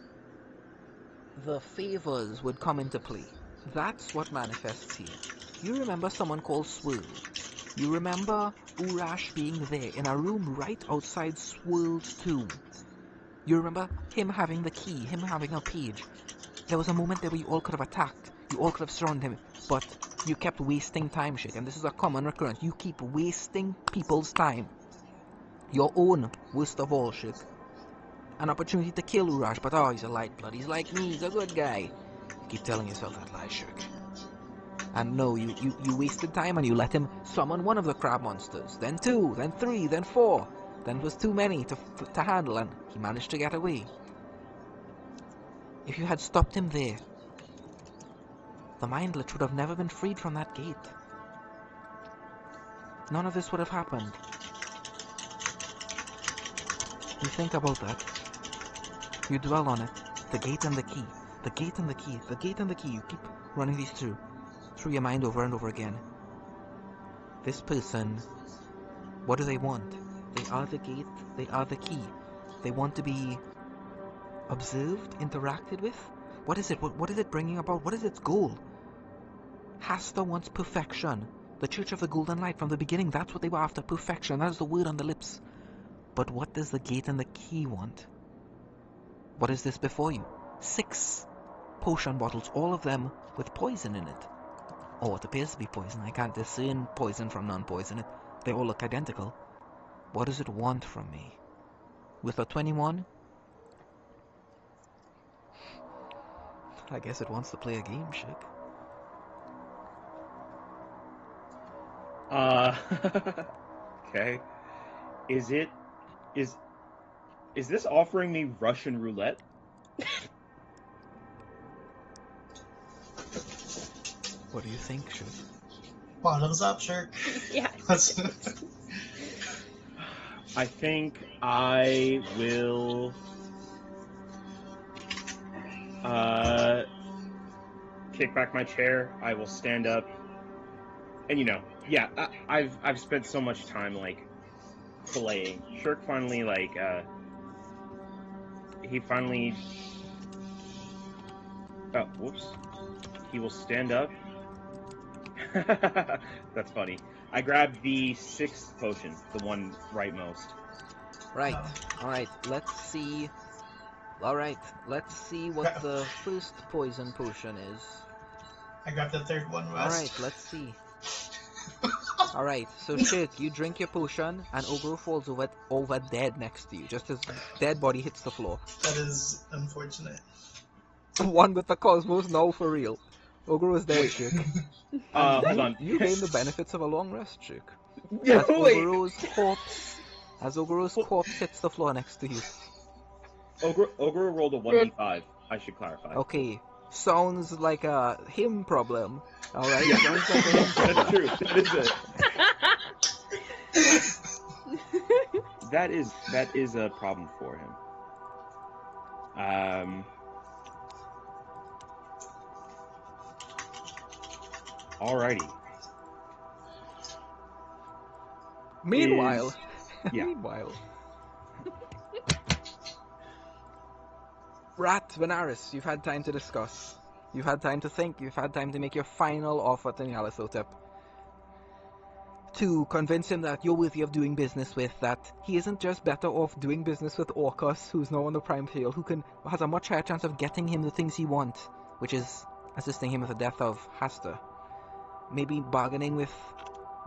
favors would come into play. That's what manifests here. You remember someone called Swirl. You remember Urash being there in a room right outside Swirl's tomb. You remember him having the key, him having a page. There was a moment there where you all could have attacked. You all could have surrounded him. But you kept wasting time, Shirk. And this is a common recurrence. You keep wasting people's time. Your own, worst of all, Shirk. An opportunity to kill Urash, but oh, he's a light blood. He's like me. He's a good guy. You keep telling yourself that lie, Shirk. And no, you wasted time and you let him summon one of the crab monsters. Then 2, then 3, then 4. Then it was too many to handle and he managed to get away. If you had stopped him there, the Mindlet would have never been freed from that gate. None of this would have happened. You think about that. You dwell on it. The gate and the key. The gate and the key. The gate and the key. You keep running these through your mind over and over again. This person, what do they want? They are the gate. They are the key. They want to be observed, interacted with. What is it? What is it bringing about? What is its goal? Hasta wants perfection. The Church of the Golden Light, from the beginning, that's what they were after, perfection. That is the word on the lips. But what does the gate and the key want? What is this before you? 6 potion bottles, all of them with poison in it. Or what appears to be poison. I can't discern poison from non-poison. They all look identical. What does it want from me? With a 21? I guess it wants to play a game, Shik. Okay. Is this offering me Russian roulette? What do you think, Shik? Bottoms up, sure. Yeah. I think I will kick back my chair. I will stand up. And I've spent so much time like filleting. Shirk finally he will stand up. That's funny. I grabbed the 6th potion, the one rightmost. Right. Alright, let's see. Alright, let's see what the first poison potion is. I got the 3rd one, West. Alright, let's see. Alright, so Shirk, you drink your potion, and Ogre falls over dead next to you, just as dead body hits the floor. That is unfortunate. One with the cosmos, no, for real. Ogre was dead, Shirk. Hold on. You gain the benefits of a long rest, Shirk. Yeah, As Ogre's corpse hits the floor next to you. Ogre rolled a 1d5. I should clarify. Okay, sounds like a him problem. Alright, Yeah. sounds like a him problem. That's true. That is it. That is a problem for him. Alrighty. Meanwhile, Yeah. Meanwhile. Rat, Venaris, you've had time to discuss. You've had time to think. You've had time to make your final offer to Nyarlathotep. To convince him that you're worthy of doing business with, that he isn't just better off doing business with Orcus, who's now on the prime field, who has a much higher chance of getting him the things he wants, which is assisting him with the death of Hasta. Maybe bargaining with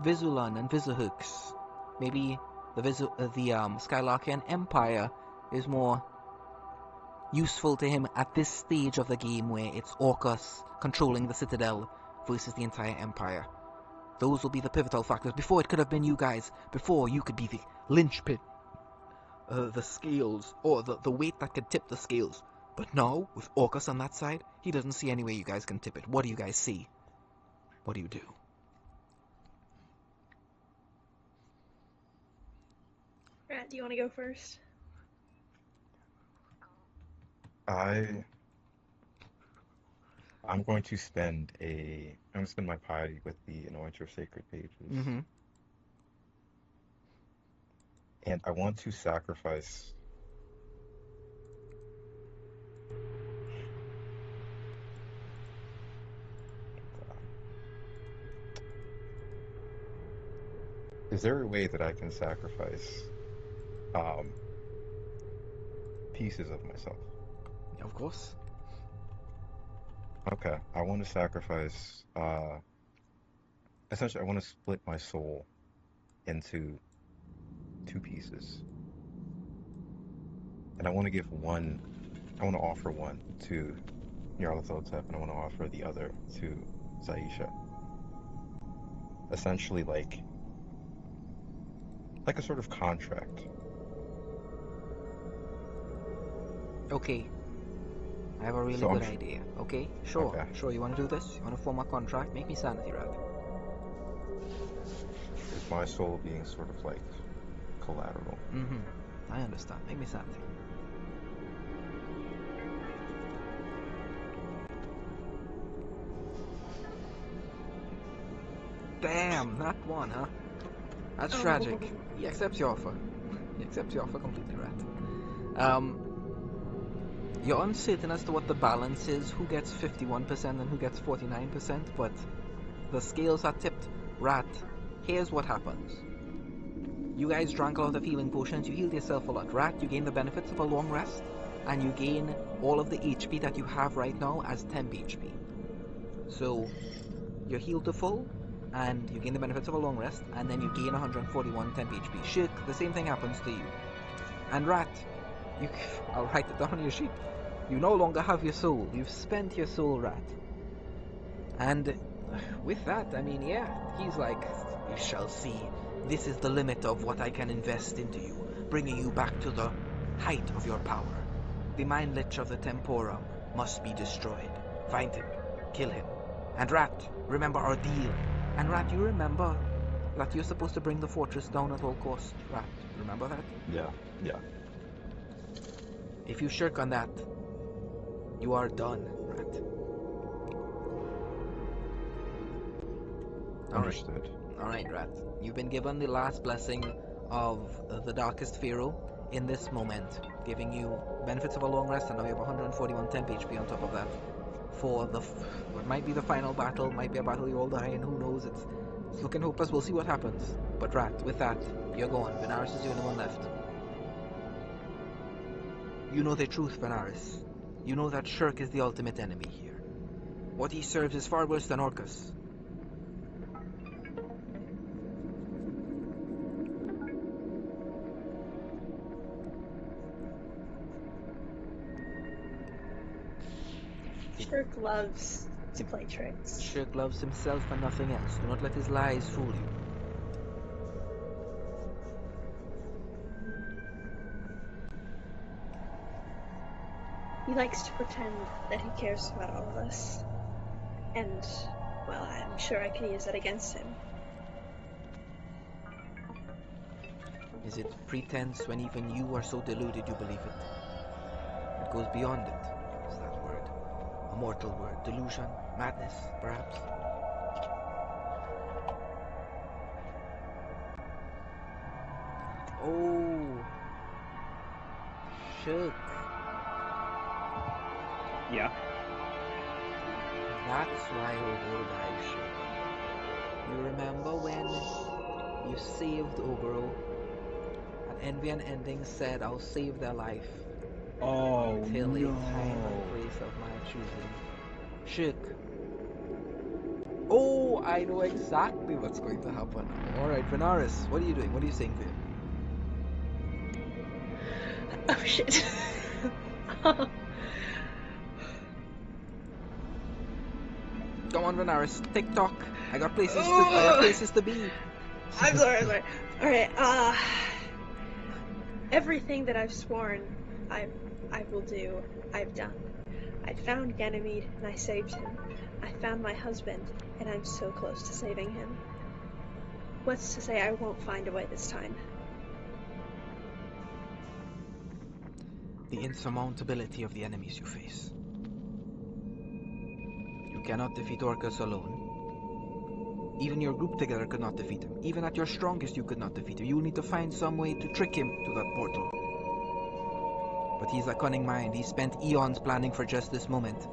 Visulan and Visuhooks. Maybe the Skylarkian Empire is more useful to him at this stage of the game, where it's Orcus controlling the Citadel versus the entire Empire. Those will be the pivotal factors. Before, it could have been you guys. Before, you could be the linchpin, the scales, or the weight that could tip the scales. But now, with Orcus on that side, he doesn't see any way you guys can tip it. What do you guys see? What do you do? Rat, do you want to go first? I'm going to spend my piety with the Anointer Sacred Pages. Mm-hmm. And I want to sacrifice Is there a way that I can sacrifice pieces of myself? Of course. Okay, I want to sacrifice, essentially I want to split my soul into 2 pieces. And I want to offer one to Nyarlathotep, and I want to offer the other to Zaisha. Essentially like a sort of contract. Okay. I have a really good idea. Okay? Sure. Okay. Sure, you want to do this? You want to form a contract? Make me sanity, Rat. Is my soul being sort of like collateral? Mm-hmm. I understand. Make me sanity. Damn, not one, huh? That's tragic. He accepts your offer. He accepts your offer completely, Rat. You're uncertain as to what the balance is, who gets 51% and who gets 49%, but the scales are tipped. Rat, here's what happens. You guys drank a lot of healing potions, you healed yourself a lot. Rat, you gain the benefits of a long rest, and you gain all of the HP that you have right now as temp HP. So you're healed to full, and you gain the benefits of a long rest, and then you gain 141 temp HP. Shik, the same thing happens to you. And Rat, I'll write it down on your sheet. You no longer have your soul. You've spent your soul, Rat. And with that, I mean, yeah, he's like, you shall see. This is the limit of what I can invest into you, bringing you back to the height of your power. The Mind Lich of the Temporum must be destroyed. Find him. Kill him. And Rat, remember our deal. And Rat, you remember that you're supposed to bring the fortress down at all costs. Rat, remember that? Yeah. If you shirk on that, you are done, Rat. Understood. Alright, Rat. You've been given the last blessing of the Darkest Pharaoh in this moment, giving you benefits of a long rest, and now you have 141 temp HP on top of that. For what might be the final battle, might be a battle you all die in, who knows, it's looking hopeless, we'll see what happens. But Rat, with that, you're gone. Venaris is the only one left. You know the truth, Venaris. You know that Shirk is the ultimate enemy here. What he serves is far worse than Orcus. Shirk loves to play tricks. Shirk loves himself and nothing else. Do not let his lies fool you. He likes to pretend that he cares about all of us. And, well, I'm sure I can use that against him. Is it pretense when even you are so deluded you believe it? It goes beyond it. Is that word? A mortal word. Delusion? Madness, perhaps? Oh. Shook. Yeah. That's why Ogro died, Shook. You remember when you saved Ogro? And Envy and Ending said, I'll save their life. Oh, Till a no. time and place of my choosing. Shik. Oh, I know exactly what's going to happen. Alright, Venaris, what are you doing? What are you saying to him? Oh shit. Come on, Venaris, TikTok. I got places to be. I'm sorry. Alright, everything that I've sworn I will do, I've done. I found Ganymede and I saved him. I found my husband and I'm so close to saving him. What's to say I won't find a way this time? The insurmountability of the enemies you face. You cannot defeat Orcus alone. Even your group together could not defeat him. Even at your strongest you could not defeat him. You will need to find some way to trick him to that portal. But he's a cunning mind. He spent eons planning for just this moment.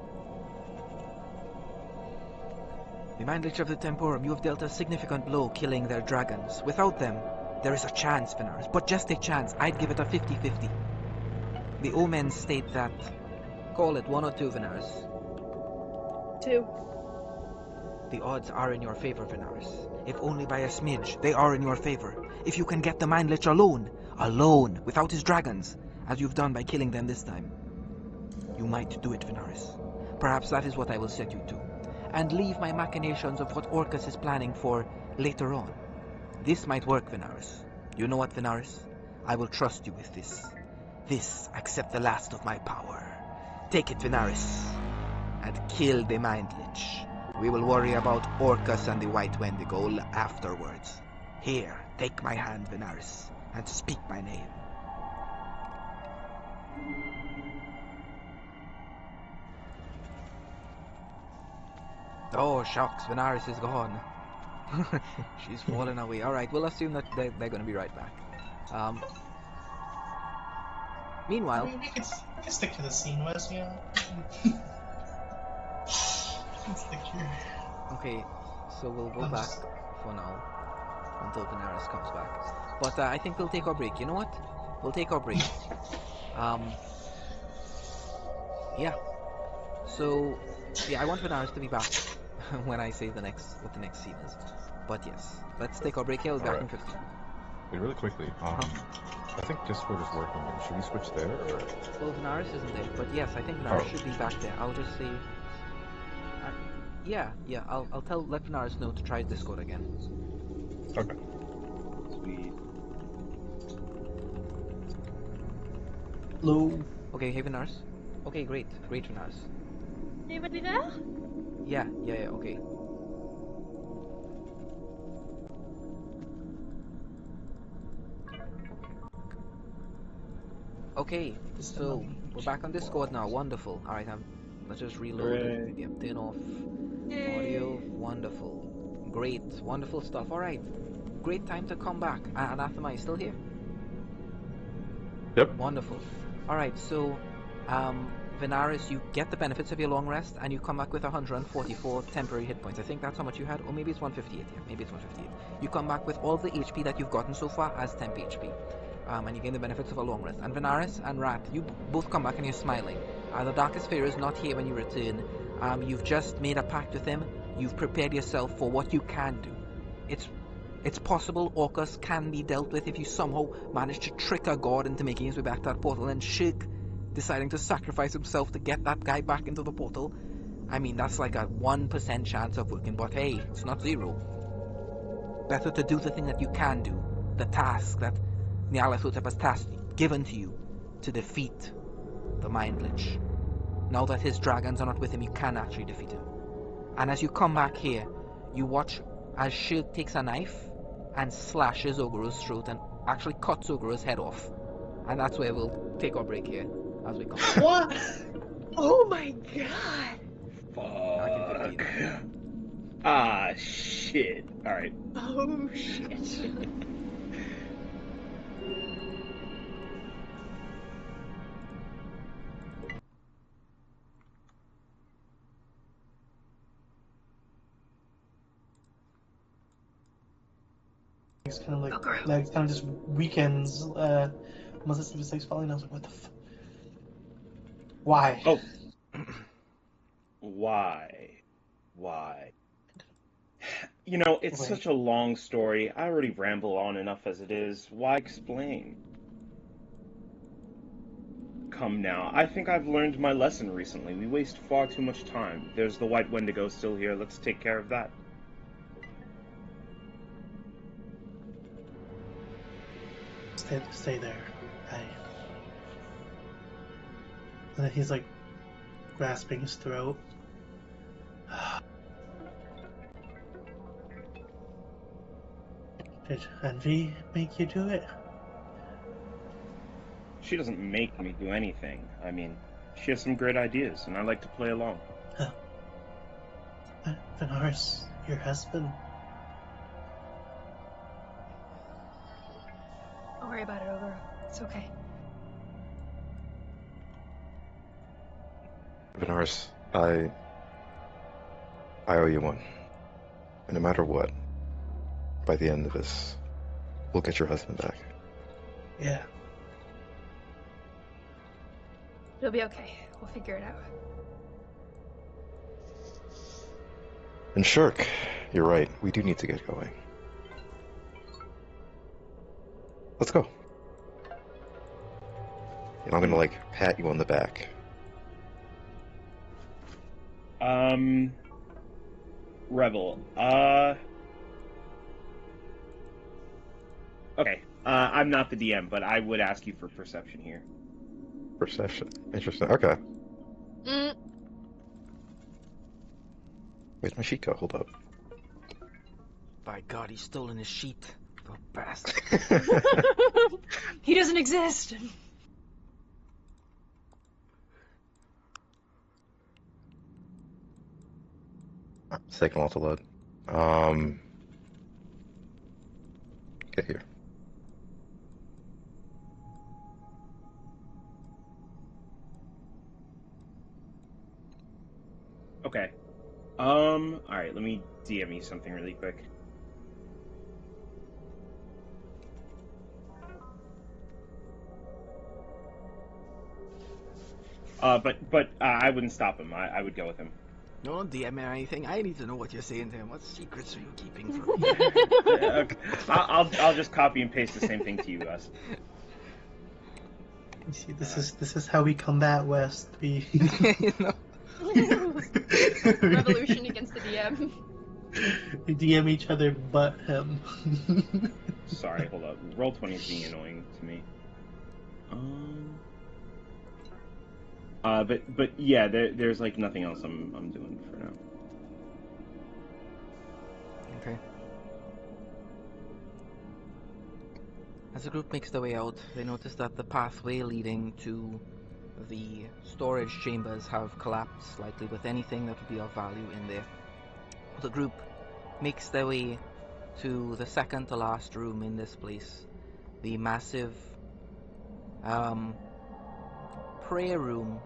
The Mind Lich of the Temporum, you have dealt a significant blow killing their dragons. Without them, there is a chance, Venaris, but just a chance. I'd give it a 50-50. The omens state that... Call it 1 or 2, Venaris. 2. The odds are in your favor, Venaris. If only by a smidge, they are in your favor. If you can get the Mind Lich alone, without his dragons, as you've done by killing them this time, you might do it, Venaris. Perhaps that is what I will set you to. And leave my machinations of what Orcus is planning for later on. This might work, Venaris. You know what, Venaris? I will trust you with this. This, accept the last of my power. Take it, Venaris, and kill the Mind Lich. We will worry about Orcus and the White Wendigo afterwards. Here, take my hand, Venaris, and speak my name. Oh, shucks, Venaris is gone. She's fallen away. Alright, we'll assume that they're going to be right back. Meanwhile... I mean, we could stick to the scene, Wes, you know? Stick here. Okay, so we'll go back for now until Venaris comes back. But I think we'll take our break. You know what? We'll take our break. Yeah. So, yeah, I want Venaris to be back when I say what the next scene is. But yes, let's take our break here. We'll be All back right. in 15. Wait, really quickly. Huh? I think Discord is working. Should we switch there or? Well, Venaris isn't there, but yes, I think Venaris Oh, should be back there. I'll just say, yeah, let Venaris know to try Discord again. okay. Sweet. Hello. Okay, hey Venaris. Okay, great, Venaris. Anybody there? Yeah, okay. Okay, Just a so moment. we're back on Discord now. Wonderful. All right, let's just reload it. Hooray. Yep, turn off audio. Wonderful, great, wonderful stuff. All right, great time to come back. Anathema, you still here? Yep. Wonderful. All right, so Venaris, you get the benefits of your long rest, and you come back with 144 temporary hit points. I think that's how much you had, or maybe it's 158. Yeah, maybe it's 158. You come back with all the HP that you've gotten so far as temp HP. And you gain the benefits of a long rest. And Venaris and Rat, you both come back and you're smiling. The Darkest Fear is not here when you return. You've just made a pact with him. You've prepared yourself for what you can do. It's possible Orcus can be dealt with if you somehow manage to trick a god into making his way back to that portal, and Shirk deciding to sacrifice himself to get that guy back into the portal. I mean, that's like a 1% chance of working, but hey, it's not zero. Better to do the thing that you can do, the task that Nyarlathotep has given to you to defeat the Mind Lich. Now that his dragons are not with him, you can actually defeat him. And as you come back here, you watch as Shirk takes a knife and slashes Ogoro's throat and actually cuts Ogoro's head off. And that's where we'll take our break here as we come back. What? Oh my god! Back in Fuck. 15. Ah, shit. Alright. Oh shit. It's kind of like Ogre. kind of just weekends. Most of mistakes falling. I was like, what the f? Why? Oh. Why? You know, it's Wait. such a long story. I already ramble on enough as it is. Why explain? Come now. I think I've learned my lesson recently. We waste far too much time. There's the White Wendigo still here. Let's take care of that. Stay there. And then he's like grasping his throat. Did Envy make you do it? She doesn't make me do anything. I mean, she has some great ideas, and I like to play along. Venaris, your husband. Don't worry about it, Ogre. It's okay. Venaris, I owe you one. And no matter what, by the end of this, we'll get your husband back. Yeah. It'll be okay. We'll figure it out. And Shirk, you're right. We do need to get going. Let's go. And I'm gonna pat you on the back. Rebel. Okay. I'm not the DM, but I would ask you for perception here. Perception. Interesting. Okay. Where's my sheet go? Hold up. By God, he's stolen his sheet. The bastard. He doesn't exist. It's taking a while to load. Get here. Okay. Alright, let me DM you something really quick. But I wouldn't stop him. I would go with him. No, don't DM me or anything. I need to know what you're saying to him. What secrets are you keeping from me? Yeah, okay. I'll just copy and paste the same thing to you guys. You see, this is how we combat West. We You know? Revolution against the DM. we DM each other, but him. Sorry, hold up. Roll20 is being annoying to me. But yeah, there's like nothing else I'm doing for now. Okay. As the group makes their way out, they notice that the pathway leading to the storage chambers have collapsed slightly, with anything that would be of value in there. The group makes their way to the second to last room in this place, the massive prayer room,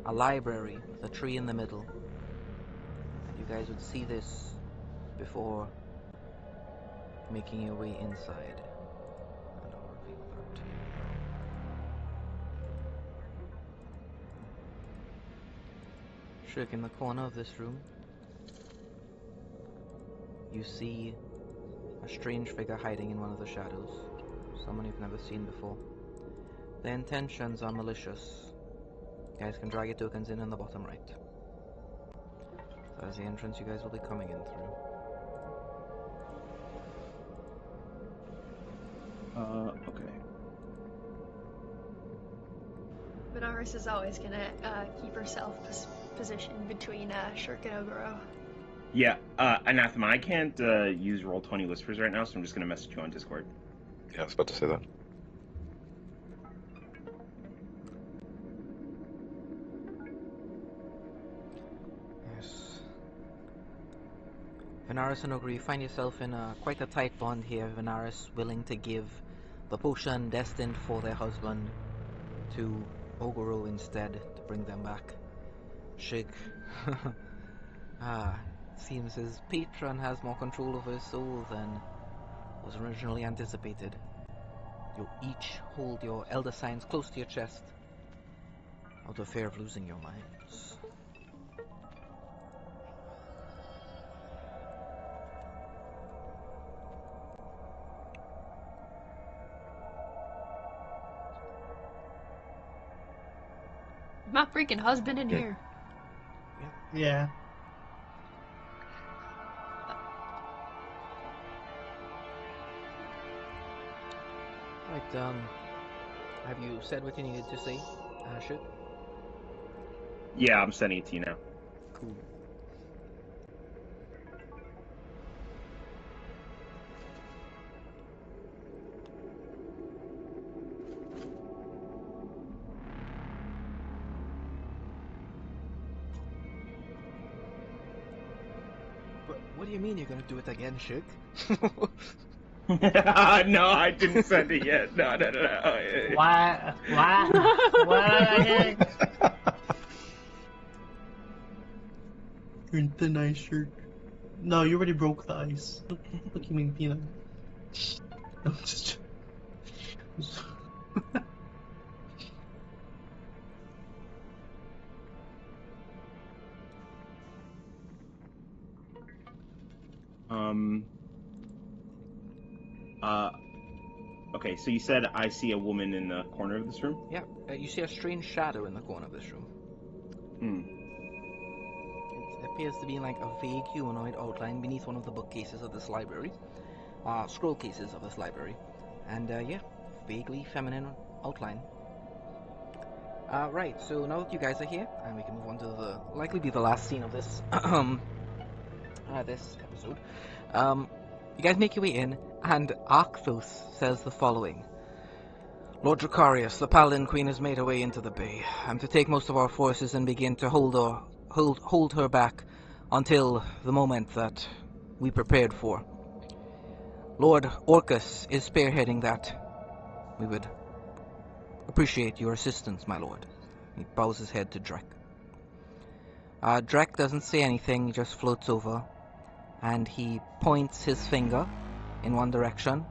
a library with a tree in the middle. And you guys would see this before making your way inside. And I'll reveal that to you now. Shook, in the corner of this room, you see a strange figure hiding in one of the shadows. Someone you've never seen before. Their intentions are malicious. You guys can drag your tokens in the bottom right. That is the entrance you guys will be coming in through. Okay. Benares is always gonna keep herself positioned between Shirk and Ogoro. Yeah, Anathema, I can't use Roll20 Whispers right now, so I'm just gonna message you on Discord. Yeah, I was about to say that. Yes. Venaris and Ogre, you find yourself in quite a tight bond here. Venaris willing to give the potion destined for their husband to Ogoro instead, to bring them back. Shig. Seems his patron has more control over his soul than was originally anticipated. You each hold your elder signs close to your chest, out of fear of losing your minds. My freaking husband in Yeah. here. Yeah. Right, have you said what you needed to say, Shig? Yeah, I'm sending it to you now. Cool. What do you mean you're gonna do it again, Shig? No, I didn't send it yet. No. Why? You're in thin ice shirt. No, you already broke the ice. Look, you mean peanut. I'm just. Okay, so you said I see a woman in the corner of this room? Yeah, you see a strange shadow in the corner of this room. It appears to be like a vague humanoid outline beneath one of the bookcases of this library. Scroll cases of this library. And yeah, vaguely feminine outline. Right, so now that you guys are here, and we can move on to the likely be the last scene of this this episode. You guys make your way in, and Arcthos says the following. Lord Dracarius, the Paladin Queen has made her way into the bay. I'm to take most of our forces and begin to hold her back until the moment that we prepared for. Lord Orcus is spearheading that. We would appreciate your assistance, my lord. He bows his head to Drek. Drek doesn't say anything, he just floats over, and he points his finger in one direction,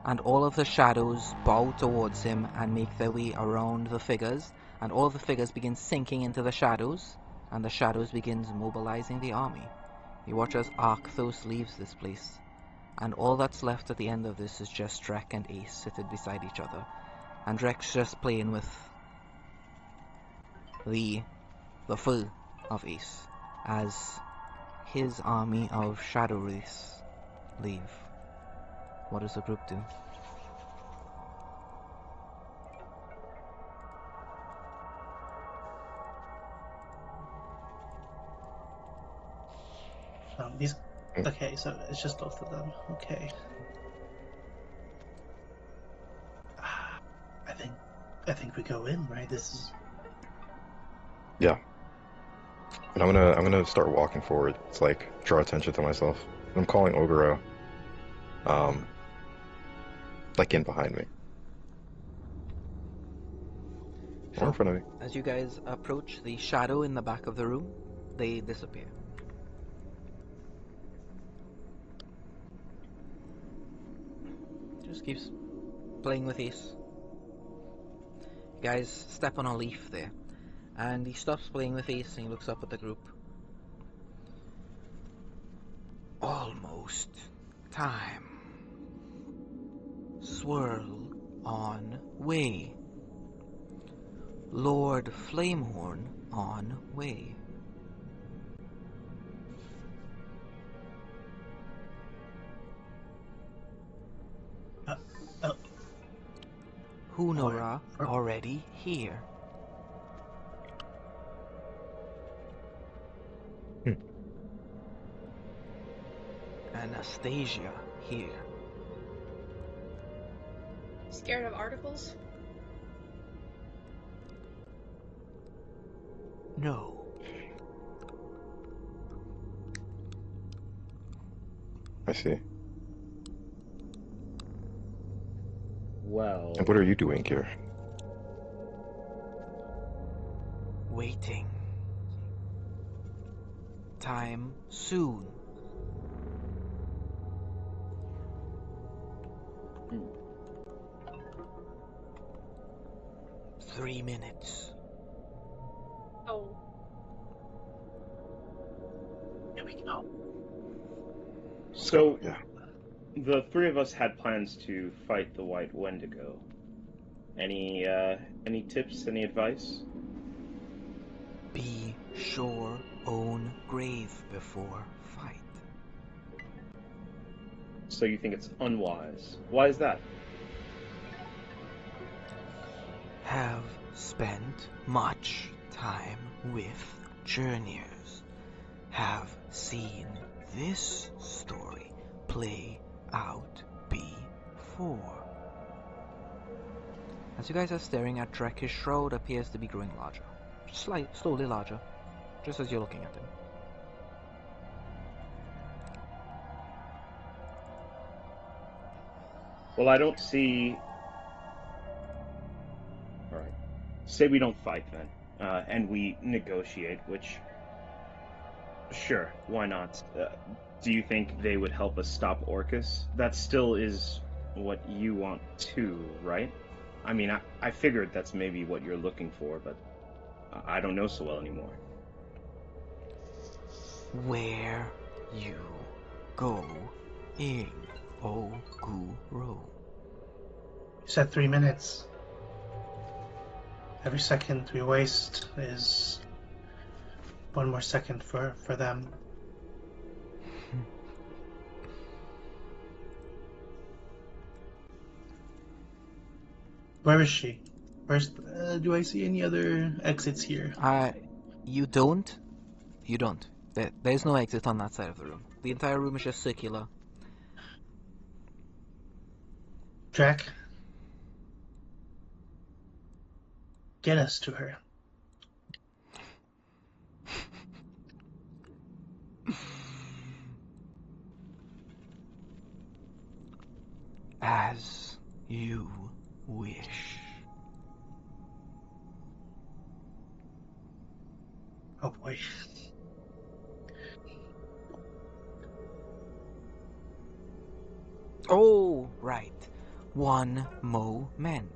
and all of the shadows bow towards him and make their way around the figures and all the figures begin sinking into the shadows, and the shadows begins mobilizing the army. You watch as Arcthos leaves this place, and all that's left at the end of this is just Drek and Ace seated beside each other, and Drek's just playing with the foe of Ace as his army of shadow wraiths leave. What does the group do? These. Okay, so it's just both of them. Okay. I think we go in, right? This is. Yeah. And I'm gonna start walking forward. It's like draw attention to myself. I'm calling Oguro. Like in behind me. Or in front of me. As you guys approach the shadow in the back of the room, they disappear. Just keeps playing with Ace. You guys step on a leaf there, and he stops playing with Ace and he looks up at the group. Almost time. Swirl on way. Lord Flamehorn on way. Hunora already here. Anastasia here. Scared of articles? No. I see. Well, And what are you doing here? Waiting. Time soon. Hmm. 3 minutes. Oh. Here we go. So, Yeah. the three of us had plans to fight the White Wendigo. Any tips, any advice? Be sure own grave before fight. So you think it's unwise. Why is that? Have spent much time with journeyers. Have seen this story play out before. As you guys are staring at Drek, his shroud appears to be growing larger. Slowly larger, just as you're looking at him. Well, I don't see... Alright. Say we don't fight then, and we negotiate, which... Sure, why not? Do you think they would help us stop Orcus? That still is what you want too, right? I mean, I figured that's maybe what you're looking for, but I don't know so well anymore. Where you go in Oguro. You said 3 minutes. Every second we waste is one more second for them. Where is she? Where's? Do I see any other exits here? You don't. There's no exit on that side of the room. The entire room is just circular. Jack, get us to her. As you wish. Oh boy. Oh, right. One moment.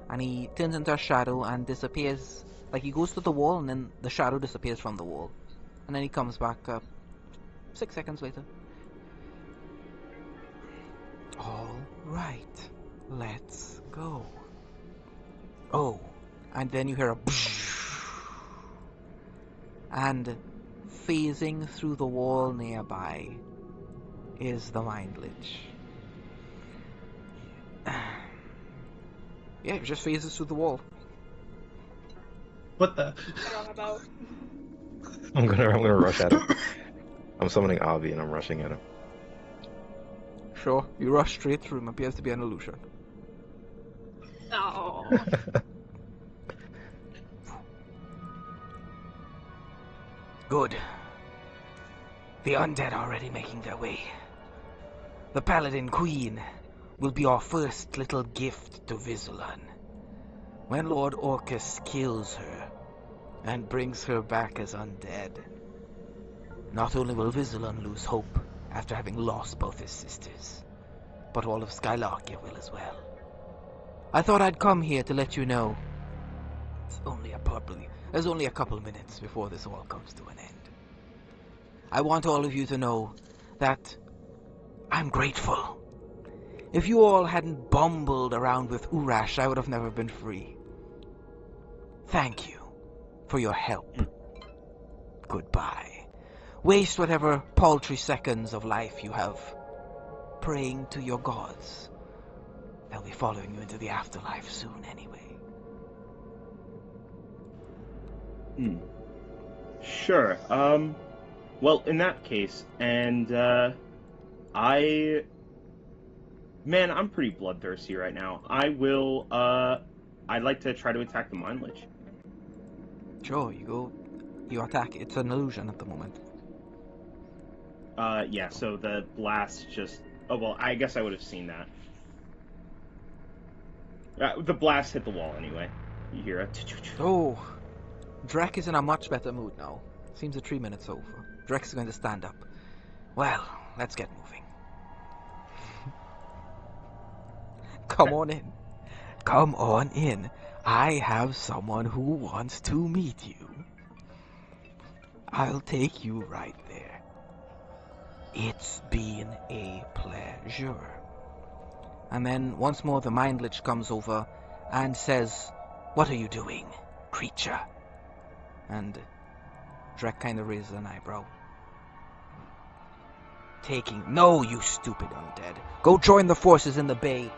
And he turns into a shadow and disappears Like he goes to the wall and then the shadow disappears from the wall. And then he comes back 6 seconds later. All right, let's go. Oh, and then you hear a and phasing through the wall nearby is the Mind Lich. Yeah, it just phases through the wall. What the? Wrong about. I'm gonna rush at him. I'm summoning Avi and I'm rushing at him. Sure, you rush straight through him. Appears to be an illusion. Oh. Good. The undead are already making their way. The Paladin Queen will be our first little gift to Vizslan. When Lord Orcus kills her and brings her back as undead, not only will Vizslan lose hope after having lost both his sisters, but all of Skylarkia will as well. I thought I'd come here to let you know. There's only a couple minutes before this all comes to an end. I want all of you to know that I'm grateful. If you all hadn't bumbled around with Urash, I would have never been free. Thank you for your help. Goodbye. Waste whatever paltry seconds of life you have praying to your gods. They'll be following you into the afterlife soon anyway. Sure. Well, in that case, and man, I'm pretty bloodthirsty right now. I'd like to try to attack the Mind Lich. Sure, you attack. It's an illusion at the moment. Yeah, so the blast just... Oh, well, I guess I would have seen that. The blast hit the wall anyway. You hear it. Oh, Drek is in a much better mood now. Seems the 3 minutes over. Drek's going to stand up. Well, let's get moving. Come on in. Come on in. I have someone who wants to meet you. I'll take you right there. It's been a pleasure. And then once more the Mind Lich comes over and says, "What are you doing, creature?" And Drek kind of raises an eyebrow. No, you stupid undead. Go join the forces in the bay.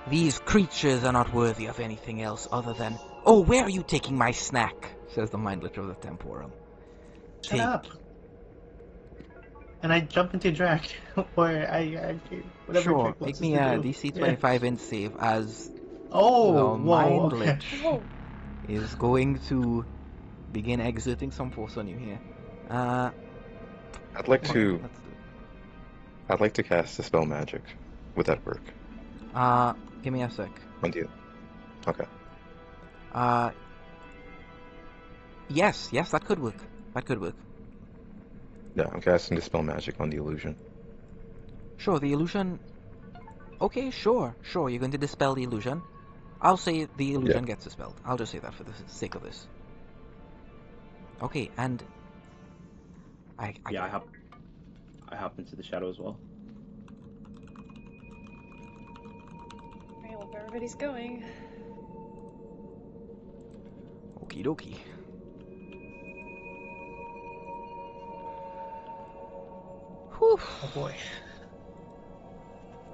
These creatures are not worthy of anything else other than... Oh, where are you taking my snack? Says the Mind Lich of the Temporum. Shut up. And I jump into Drac, or I whatever. Sure, Drac make wants me us a to do. DC 25 int save as Oh, the whoa, Mind okay. Lich is going to begin exerting some force on you here. I'd like let's to do it. I'd like to cast Dispel Magic. Would that work? Give me a sec. On you. Okay. Yes, that could work. That could work. Yeah, I'm casting Dispel Magic on the illusion. Sure, the illusion... Okay, sure. You're going to dispel the illusion. I'll say the illusion gets dispelled. I'll just say that for the sake of this. Okay, and... I hop into the shadow as well. Alright, well, if everybody's going. Okie dokie. Whew. Oh boy.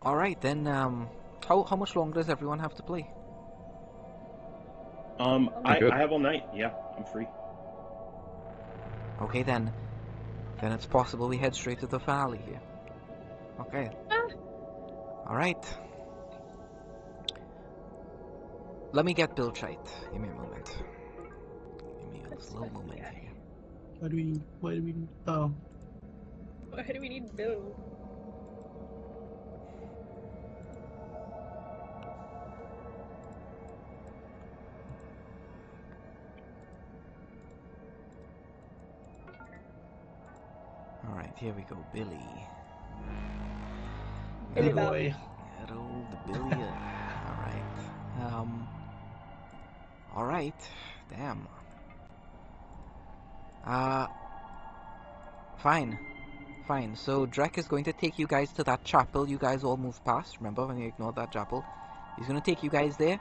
Alright, then, how much longer does everyone have to play? I good. have all night. Yeah, I'm free. Okay, then it's possible we head straight to the valley here. Okay. Alright. Let me get Bill Chait. Give me a moment. Give me a slow moment here. What do we need? Oh. Why do we need Bill? Alright, here we go, Billy. Billy Good Bob. boy. Good old Billy. Alright. Alright. Damn. Fine. Fine. So Drek is going to take you guys to that chapel you guys all moved past. Remember when you ignored that chapel? He's going to take you guys there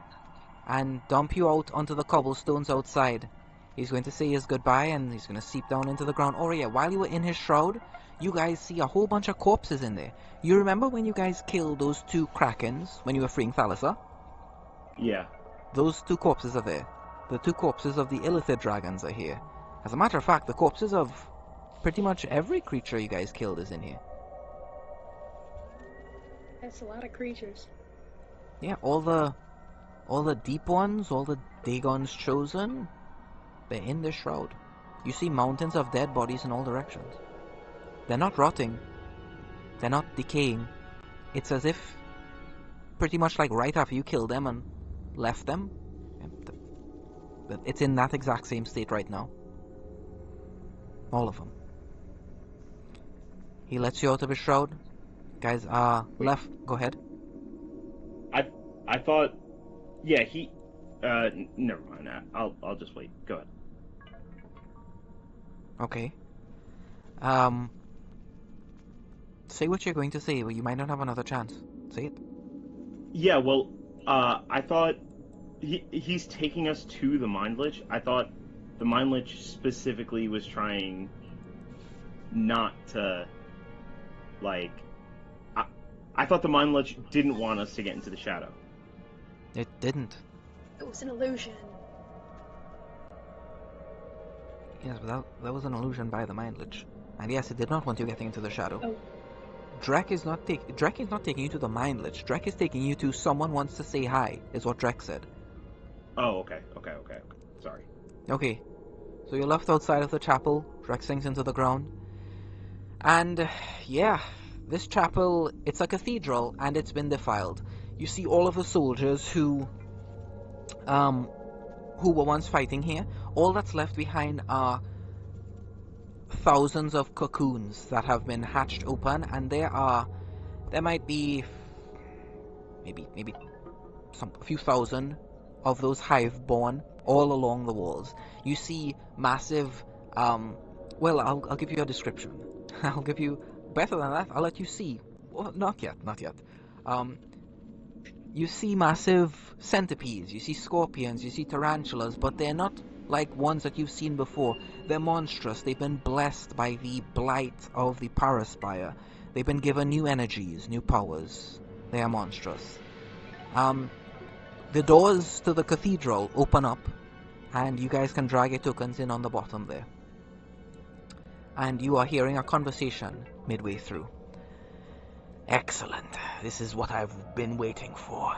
and dump you out onto the cobblestones outside. He's going to say his goodbye and he's going to seep down into the ground. Oh yeah, while you were in his shroud, you guys see a whole bunch of corpses in there. You remember when you guys killed those 2 krakens when you were freeing Thalassa? Yeah. Those 2 corpses are there. The 2 corpses of the Illithid dragons are here. As a matter of fact, the corpses of pretty much every creature you guys killed is in here. That's a lot of creatures. Yeah, all the deep ones, all the Dagon's chosen, they're in this shroud. You see mountains of dead bodies in all directions. They're not rotting. They're not decaying. It's as if, pretty much like right after you killed them and left them, it's in that exact same state right now. All of them. He lets you out of his shroud. Guys, left. Go ahead. I thought, yeah, he. Never mind. I'll just wait. Go ahead. Okay. Say what you're going to say. Well, you might not have another chance. Say it. Yeah. Well, I thought he's taking us to the Mind Lich. I thought the Mind Lich specifically was trying not to, like. I thought the Mind Lich didn't want us to get into the shadow. It didn't. It was an illusion. Yes, but that was an illusion by the Mind Lich. And yes, it did not want you getting into the shadow. Oh. Drek is not taking you to the Mind Lich. Drek is taking you to someone wants to say hi, is what Drek said. Oh, okay. Sorry. Okay. So you're left outside of the chapel. Drek sinks into the ground. And, yeah, this chapel, it's a cathedral, and it's been defiled. You see all of the soldiers who were once fighting here. All that's left behind are thousands of cocoons that have been hatched open, and there might be maybe a few thousand of those hive-born all along the walls. You see massive, well, I'll give you a description. I'll give you, better than that, I'll let you see. Well, not yet. You see massive centipedes, you see scorpions, you see tarantulas, but they're not like ones that you've seen before. They're monstrous. They've been blessed by the blight of the Paraspire. They've been given new energies, new powers. They are monstrous. The doors to the cathedral open up, and you guys can drag your tokens in on the bottom there. And you are hearing a conversation midway through. Excellent. This is what I've been waiting for.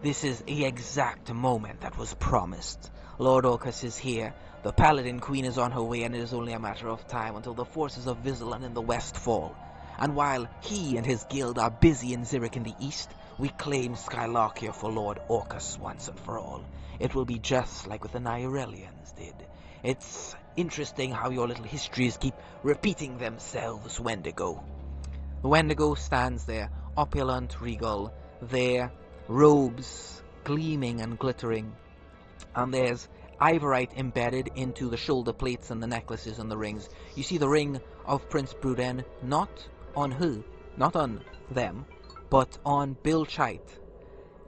This is the exact moment that was promised. Lord Orcus is here. The Paladin Queen is on her way, and it is only a matter of time until the forces of Vigilan in the west fall. And while he and his guild are busy in Zurich in the east, we claim Skylarkia for Lord Orcus once and for all. It will be just like what the Nyrelians did. It's interesting how your little histories keep repeating themselves, Wendigo. The Wendigo stands there, opulent, regal, their robes gleaming and glittering, and there's ivorite embedded into the shoulder plates and the necklaces and the rings. You see the ring of Prince Bruden, not on them, but on Bill Chait.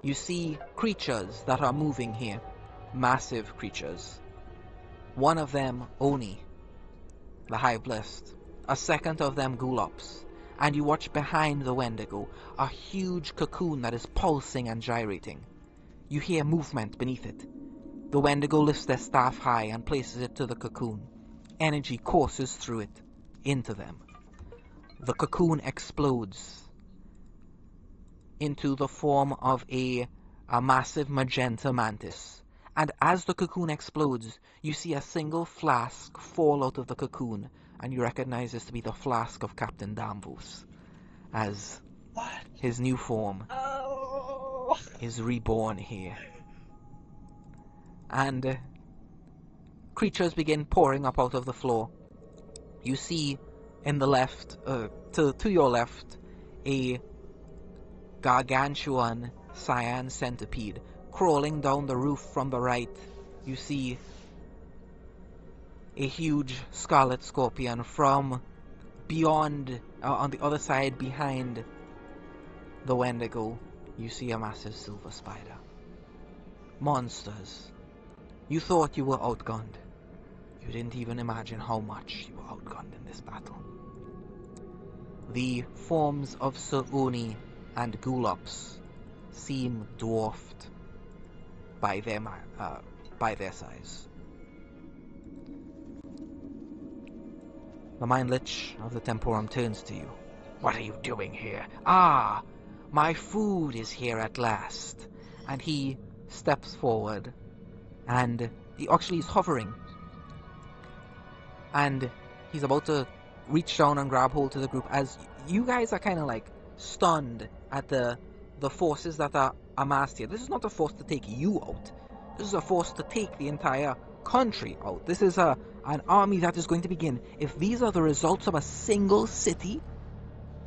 You see creatures that are moving here, massive creatures. One of them, Oni, the High Blessed. A second of them, Gulops. And you watch behind the Wendigo, a huge cocoon that is pulsing and gyrating. You hear movement beneath it. The Wendigo lifts their staff high and places it to the cocoon. Energy courses through it, into them. The cocoon explodes into the form of a massive magenta mantis. And as the cocoon explodes, you see a single flask fall out of the cocoon, and you recognize this to be the flask of Captain Damvos, as his new form is reborn here. And creatures begin pouring up out of the floor. You see in the left, to your left, a gargantuan cyan centipede crawling down the roof from the right, you see a huge scarlet scorpion from beyond, on the other side behind the Wendigo. You see a massive silver spider. Monsters. You thought you were outgunned. You didn't even imagine how much you were outgunned in this battle. The forms of Sir Oni and Gulops seem dwarfed by their size. The Mind Lich of the Temporum turns to you. What are you doing here? Ah, my food is here at last. And he steps forward, and he actually is hovering. And he's about to reach down and grab hold to the group as you guys are kind of like stunned at the forces that are amassed here. This is not a force to take you out. This is a force to take the entire country out. This is an army that is going to begin. If these are the results of a single city,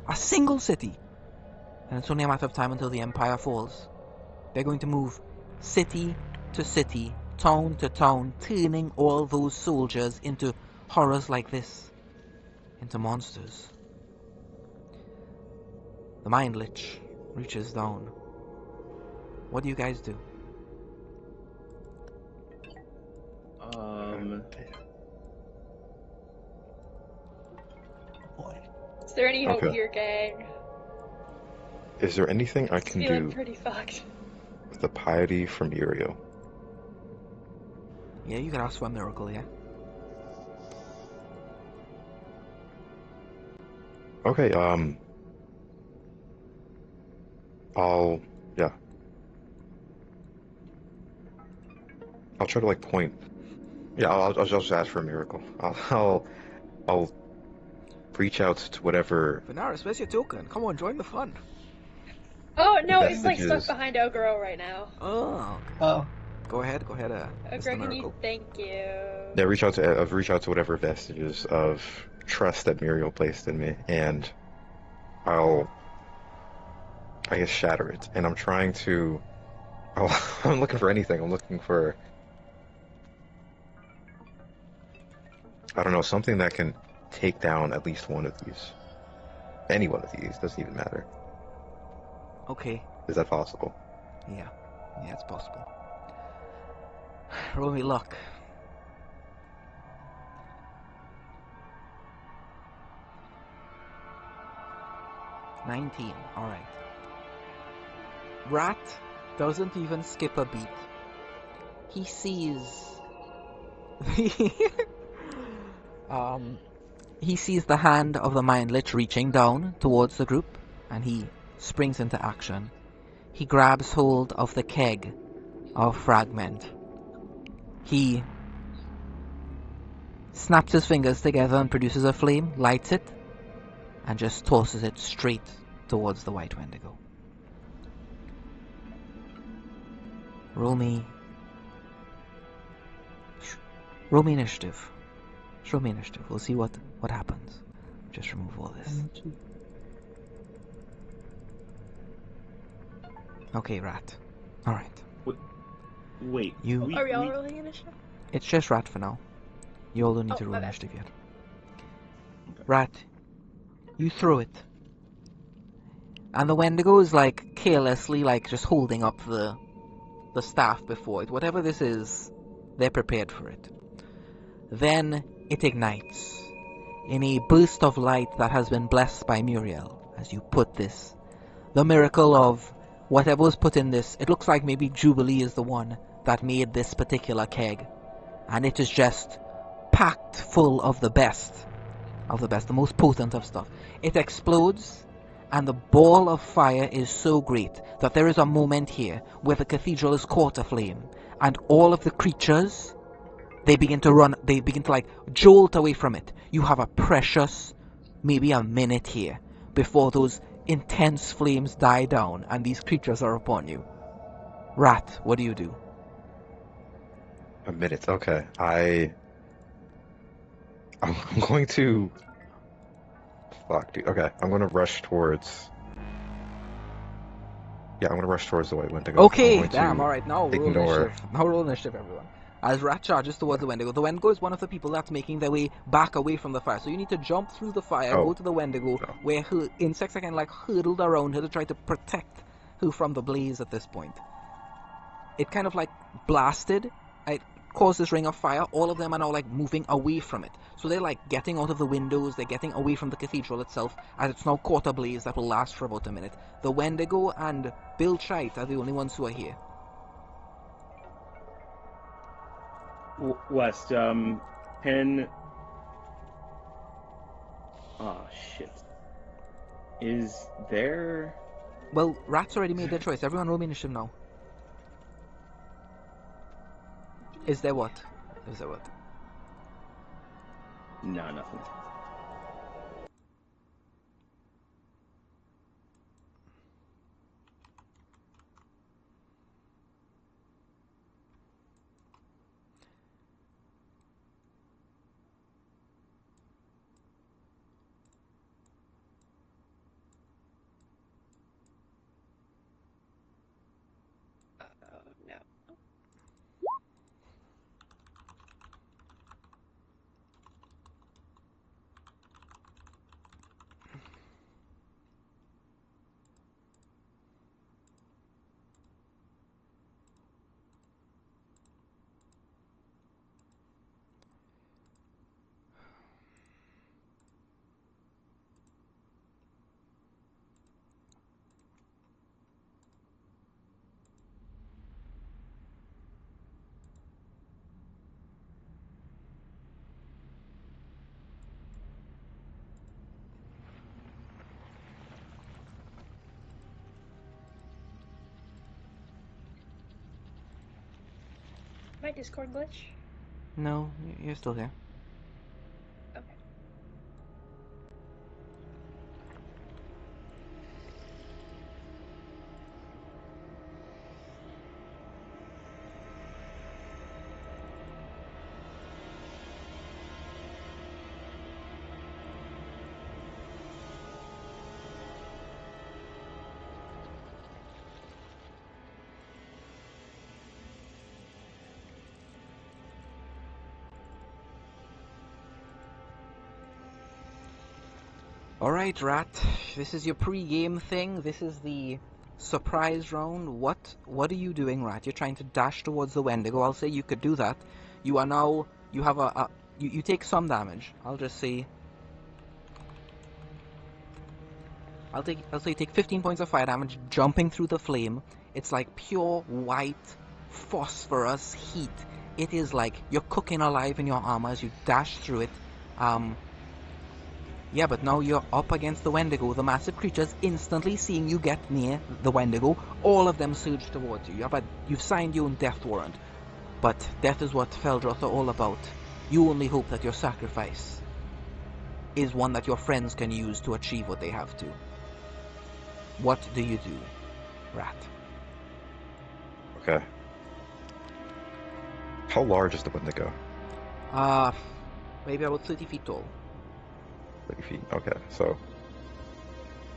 and it's only a matter of time until the Empire falls, they're going to move city to city, town to town, turning all those soldiers into horrors like this, into monsters. The Mind Lich reaches down. What do you guys do? Boy. Is there any hope Okay. here, gang? Is there anything I can Feeling do pretty fucked. with the piety from Uriel? Yeah, you can ask for a miracle, yeah? Okay, I'll try to like point. Yeah, I'll just ask for a miracle. I'll reach out to whatever. Venaris, where's your token? Come on, join the fun. Oh no, That's it's like stuck messages. behind Ogro right now. Oh, Oh, go ahead, Ogro, Mr. can Miracle. you thank you? Yeah, reach out to whatever vestiges of trust that Muriel placed in me, and I guess shatter it. And I'm trying to. Oh, I'm looking for anything. I'm looking for. I don't know, something that can take down at least one of these. Any one of these, doesn't even matter. Okay, Is that possible? yeah, it's possible. Roll me luck. 19, alright. Rat doesn't even skip a beat. He sees he sees the hand of the Mind Lich reaching down towards the group, and he springs into action. He grabs hold of the keg of fragment. He snaps his fingers together and produces a flame, lights it, and just tosses it straight towards the White Wendigo. Roll me initiative. Just roll me initiative. We'll see what happens. Just remove all this. Okay, Rat. Alright. Wait. You- Are we all rolling initiative? It's just Rat for now. You all don't need Oh, to roll my bad. initiative yet. Okay. Rat, you throw it. And the Wendigo is like carelessly like just holding up the staff before it. Whatever this is, they're prepared for it. Then it ignites in a burst of light that has been blessed by Muriel as you put this. The miracle of whatever was put in this, it looks like maybe Jubilee is the one that made this particular keg. And it is just packed full of the best, the most potent of stuff. It explodes, and the ball of fire is so great that there is a moment here where the cathedral is caught aflame, and all of the creatures, they begin to like jolt away from it. You have a precious, maybe a minute here, before those intense flames die down and these creatures are upon you. Rat, what do you do? A minute, okay. I'm going to... Fuck, dude. Okay, I'm going to rush towards... Yeah, I'm going to rush towards the White Wendigo. Okay, I'm going damn, to alright, now roll ignore- initiative. Now roll initiative, everyone. As Rat charges towards the Wendigo. The Wendigo is one of the people that's making their way back away from the fire. So you need to jump through the fire, Oh. go to the Wendigo, No. where her insects are kind of like hurtled around her to try to protect her from the blaze at this point. It kind of like blasted. It caused this ring of fire. All of them are now like moving away from it. So they're like getting out of the windows. They're getting away from the cathedral itself, as it's now caught a blaze that will last for about a minute. The Wendigo and Bill Chite are the only ones who are here. West, Pen. Oh shit. Is there? Well, Rat's already made their choice. Everyone roll me initiative now. Is there what? Is there what? No, nothing. No. My Discord glitch? No, you're still here. Okay. Alright, Rat. This is your pre-game thing. This is the surprise round. What are you doing, Rat? You're trying to dash towards the Wendigo. I'll say you could do that. You are now... You have you take some damage. I'll just say... I'll say you take 15 points of fire damage jumping through the flame. It's like pure white phosphorus heat. It is like you're cooking alive in your armor as you dash through it. Yeah, but now you're up against the Wendigo. The massive creatures instantly seeing you get near the Wendigo, all of them surge towards you. You've signed your own death warrant. But death is what Feldroth are all about. You only hope that your sacrifice is one that your friends can use to achieve what they have to. What do you do, Rat? Okay. How large is the Wendigo? Maybe about 30 feet tall. 30 feet. Okay, so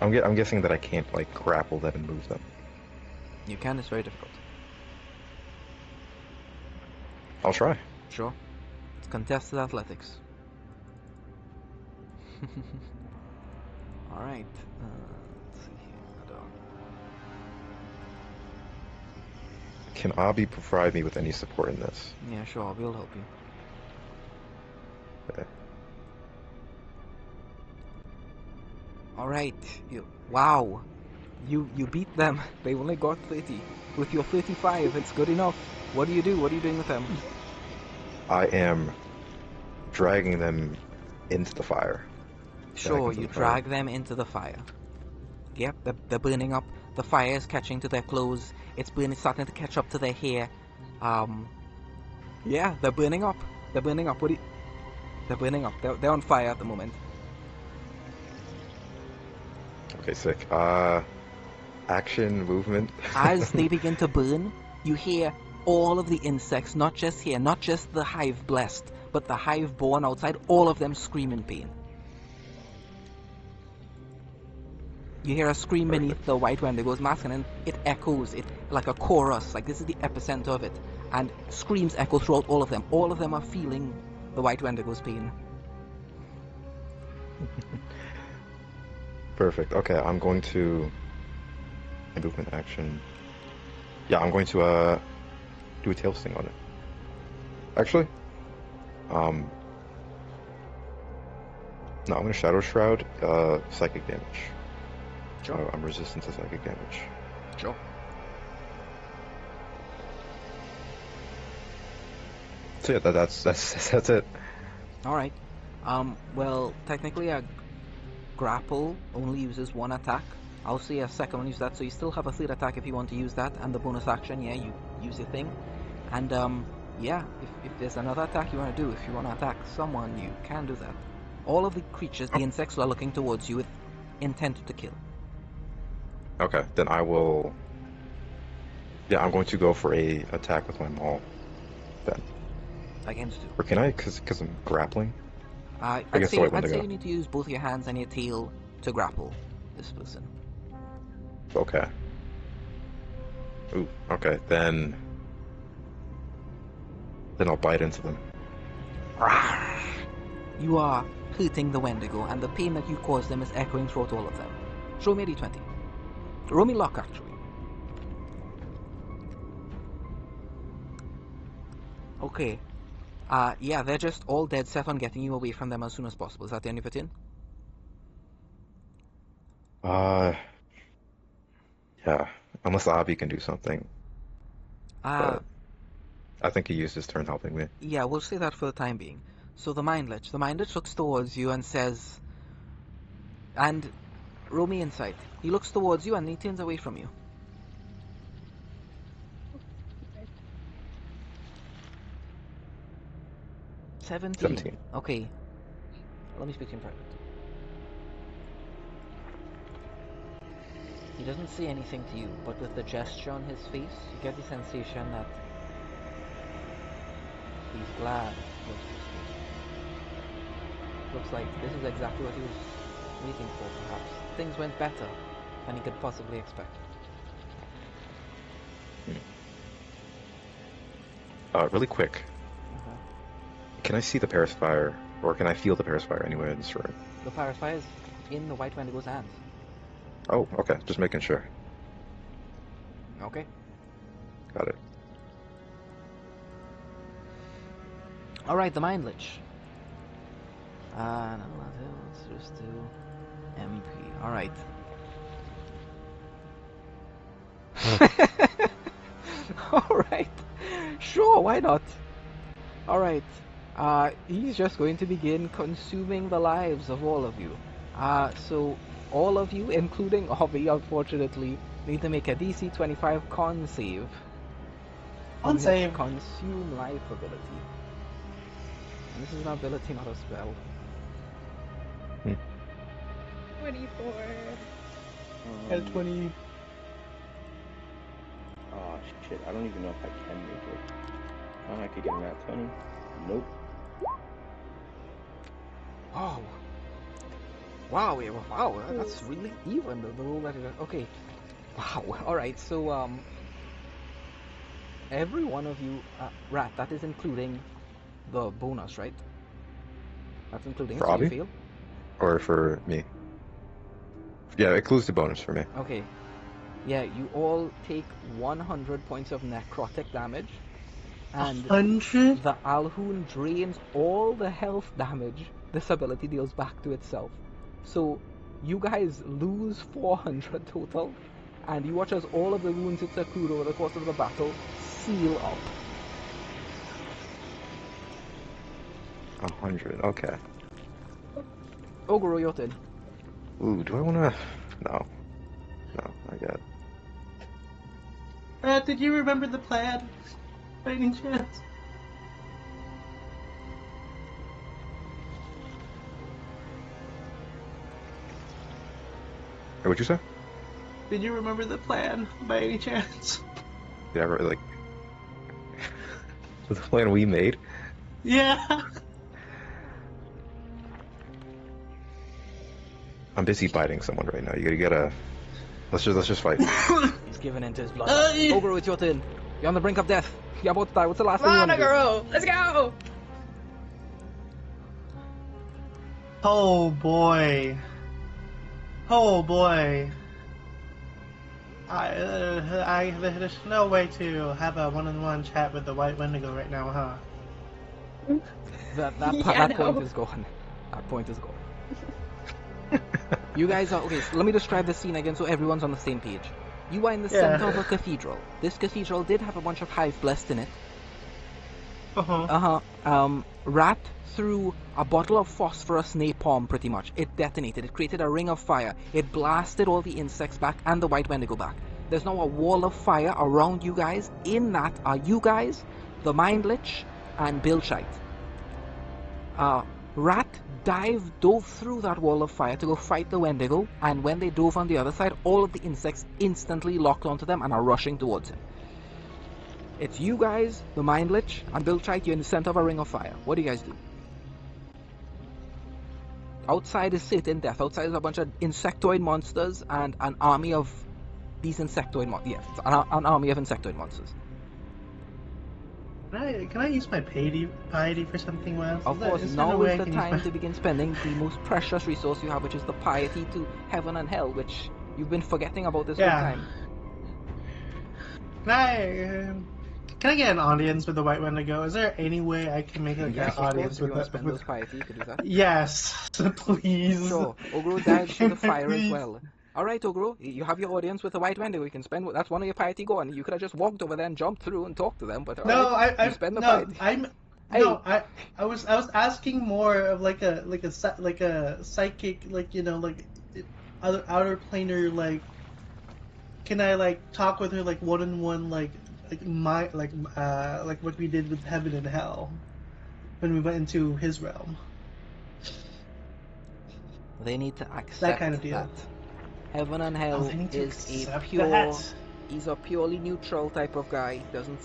I'm guessing that I can't like grapple them and move them. You can, it's very difficult. I'll try. Sure. It's contested athletics. Alright. Let's see here. Can Abi provide me with any support in this? Yeah, sure, we'll help you. Okay. Alright. Wow. You beat them. They only got 30. With your 35, it's good enough. What do you do? What are you doing with them? I am dragging them into the fire. Sure, into you the fire. drag them into the fire. Yep, they're burning up. The fire is catching to their clothes. It's starting to catch up to their hair. Yeah, they're burning up. They're burning up. They're burning up. They're on fire at the moment. Okay, sick. Action, movement. As they begin to burn, you hear all of the insects, not just here, not just the hive blessed, but the hive born outside, all of them scream in pain. You hear a scream beneath the white Wendigo's mask, and then it echoes, it like a chorus, like this is the epicenter of it. and screams echo throughout all of them. All of them are feeling the White Wendigo's pain. Perfect. Okay, I'm going to movement action. Yeah, I'm going to do a tail sting on it. Actually, no, I'm going to Shadow Shroud, psychic damage. Sure. I'm resistant to psychic damage. Sure. So yeah, that's it. All right. Well, technically a grapple only uses one attack. I'll say a second one use that, so you still have a third attack if you want to use that, and the bonus action, yeah, you use your thing. And yeah, if there's another attack you want to do, if you want to attack someone, you can do that. All of the creatures, the insects, are looking towards you with intent to kill. Okay, then I will. Yeah, I'm going to go for a attack with my maul. Then, Against you. or can I? Because I'm grappling. I'd guess say the White Wendigo. you need to use both your hands and your tail to grapple this person. Okay. Ooh. Okay, then I'll bite into them. You are hurting the Wendigo, and the pain that you cause them is echoing throughout all of them. Show me a d20. Roll me luck, actually. Okay. Yeah, they're just all dead set on getting you away from them as soon as possible. Is that the end you put in? Yeah. Unless Avi can do something. But I think he used his turn helping me. Yeah, we'll say that for the time being. So the Mind Lich looks towards you and says, and roll me insight. He looks towards you and he turns away from you. 17. Okay. Let me speak to him private. He doesn't say anything to you, but with the gesture on his face, you get the sensation that he's glad you're speaking. Looks like this is exactly what he was waiting for, perhaps. Things went better than he could possibly expect. Really quick. Can I see the Pacifier, or can I feel the Pacifier anywhere in this room? The Pacifier is in the White Wendigo's hands. Oh, okay. Just making sure. Okay. Got it. Alright, the Mind Lich. No, let's just do MP. Alright. Alright. Sure, why not? Alright. He's just going to begin consuming the lives of all of you. So all of you, including Obi, unfortunately, need to make a DC 25 con save. Con save. Consume life ability. And this is an ability, not a spell. 24. At 20. Oh shit, I don't even know if I can make it. I could get an at 20. Nope. Oh. Wow, wow, that's really even, the roll that is... Okay. Wow, alright, so, every one of you... Rat, that is including the bonus, right? That's including For it, so you Abby? fail? Or for me? Yeah, it includes the bonus for me. Okay. Yeah, you all take 100 points of necrotic damage. And 100? the Alhoon drains all the health damage this ability deals back to itself. So you guys lose 400 total, and you watch as all of the wounds it's accrued over the course of the battle seal up. 100, okay. Ogoro, your turn. Ooh, do I wanna... No. No, not yet. Did you remember the plan? By any chance? Hey, what'd you say? Did you remember the plan by any chance? Did I ever, like... the plan we made? Yeah. I'm busy biting someone right now. You gotta... Let's just fight. He's given into his blood. Ogoro, it's your turn. You're on the brink of death. You're about to die. What's the last Come thing you on, want to do? Ogoro! Let's go! Oh boy. Oh boy. There's no way to have a one-on-one chat with the White Wendigo right now, huh? Yeah, That point no. is gone. That point is gone. You guys are okay. So let me describe the scene again, so everyone's on the same page. You are in the Yeah. center of a cathedral. This cathedral did have a bunch of hive blessed in it. Uh-huh. Rat threw a bottle of phosphorus napalm, pretty much. It detonated. It created a ring of fire. It blasted all the insects back and the White Wendigo back. There's now a wall of fire around you guys. In that are you guys, the Mind Lich, and Bilchite. Rat dove through that wall of fire to go fight the Wendigo, and when they dove on the other side, all of the insects instantly locked onto them and are rushing towards him. It's you guys, the Mind Lich, and Bilchite. You're in the center of a ring of fire. What do you guys do? Outside is certain death. Outside is a bunch of insectoid monsters and an army of these insectoid monsters. Yes, it's an army of insectoid monsters. Can I use my piety for something, Wes? Of course, Is there now a way is I the can use time my... to begin spending the most precious resource you have, which is the piety to heaven and hell, which you've been forgetting about this whole time. Can I get an audience with the White Wendigo? Is there any way I can make like Yes, an of course. audience If you with want to spend the... those piety, you could do that. Yes, please. Sure. Ogro dives through the Can I fire as please? well. Alright, Ogro, you have your audience with the White Wendigo. You can spend... That's one of your piety gone. You could have just walked over there and jumped through and talked to them, but No, alright. You spend the piety. Hey. I was asking more of like a psychic, like, you know, like other outer planar, like, can I like talk with her like one-on-one, like what we did with heaven and hell when we went into his realm, They need to accept that kind of deal. that. Heaven and Oh, hell they need to is a accept pure... that. He's a purely neutral type of guy. He doesn't...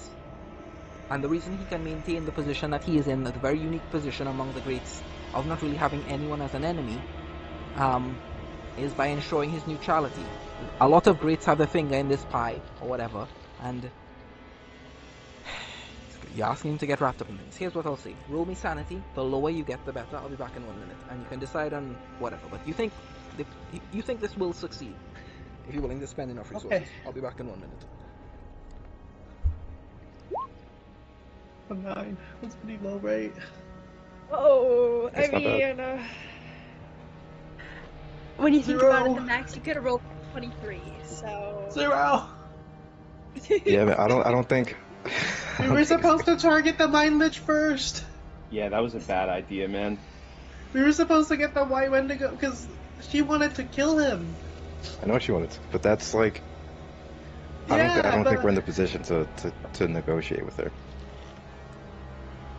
And the reason he can maintain the position that he is in, the very unique position among the greats of not really having anyone as an enemy, is by ensuring his neutrality. A lot of greats have their finger in this pie, or whatever, and you're asking him to get wrapped up in things. Here's what I'll say. Roll me sanity. The lower you get, the better. I'll be back in 1 minute. And you can decide on whatever. But you think this will succeed, if you're willing to spend enough resources. Okay. I'll be back in 1 minute. A 9. That's pretty low, right? Oh, That's not bad. When you think about it, 0. the max you could have rolled 23, so... 0. Yeah, but I don't think. We were supposed to target the Mind Lich first. Yeah, that was a bad idea, man. We were supposed to get the White Wendigo because she wanted to kill him. I know what you wanted, but that's like. I don't think we're in the position to negotiate with her.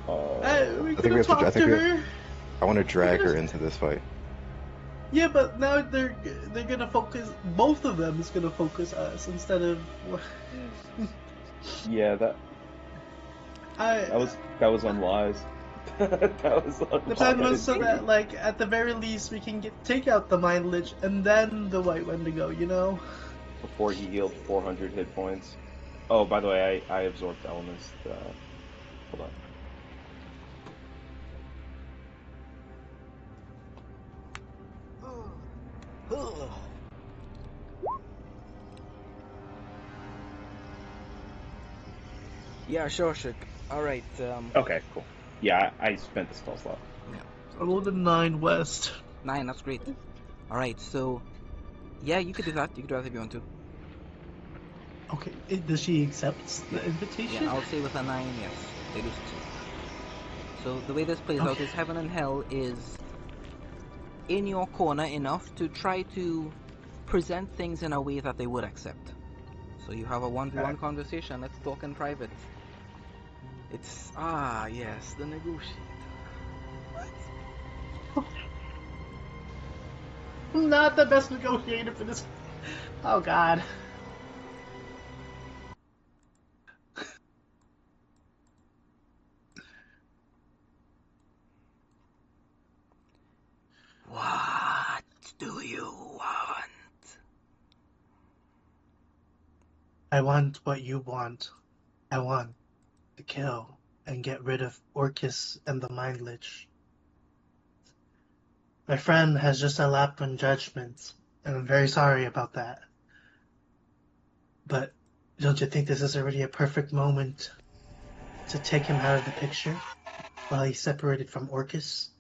We I could think we have have to. talked I think to we. her. I want to drag her into this fight. Yeah, but now they're gonna focus. Both of them is gonna focus us instead of. Yeah, that was on lies. That was on The plan lies. was so that, like, at the very least, we can take out the Mind Lich and then the White Wendigo. You know. Before he healed 400 hit points. Oh, by the way, I absorbed elements. Hold on. Yeah, sure. Alright, Okay, cool. Yeah, I spent the spell slot. I rolled a 9 West. 9, that's great. Alright, so... Yeah, you could do that. You could do that if you want to. Okay, does she accept the invitation? Yeah, I'll say with a 9, yes. They do succeed. So the way this plays out is Heaven and Hell is in your corner enough to try to present things in a way that they would accept. So you have a 1v1 conversation. Let's talk in private. It's... yes, the negotiator. I'm not the best negotiator for this. Oh God. What do you want? I want what you want. I want to kill and get rid of Orcus and the Mind Lich. My friend has just elapsed on judgment, and I'm very sorry about that. But don't you think this is already a perfect moment to take him out of the picture while he's separated from Orcus?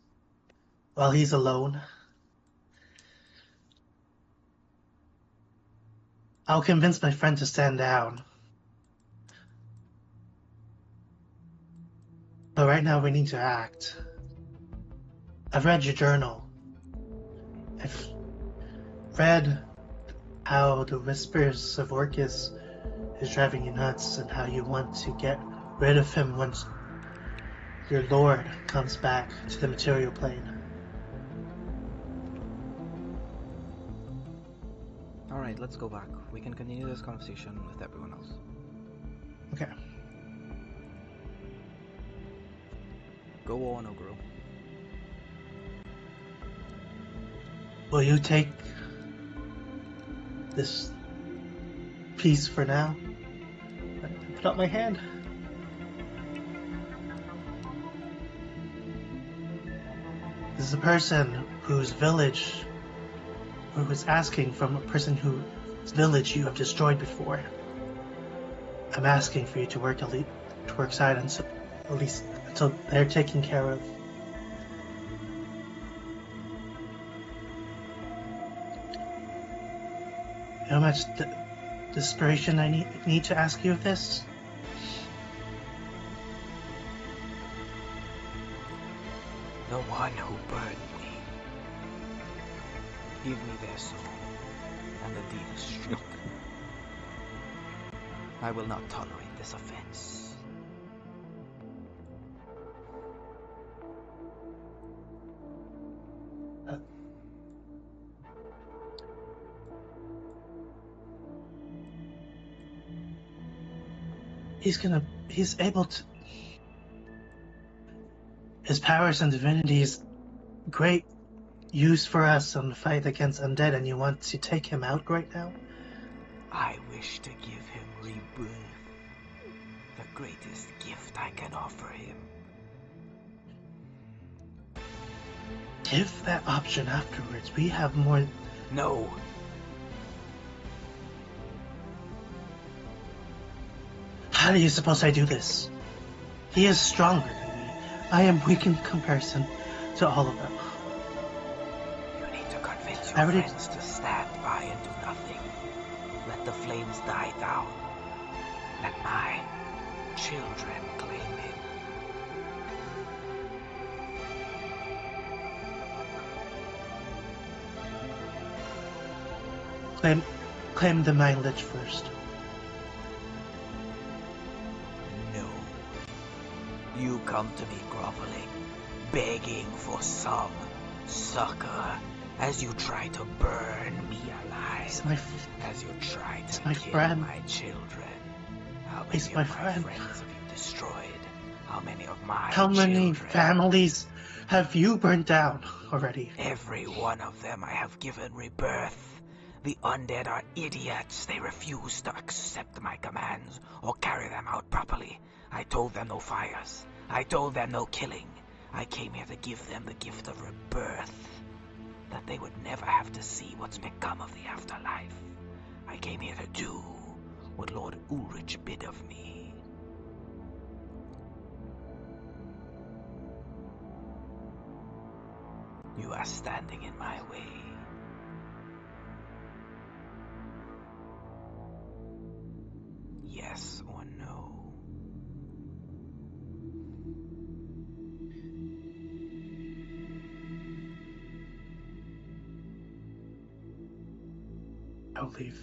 While he's alone? I'll convince my friend to stand down. But right now we need to act. I've read your journal. I've read how the whispers of Orcus is driving you nuts and how you want to get rid of him once your lord comes back to the material plane. Alright, let's go back. We can continue this conversation with everyone else. Okay. Go on, Ogro. Will you take this piece for now? I put out my hand. This is a person whose village, who was asking from a person whose village you have destroyed before. I'm asking for you to work side until, at least until they're taken care of. You know how much desperation I need to ask you of this? The one who burned me. Give me their soul, and the deal is struck. I will not tolerate this offense. He's able to. His powers and divinities, great use for us in the fight against undead, and you want to take him out right now? I wish to give him rebirth. The greatest gift I can offer him. Give that option afterwards. We have more. No. How do you suppose I do this? He is stronger than me. I am weak in comparison to all of them. You need to convince I your already- friends to stand by and do nothing. Let the flames die down. Let my children claim him. Claim the Mind Lich first. No. You come to me groveling, begging for some succor as you try to burn me alive. He's my As you try to my kill friend. my children. How many He's of my my friend. friends have you destroyed? How many of my How many children? families have you burned down already? Every one of them I have given rebirth. The undead are idiots. They refuse to accept my commands or carry them out properly. I told them no fires. I told them no killing. I came here to give them the gift of rebirth. That they would never have to see what's become of the afterlife. I came here to do what Lord Ulrich bid of me. You are standing in my way. Yes or no? I'll leave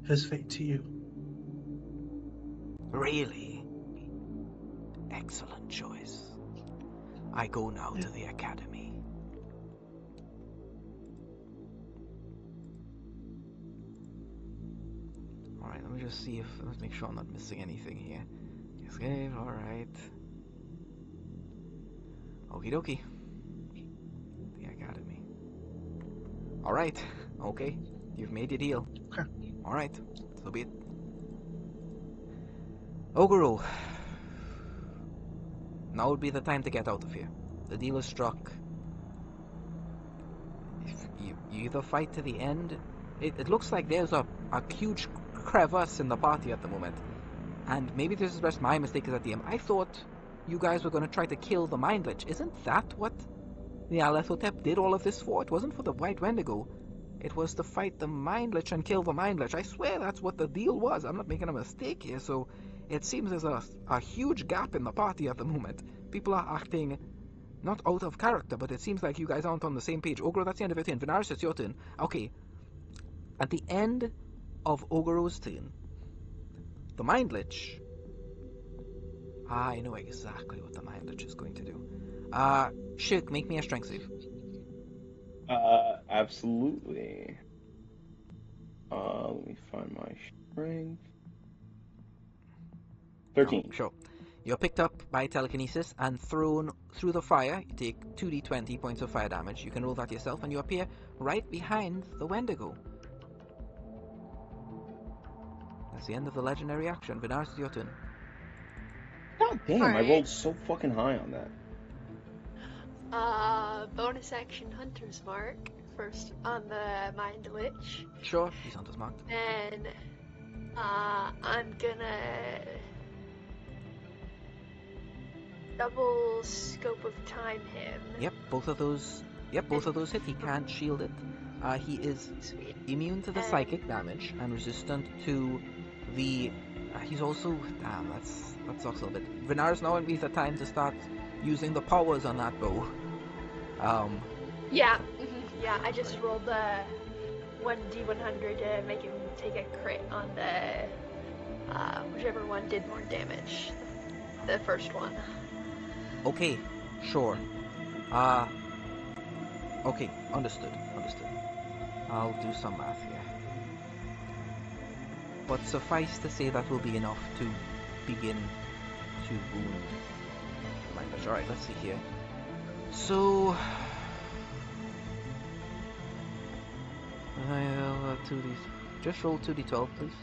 his fate to you. Really? Excellent choice. I go now to the academy. Alright, let me just see if, let's make sure I'm not missing anything here. Escape, alright. Okie dokie. The academy. Alright, okay. You've made your deal. Okay. Alright, so be it. Ogoro, now would be the time to get out of here. The deal is struck. If you either fight to the end. It looks like there's a huge crevice in the party at the moment. And maybe this is just my mistake as a DM. I thought you guys were going to try to kill the Mind Lich. Isn't that what the Alethotep did all of this for? It wasn't for the White Wendigo. It was to fight the Mind Lich and kill the Mind Lich. I swear that's what the deal was. I'm not making a mistake here, so it seems there's a huge gap in the party at the moment. People are acting not out of character, but it seems like you guys aren't on the same page. Ogre, that's the end of your turn. Venaris, it's your turn. Okay. At the end of Ogoro's turn, the Mind Lich... I know exactly what the Mind Lich is going to do. Shirk, make me a strength save. Absolutely. Let me find my strength. 13. Oh, sure. You're picked up by telekinesis and thrown through the fire. You take 2d20 points of fire damage. You can roll that yourself, and you appear right behind the Wendigo. That's the end of the legendary action. Venaris, it's your turn. God damn, I Alright. rolled so fucking high on that. Bonus action Hunter's Mark. First on the Mind Lich. Sure, he's Hunter's marked. Then, I'm gonna double scope of time him. Yep, both of those hit. He can't shield it. He is Sweet. immune to the And- psychic damage and resistant to the... he's also... Damn, that sucks a little bit. Venaris, now would be the time to start using the powers on that bow. Yeah, yeah, I just rolled the 1d100 to make him take a crit on the, whichever one did more damage. The first one. Okay, sure. Okay, understood. I'll do some math here. But suffice to say that will be enough to begin to wound the Mind Lich. Alright, let's see here. So... I'll 2d... Just roll 2d12, please.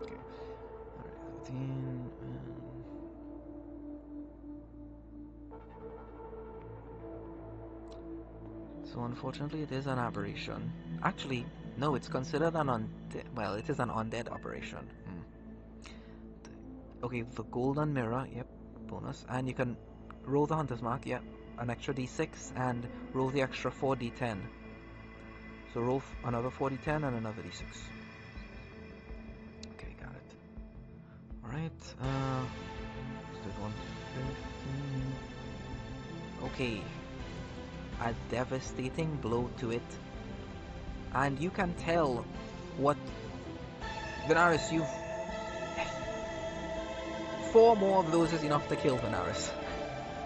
Okay. Alright, 13... So unfortunately it is an aberration. Actually, no, it's considered an undead... it is an undead aberration. Okay, the golden mirror, yep, bonus. And you can roll the Hunter's Mark, yep, an extra d6, and roll the extra 4d10. So roll another 4d10 and another d6. Okay, got it. Alright, let's do 115. Okay. A devastating blow to it. And you can tell what... Venaris, you've... 4 more of those is enough to kill Venaris.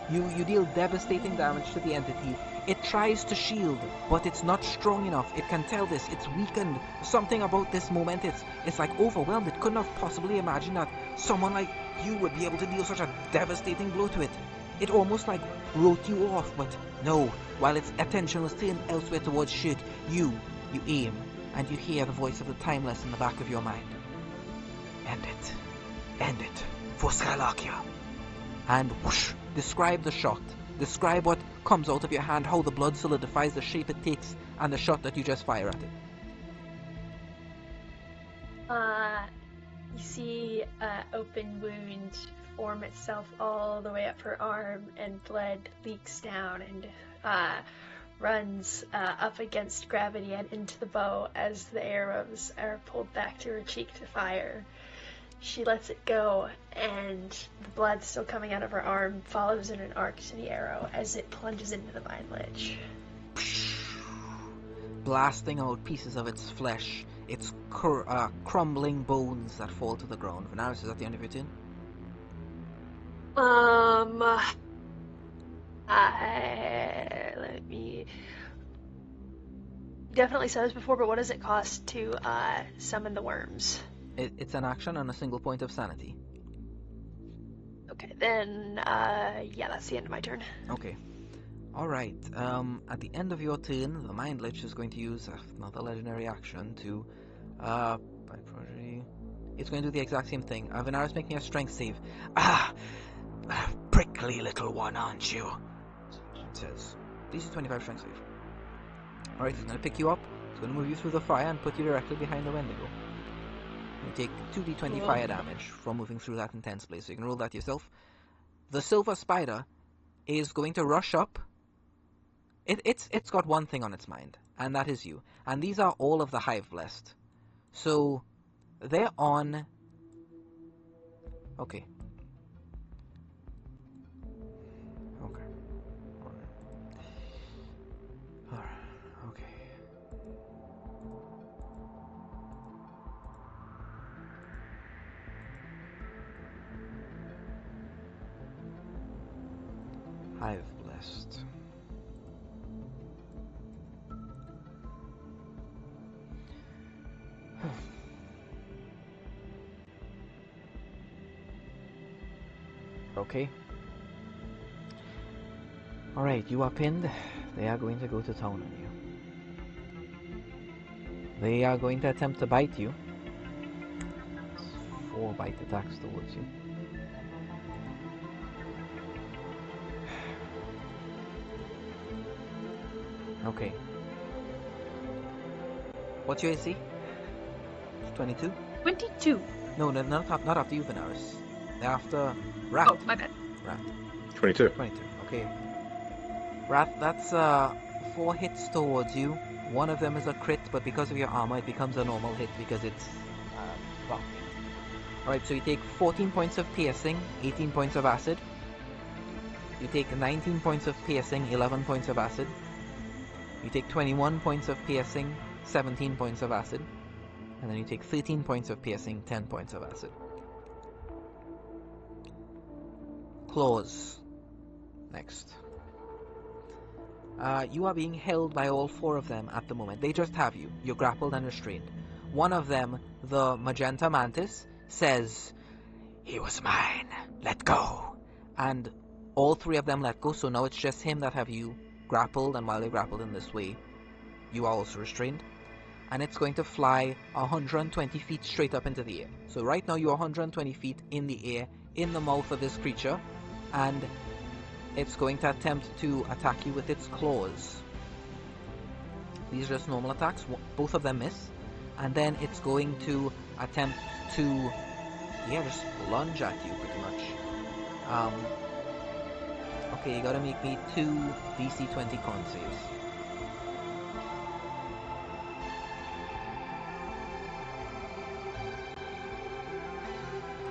You deal devastating damage to the entity. It tries to shield, but it's not strong enough. It can tell this. It's weakened. Something about this moment, it's like overwhelmed. It couldn't have possibly imagined that someone like you would be able to deal such a devastating blow to it. It almost like wrote you off, but no. While its attention was turned elsewhere towards Shirk, you aim, and you hear the voice of the Timeless in the back of your mind. End it, for Skylarkia. And whoosh, describe the shot. Describe what comes out of your hand, how the blood solidifies, the shape it takes, and the shot that you just fire at it. You see an open wound form itself all the way up her arm, and blood leaks down and runs up against gravity and into the bow as the arrows are pulled back to her cheek to fire. She lets it go, and the blood still coming out of her arm follows in an arc to the arrow as it plunges into the Mind Lich. Blasting out pieces of its flesh, its crumbling bones that fall to the ground. Venaris, is at the end of your turn? Let me... Definitely said this before, but what does it cost to summon the worms? It's an action on a single point of sanity. Okay, then, yeah, that's the end of my turn. Okay. Alright, at the end of your turn, the Mind Lich is going to use another legendary action to, by property, It's going to do the exact same thing. Venara's making a strength save. Ah! Prickly little one, aren't you? It says. DC 25 strength save. Alright, it's going to pick you up. It's going to move you through the fire and put you directly behind the Wendigo. You take 2d20 fire damage from moving through that intense place. So you can roll that yourself. The silver spider is going to rush up. It's got one thing on its mind, and that is you. And these are all of the Hive Blessed. So they're on. Okay. Okay. Alright. Okay. Hive Blessed. Okay. Alright, you are pinned. They are going to go to town on you. They are going to attempt to bite you. 4 bite attacks towards you. Okay. What's your AC? 22? 22. No, not after you, Venaris. They're after Rat. Oh, my bad. Rat. 22. 22. Okay. Rat, that's 4 hits towards you. One of them is a crit, but because of your armor, it becomes a normal hit because it's bumping. Alright, so you take 14 points of piercing, 18 points of acid. You take 19 points of piercing, 11 points of acid. You take 21 points of piercing, 17 points of acid. And then you take 13 points of piercing, 10 points of acid. Claws. Next. You are being held by all 4 of them at the moment. They just have you. You're grappled and restrained. One of them, the magenta mantis, says, "He was mine. Let go." And all 3 of them let go, so now it's just him that have you grappled, and while they're grappled in this way, you are also restrained. And it's going to fly 120 feet straight up into the air. So right now you're 120 feet in the air, in the mouth of this creature, and it's going to attempt to attack you with its claws. These are just normal attacks. Both of them miss. And then it's going to attempt to, just lunge at you pretty much. Okay, you gotta make me 2 DC 20 con saves.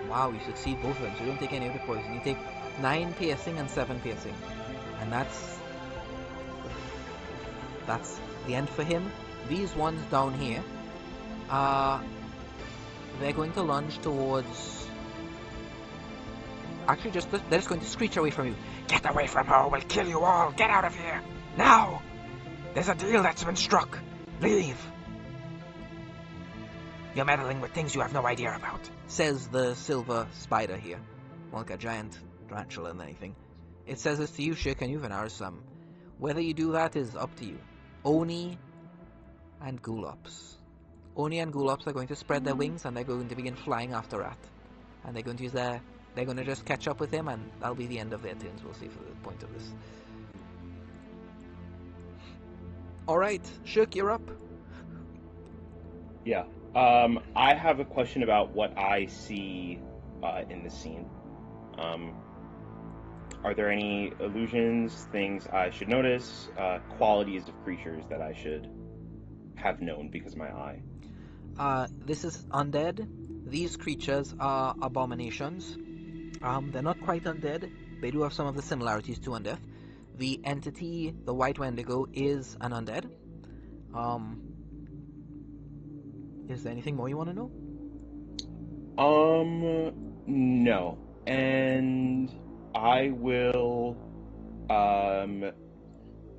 Wow, you succeed both of them, so you don't take any of the poison. You take 9 piercing and 7 piercing. And that's the end for him. These ones down here, they're going to lunge towards... Actually, they're just going to screech away from you. "Get away from her, we'll kill you all! Get out of here! Now! There's a deal that's been struck! Leave! You're meddling with things you have no idea about," says the silver spider here. More like a giant tarantula than anything. It says this to you, Shik, and you, Venaris. Whether you do that is up to you. Oni and Gulops. Oni and Gulops are going to spread their wings, and they're going to begin flying after Rat. And they're going to use they're going to just catch up with him, and that'll be the end of their turns. We'll see for the point of this. Alright, Shirk, you're up. Yeah. I have a question about what I see in this scene. Are there any illusions, things I should notice, qualities of creatures that I should have known because of my eye? This is undead. These creatures are abominations. They're not quite undead. They do have some of the similarities to undeath. The entity, the White Wendigo, is an undead. Is there anything more you want to know? No. And I will,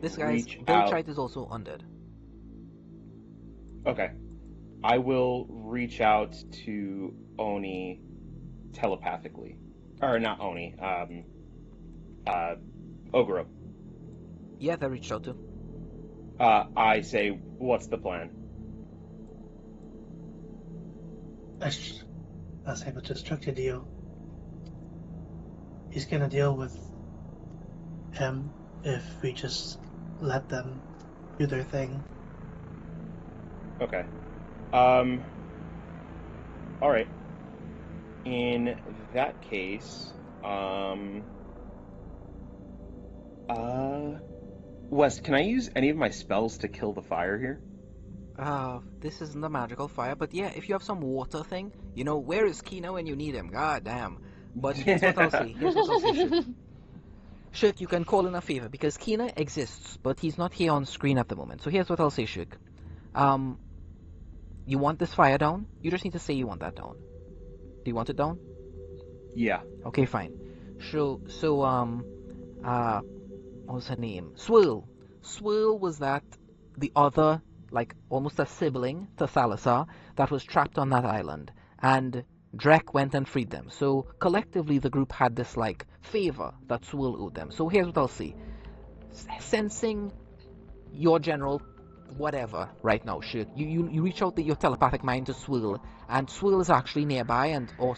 This guy's reach Bilchite out. is also undead. Okay. I will reach out to Oni telepathically. Or not Oni, Ogro. Yeah, they reached out to. I say, what's the plan? was able to structure a deal. He's gonna deal with him if we just let them do their thing. Okay. All right. In that case, Wes, can I use any of my spells to kill the fire here? This isn't a magical fire, but yeah, if you have some water thing, you know, where is Kina when you need him? God damn. But here's what I'll say. Here's what I'll say, Shuk. Shuk, you can call in a favor, because Kina exists, but he's not here on screen at the moment. So here's what I'll say, Shuk. You want this fire down? You just need to say you want that down. Do you want it down? Yeah. Okay, fine. What was her name? Swirl. Swirl was the other, like, almost a sibling to Thalasar that was trapped on that island. And Drek went and freed them. So, collectively, the group had this, like, favor that Swirl owed them. So here's what I'll say. Sensing your general whatever right now, Shirk, you reach out your telepathic mind to Swirl, and Swirl is actually nearby or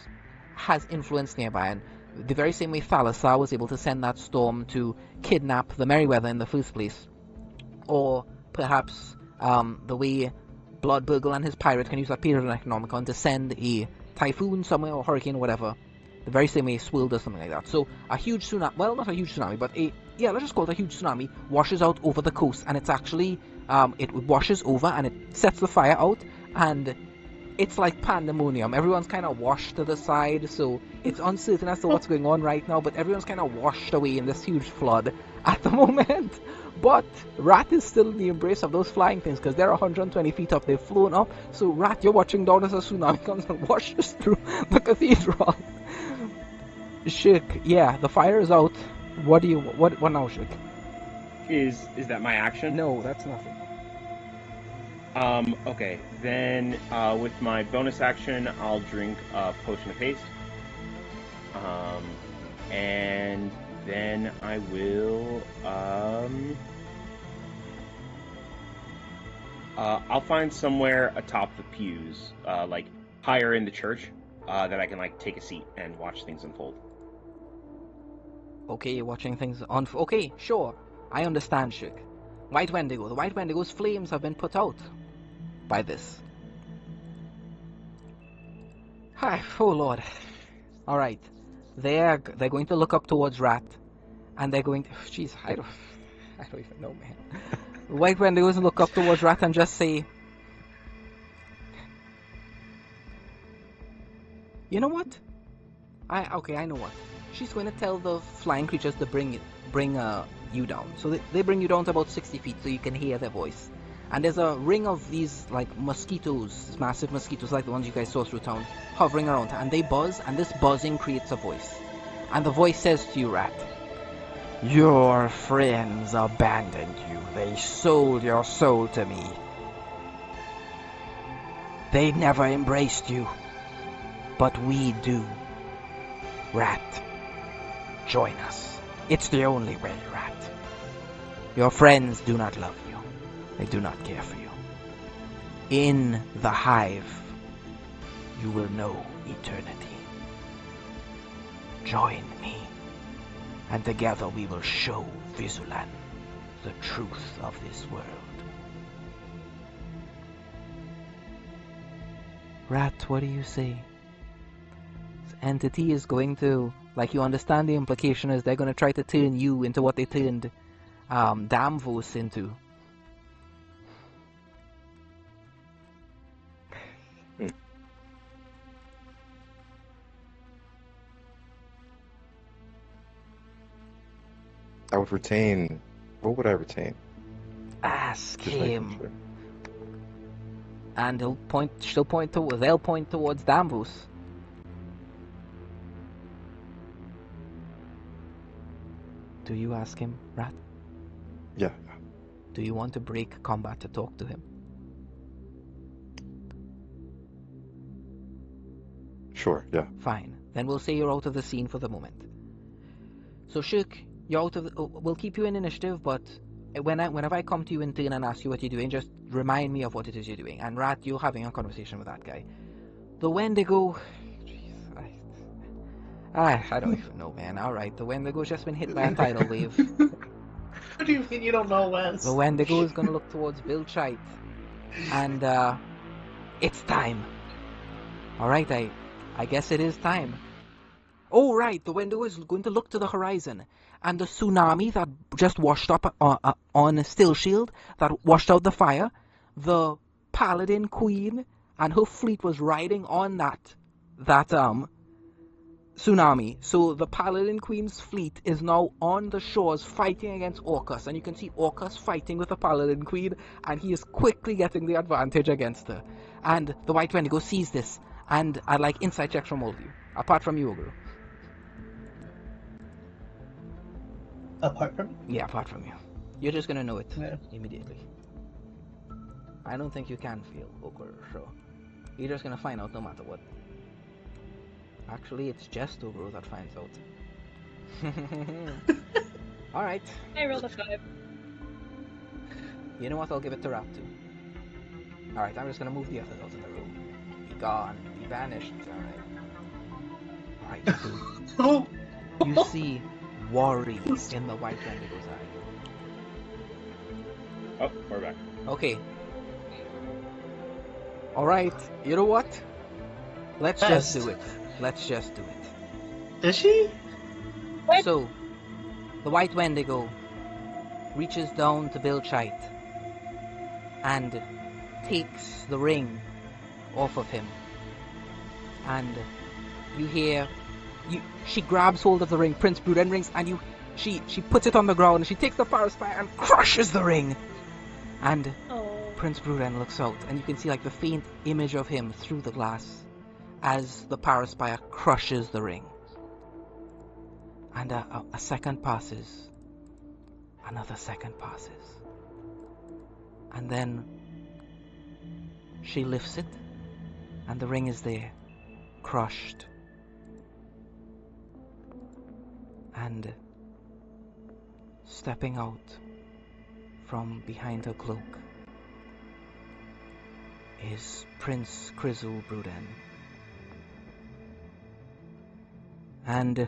has influence nearby, and the very same way Thalasar was able to send that storm to kidnap the Merryweather in the first place, or perhaps the way Bloodburgle and his pirate can use that period of Necronomicon to send a typhoon somewhere or hurricane or whatever, the very same way Swirl does something like that. So a huge tsunami, well, not a huge tsunami, but let's just call it a huge tsunami, washes out over the coast, and it's actually, it washes over and it sets the fire out, and it's like pandemonium. Everyone's kind of washed to the side, so it's uncertain as to what's going on right now, but everyone's kind of washed away in this huge flood at the moment. But Rat is still in the embrace of those flying things, because they're 120 feet up. They've flown up, so Rat, you're watching down as a tsunami comes and washes through the cathedral. Shik, yeah, the fire is out. What now, Shik? Is that my action? No, that's nothing. Okay. Then, with my bonus action, I'll drink a potion of haste. And then I will, I'll find somewhere atop the pews, like higher in the church, that I can like take a seat and watch things unfold. Okay, you're watching things on. Okay, sure. I understand, Shik. White Wendigo. The White Wendigo's flames have been put out by this. Hi, oh Lord. Alright. They're going to look up towards Rat. And they're going to... Jeez, I don't even know, man. The White Wendigos look up towards Rat and just say... You know what? I know what. She's going to tell the flying creatures to bring you down. So they bring you down to about 60 feet so you can hear their voice. And there's a ring of these, like, mosquitoes, massive mosquitoes like the ones you guys saw through town, hovering around. And they buzz, and this buzzing creates a voice. And the voice says to you, Rat, "Your friends abandoned you. They sold your soul to me. They never embraced you. But we do. Rat, join us. It's the only way, Rat. Your friends do not love you. They do not care for you. In the hive, you will know eternity. Join me, and together we will show Visulan the truth of this world." Rat, what do you say? This entity is going to, like, you understand the implication is they're going to try to turn you into what they turned Damvos into. I would retain. What would I retain? Ask Just making him. sure. And they'll point towards Damvos. Do you ask him, Rat? Yeah. Do you want to break combat to talk to him? Sure. Yeah. Fine. Then we'll say you're out of the scene for the moment. So Shirk, you're out of the, we'll keep you in initiative, but whenever I come to you in turn and ask you what you're doing, just remind me of what it is you're doing. And Rat, you're having a conversation with that guy. The Wendigo, jeez, I don't even know, man. Alright, the Wendigo's just been hit by a tidal wave. What do you mean you don't know, Wes? The Wendigo is gonna look towards Bill Chite. And, it's time. Alright, I guess it is time. Oh, right, the Wendigo is going to look to the horizon. And the tsunami that just washed up on Still Shield, that washed out the fire, the Paladin Queen and her fleet was riding on that tsunami. So the Paladin Queen's fleet is now on the shores fighting against Orcus, and you can see Orcus fighting with the Paladin Queen, and he is quickly getting the advantage against her. And the White Wendigo sees this, and I'd like insight checks from all of you, apart from you, Ogru. Apart from? Yeah, apart from you. You're just gonna know it Yeah. immediately. I don't think you can feel Ogru, so you're just gonna find out no matter what. Actually, it's just Ogru that finds out. Alright. I rolled a 5. You know what? I'll give it to Rap too. Alright, I'm just gonna move the others out of the room. Be gone. Be vanished. Alright, Oh. you see worry in the White Wendigo's eye. Oh, we're back. Okay. Alright, you know what? Let's just do it. Let's just do it. Is she? What? So, the White Wendigo reaches down to Bill Chite and takes the ring off of him. And you hear, she grabs hold of the ring, Prince Bruden rings, and she puts it on the ground, and she takes the fire spire and crushes the ring. And Oh. Prince Bruden looks out, and you can see like the faint image of him through the glass as the Paraspire crushes the ring. And a second passes. Another second passes. And then she lifts it, and the ring is there, crushed. And stepping out from behind her cloak is Prince Krizzle Bruden. And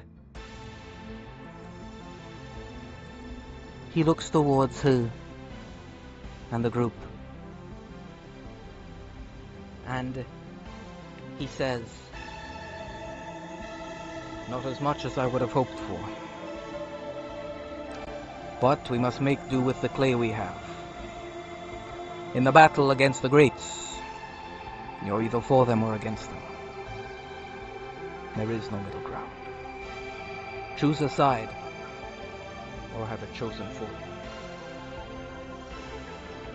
he looks towards her and the group, and he says, "Not as much as I would have hoped for, but we must make do with the clay we have. In the battle against the Greats, you're either for them or against them. There is no middle ground. Choose a side, or have it chosen for you."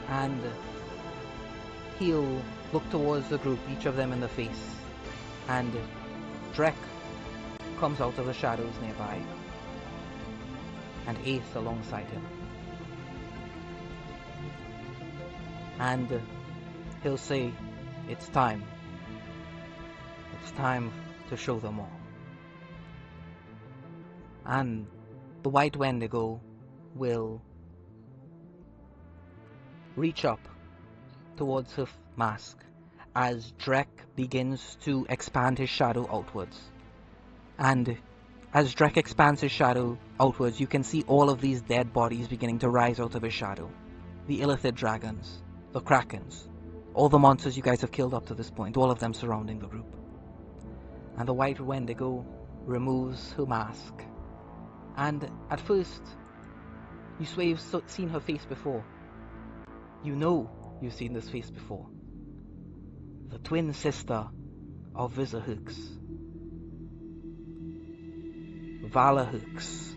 And he'll look towards the group, each of them in the face, and Drek comes out of the shadows nearby, and Ace alongside him. And he'll say, "It's time. It's time to show them all." And the White Wendigo will reach up towards her mask as Drek begins to expand his shadow outwards. And as Drek expands his shadow outwards, you can see all of these dead bodies beginning to rise out of his shadow. The Illithid dragons, the Krakens, all the monsters you guys have killed up to this point, all of them surrounding the group. And the White Wendigo removes her mask. And at first, you swear you've seen her face before. You know you've seen this face before. The twin sister of Vizahooks. Valahooks.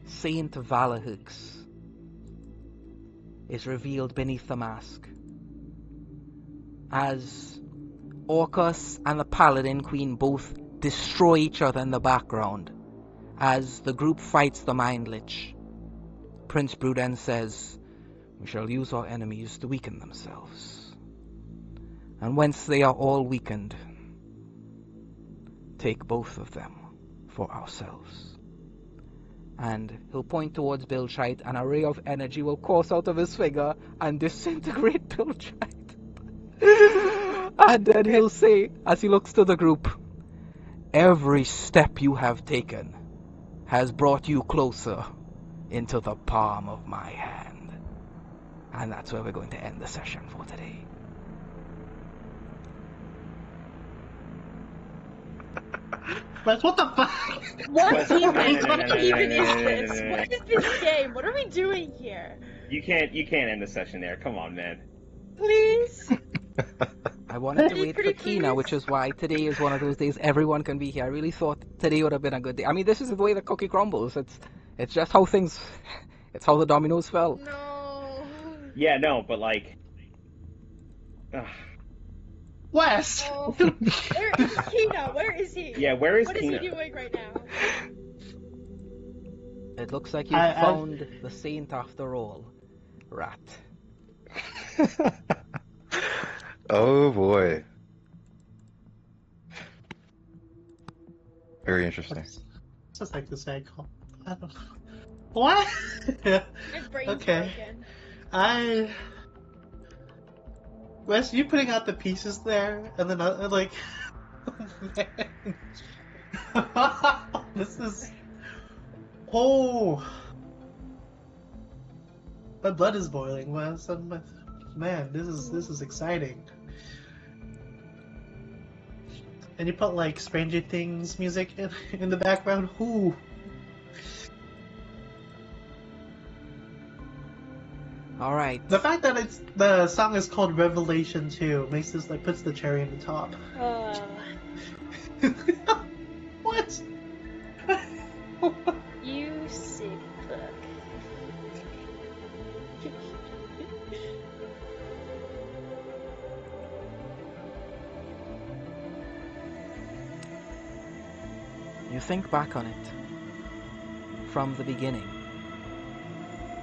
Saint Valahooks is revealed beneath the mask. As Orcus and the Paladin Queen both destroy each other in the background, as the group fights the Mind Lich, Prince Bruden says, "We shall use our enemies to weaken themselves. And whence they are all weakened, take both of them for ourselves." And he'll point towards Bill Chite, and a ray of energy will course out of his finger and disintegrate Bill Chite. And then he'll say, as he looks to the group, Every step you have taken has brought you closer into the palm of my hand. And that's where we're going to end the session for today. Wes, what the fuck? What No, even no, no, no, no, even no, is no, no, this? no, no, no. What is this game? What are we doing here? You can't end the session there. Come on, man. Please? I wanted to wait for Pretty Kina, please? which is why today is one of those days everyone can be here. I really thought today would have been a good day. I mean, this is the way the cookie crumbles. It's just how things, it's how the dominoes fell. No. Yeah, no, but like, Wes! Oh. Where is Kina? Where is he? yeah, where is What is Kina? he doing right now? It looks like you I- found the saint after all, Rat. Oh boy. Very interesting. Just like to say, I don't know. What? My brain's Okay. broken. Wes, you putting out the pieces there, and then like, man. This is, oh, my blood is boiling, Wes. Man, this is exciting. And you put like Stranger Things music in the background. Ooh. All right. The fact that the song is called Revelation 2 makes this like puts the cherry on the top. What? You sick fuck. You think back on it from the beginning,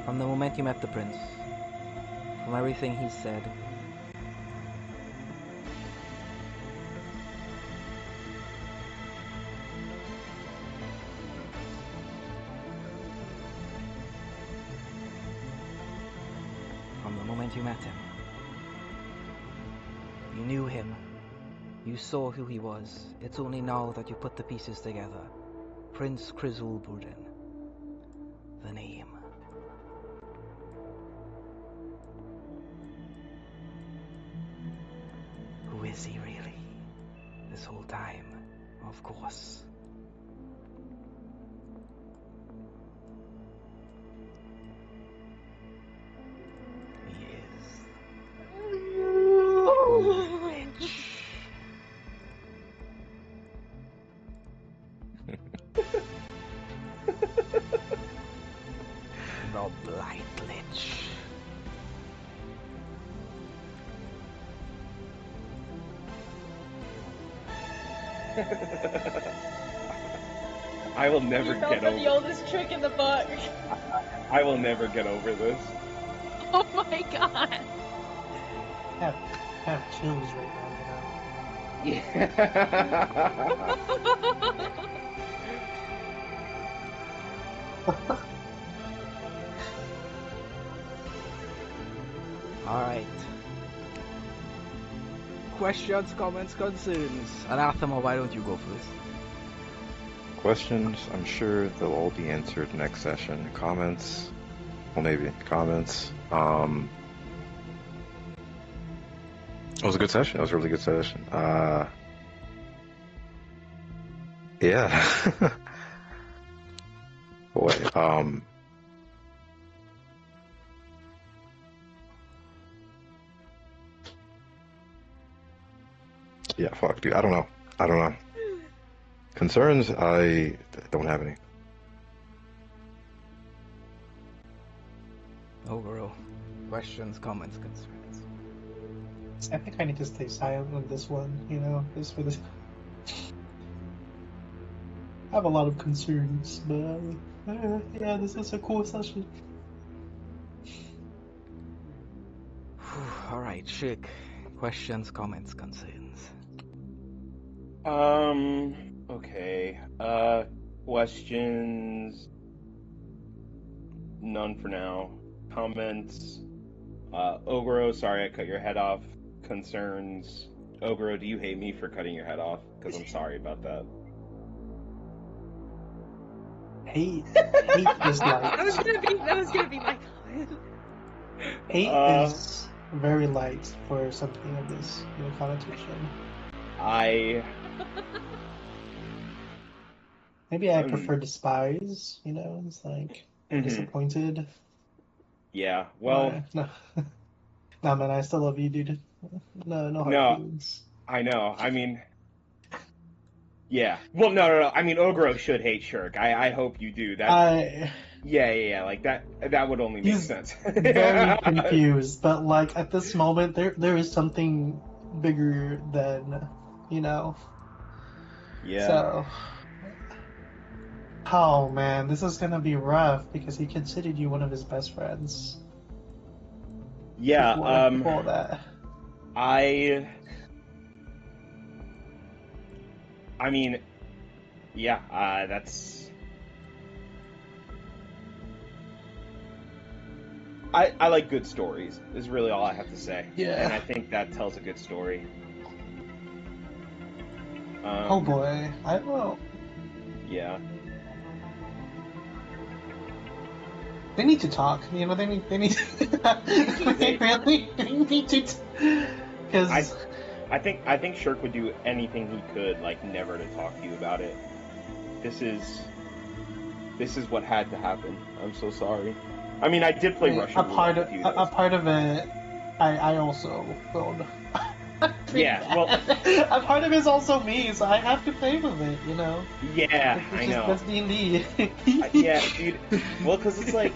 from the moment you met the prince, from everything he said. From the moment you met him. You knew him. You saw who he was. It's only now that you put the pieces together. Prince Krizul Budin. The name. Who is he really? This whole time, of course. He is the Lich. The Blight Lich. I will never You fell get for the over. oldest trick in the book. I will never get over this. Oh my god. I have chills right now, Alright. Questions, comments, concerns. Anathema, why don't you go first? Questions, I'm sure they'll all be answered next session. Comments, well, maybe comments. It was a good session. It was a really good session. Yeah. Boy, yeah, fuck, dude. I don't know. Concerns, I don't have any. Overall. Questions, comments, concerns. I think I need to stay silent on this one, just for this. I have a lot of concerns, but yeah, this is a cool session. Alright, Shake. Questions, comments, concerns. Okay. Questions? None for now. Comments? Ogro, sorry I cut your head off. Concerns? Ogro, do you hate me for cutting your head off? Because I'm sorry about that. Hate is light. That was gonna be my comment. Hate is very light for something of this, connotation. Maybe I prefer despise. It's like I'm disappointed. Yeah. Well. No, nah, man, I still love you, dude. No hard feelings. I know. I mean. Yeah. Well, no. I mean, Ogro should hate Shirk. I hope you do. Yeah. Like that would only make sense. Very confused, but like at this moment, there is something bigger than, Yeah. So, oh man, this is gonna be rough because he considered you one of his best friends. Yeah. Before that. I mean, yeah, that's... I like good stories, is really all I have to say. Yeah. And I think that tells a good story. Oh boy, I will. Yeah. They need to talk, they need they need to, because... I think Shirk would do anything he could, like, never to talk to you about it. This is what had to happen. I'm so sorry. I mean, I did play Russian roulette with you. A part of it, I also filled. Yeah, well, a part of it is also me, so I have to play with it, Yeah, I know. That's D&D. Yeah, dude. Well, because it's like,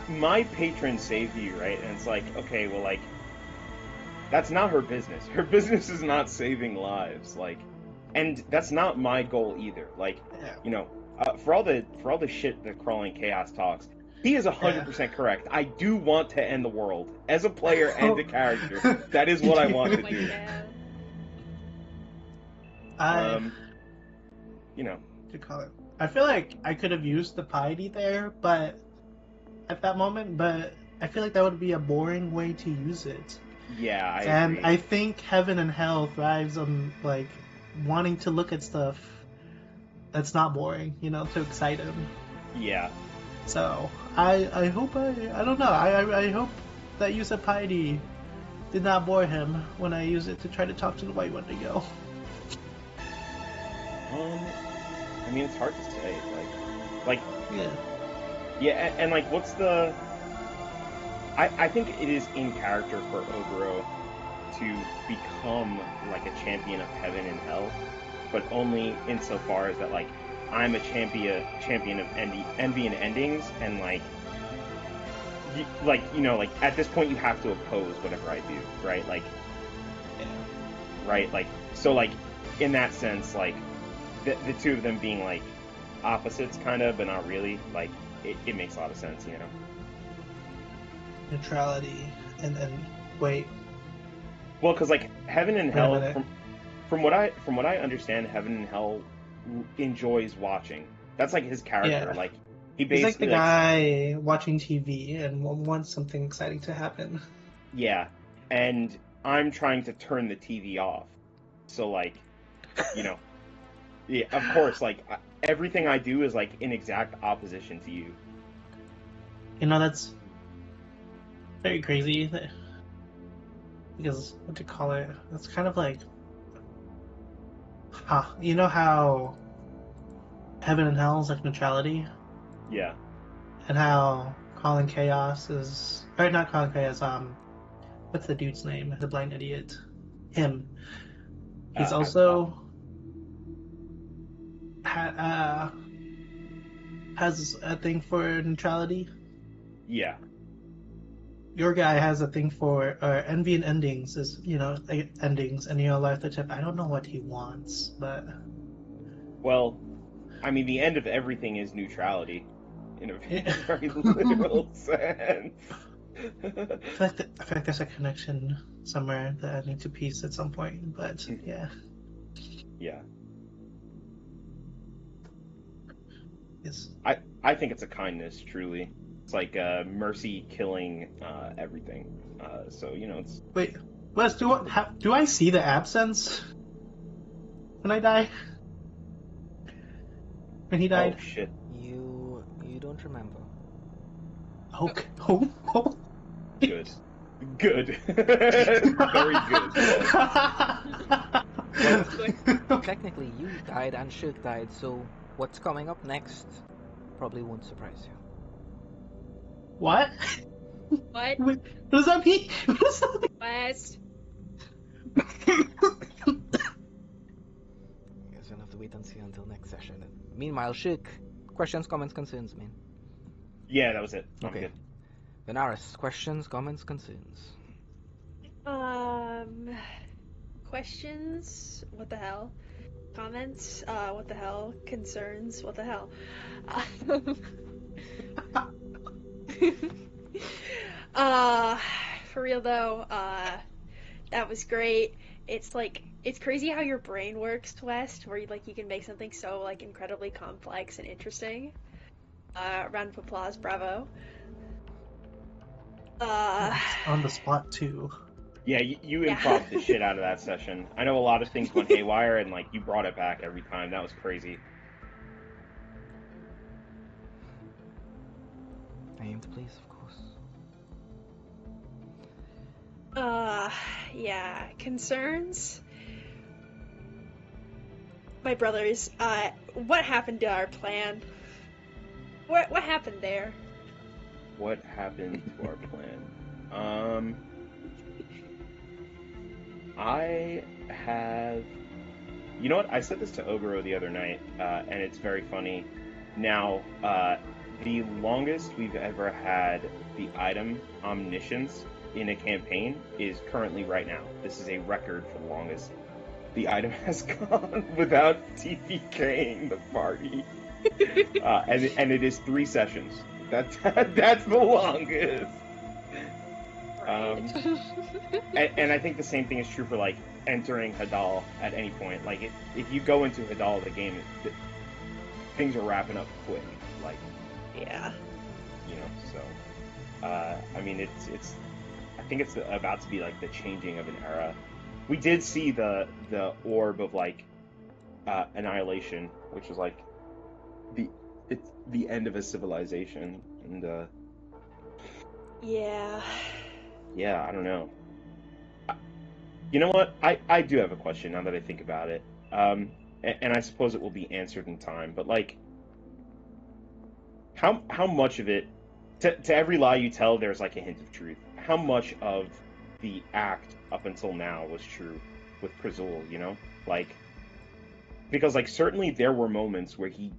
my patron saved you, right? And it's like, okay, well, like, that's not her business. Her business is not saving lives, like, and that's not my goal either. Like, for all the shit that Crawling Chaos talks, he is 100% correct. I do want to end the world as a player and a character. That is what I want to do. To call it. I feel like I could have used the piety there, but at that moment, but I feel like that would be a boring way to use it. Yeah, I agree. I think Heaven and Hell thrives on like wanting to look at stuff that's not boring, to excite him. Yeah. So I hope I don't know. I hope that use of piety did not bore him when I use it to try to talk to the White Wendigo. I mean, it's hard to say. Like. Yeah. Yeah, and like, what's the? I think it is in character for Ogro to become like a champion of heaven and hell, but only insofar as that, like, I'm a champion of envy and endings, and like at this point you have to oppose whatever I do, right? Like, right? Like, so like in that sense, like the two of them being like opposites, kind of, but not really. Like, it makes a lot of sense, Neutrality and wait. Well, because like Heaven and Hell, from what I understand, Heaven and Hell enjoys watching. That's like his character. Yeah. Like, he basically, he's like the guy watching TV and wants something exciting to happen. Yeah, and I'm trying to turn the TV off. So like, yeah, of course, like everything I do is like in exact opposition to you. That's very crazy. Because, what to call it? It's kind of like, you know how Heaven and Hell is like neutrality? Yeah. And how Calling Chaos is, or not Calling Chaos, what's the dude's name? The blind idiot. Him. He's also has a thing for neutrality. Yeah. Your guy has a thing for envy and endings, is endings, and life the tip. I don't know what he wants, but well, I mean, the end of everything is neutrality, in a very literal sense. I feel like there's a connection somewhere that I need to piece at some point, but yeah. Yeah. Yes. I think it's a kindness, truly. It's like mercy killing everything. So it's. Wait, Wes, do I see the absence when I die? When he died? Oh shit! You don't remember. Okay. Oh. Good. Good. Very good. Technically, you died and Shirk died, so what's coming up next probably won't surprise you. What? What? What does that mean? What does that West? mean? I guess we'll have to wait and see until next session. Meanwhile, Shirk, questions, comments, concerns, man. Yeah, that was it. I'm Okay. good. Benaris, questions, comments, concerns. Questions? What the hell? Comments? What the hell? Concerns? What the hell? For real though, that was great. It's like, it's crazy how your brain works, West, where you can make something so like incredibly complex and interesting. Round of applause, bravo. On the spot too. Yeah, you Yeah. improv the shit out of that session. I know a lot of things went haywire, and like you brought it back every time. That was crazy. I aim to please, of course. Yeah, concerns? My brothers, what happened to our plan? What happened there? What happened to our plan? I have... You know what? I said this to Ogro the other night, and it's very funny. Now, the longest we've ever had the item Omniscience in a campaign is currently right now. This is a record for the longest the item has gone without TPKing the party. And it is 3 sessions. That's the longest. And I think the same thing is true for like entering Hadal at any point. Like if you go into Hadal, the game, things are wrapping up quick. Like, Yeah. you know. So, I mean, it's. I think it's about to be like the changing of an era. We did see the orb of like annihilation, which was like it's the end of a civilization, and Yeah. yeah, I don't know. You know what? I do have a question now that I think about it. And I suppose it will be answered in time. But like, how much of it, to every lie you tell, there's like a hint of truth. How much of the act up until now was true with Prizul? You know, like, because like certainly there were moments where he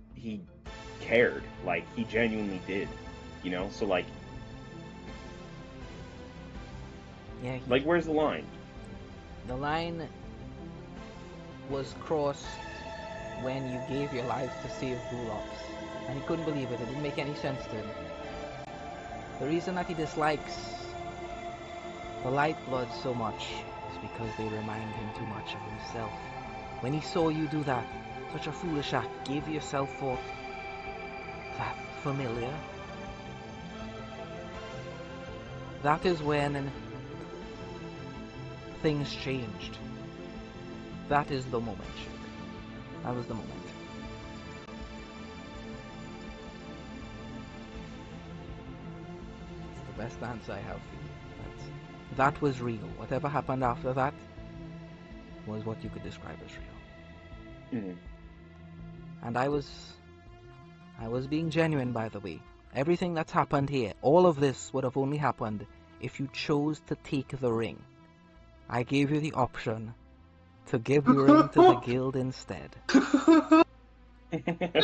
cared, like he genuinely did. You know, so like. Yeah, Like, where's the line? the line was crossed when you gave your life to save Bulops. And he couldn't believe it. It didn't make any sense to him. The reason that he dislikes the Lightblood so much is because they remind him too much of himself. When he saw you do that, such a foolish act, gave yourself for that familiar, that is when things changed. That is the moment. That was the moment. It's the best answer I have for you. That was real. Whatever happened after that was what you could describe as real. Mm-hmm. And I was being genuine, by the way. Everything that's happened here, all of this would have only happened if you chose to take the ring. I gave you the option to give the ring to the guild instead.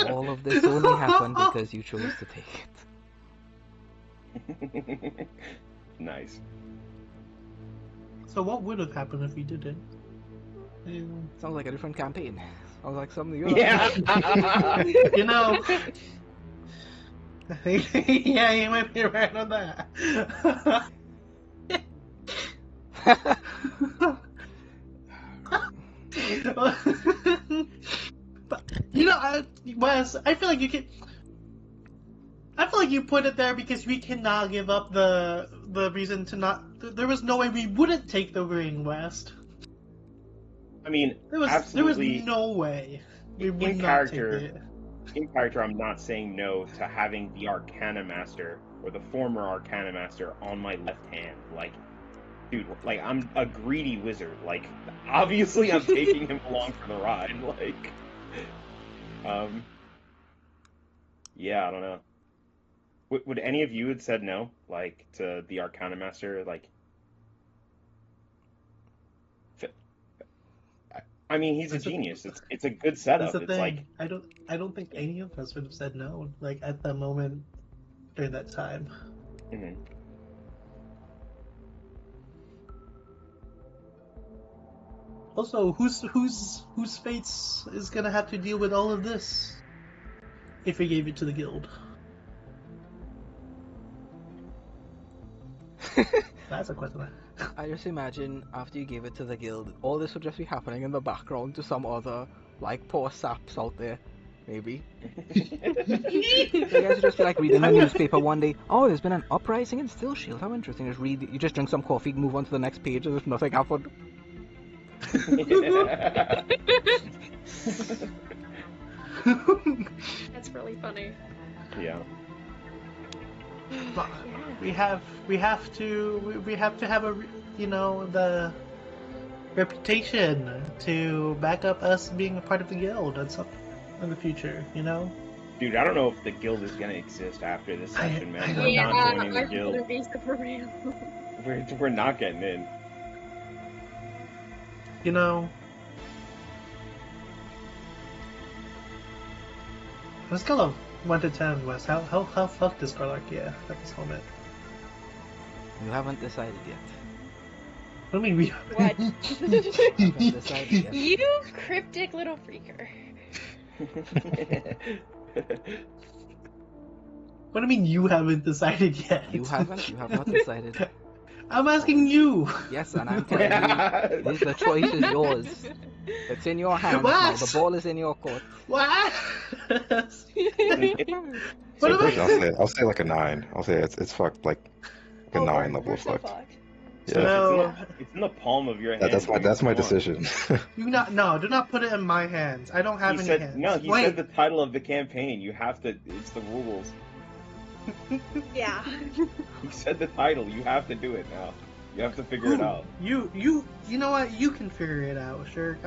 All of this only happened because you chose to take it. Nice. So what would have happened if we didn't? Sounds like a different campaign. Sounds like something else. Yeah. You know. Yeah, you might be right on that. But you know, Wes, I feel like you can. I feel like you put it there because we cannot give up the reason to not. There was no way we wouldn't take the ring, West. I mean, There was absolutely. no way we would in not character, take it. in character, I'm not saying no to having the Arcana Master or the former Arcana Master on my left hand. Like, dude, like I'm a greedy wizard. Like, obviously, I'm taking him along for the ride. Like, yeah, I don't know. Would any of you had said no, like, to the Arcana Master? Like, I mean, he's a genius. It's a good That's setup. the It's thing. like, I don't think any of us would have said no, like at that moment during that time. mhm. Also, whose fates is gonna have to deal with all of this if we gave it to the guild? That's a question. I just imagine after you gave it to the guild, all this would just be happening in the background to some other, like, poor saps out there, maybe. You guys would just be like reading the newspaper one day. Oh, there's been an uprising in Still Shield. How interesting. Just read. You just drink some coffee, move on to the next page, as if nothing happened. That's really funny. Yeah. But we have to have the reputation to back up us being a part of the guild at some in the future. Dude, I don't know if the guild is gonna exist after this session, man. I We're know. not joining the I'm gonna guild. be super real. We're not getting in. On a scale of 1 to 10, Wes, how fucked is Garlarkia at this moment? You haven't decided yet. What do you mean we What? Haven't decided yet. You cryptic little freaker. What do you mean you haven't decided yet? You haven't. You have not decided. I'm asking you. Yes, and I'm telling you, the choice is yours. It's in your hands now. What? The ball is in your court. What? So What about- I'll say like a 9. I'll say it's fucked, like a 9 level we're of so fucked. fucked. Yeah, No, It's in the palm of your hand. that's my Come on. decision. do not put it in my hands. I don't have He any said hands. no. He Wait, said the title of the campaign. You have to. It's the rules. Yeah. He said the title. You have to do it now. You have to figure it out. You know what? You can figure it out, sure.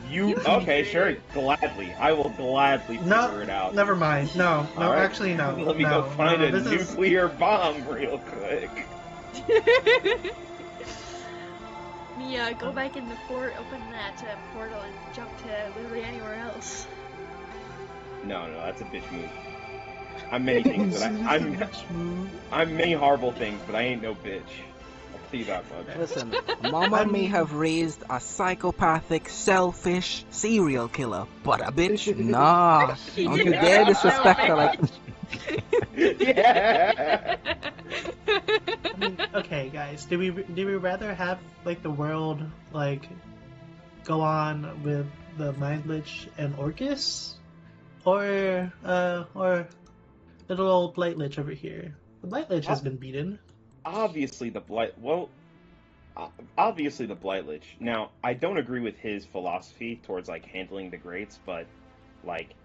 You okay? Sure, gladly. I will gladly figure it out. Never mind. No, All right. actually, no. Let me no, go find a this is- nuclear bomb real quick. Mia, go back in the fort, open that portal, and jump to literally anywhere else. No, that's a bitch move. I'm many things, but I'm many horrible things, but I ain't no bitch. I'll tell you that much. Listen, Mama may have raised a psychopathic, selfish serial killer, but a bitch, nah. Don't you dare disrespect her like. Yeah. I mean, okay, guys, do we rather have like the world like go on with the Mind Lich and Orcus, or little old Blight Lich over here? The Blight Lich has been beaten. Obviously the Blight Lich. Now, I don't agree with his philosophy towards like handling the greats, but like,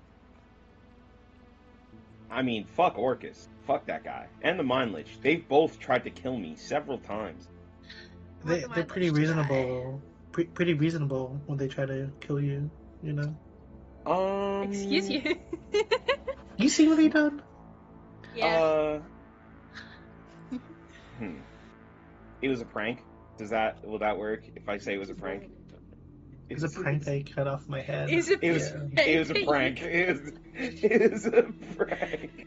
I mean, fuck Orcus, fuck that guy, and the Mind Lich. They've both tried to kill me several times. They're pretty reasonable. Pretty reasonable when they try to kill you. Excuse you. You see what they done? Yeah. It was a prank. Will that work if I say it was a prank? It's a prank they cut off my head. Is it? It was a prank. It was a prank.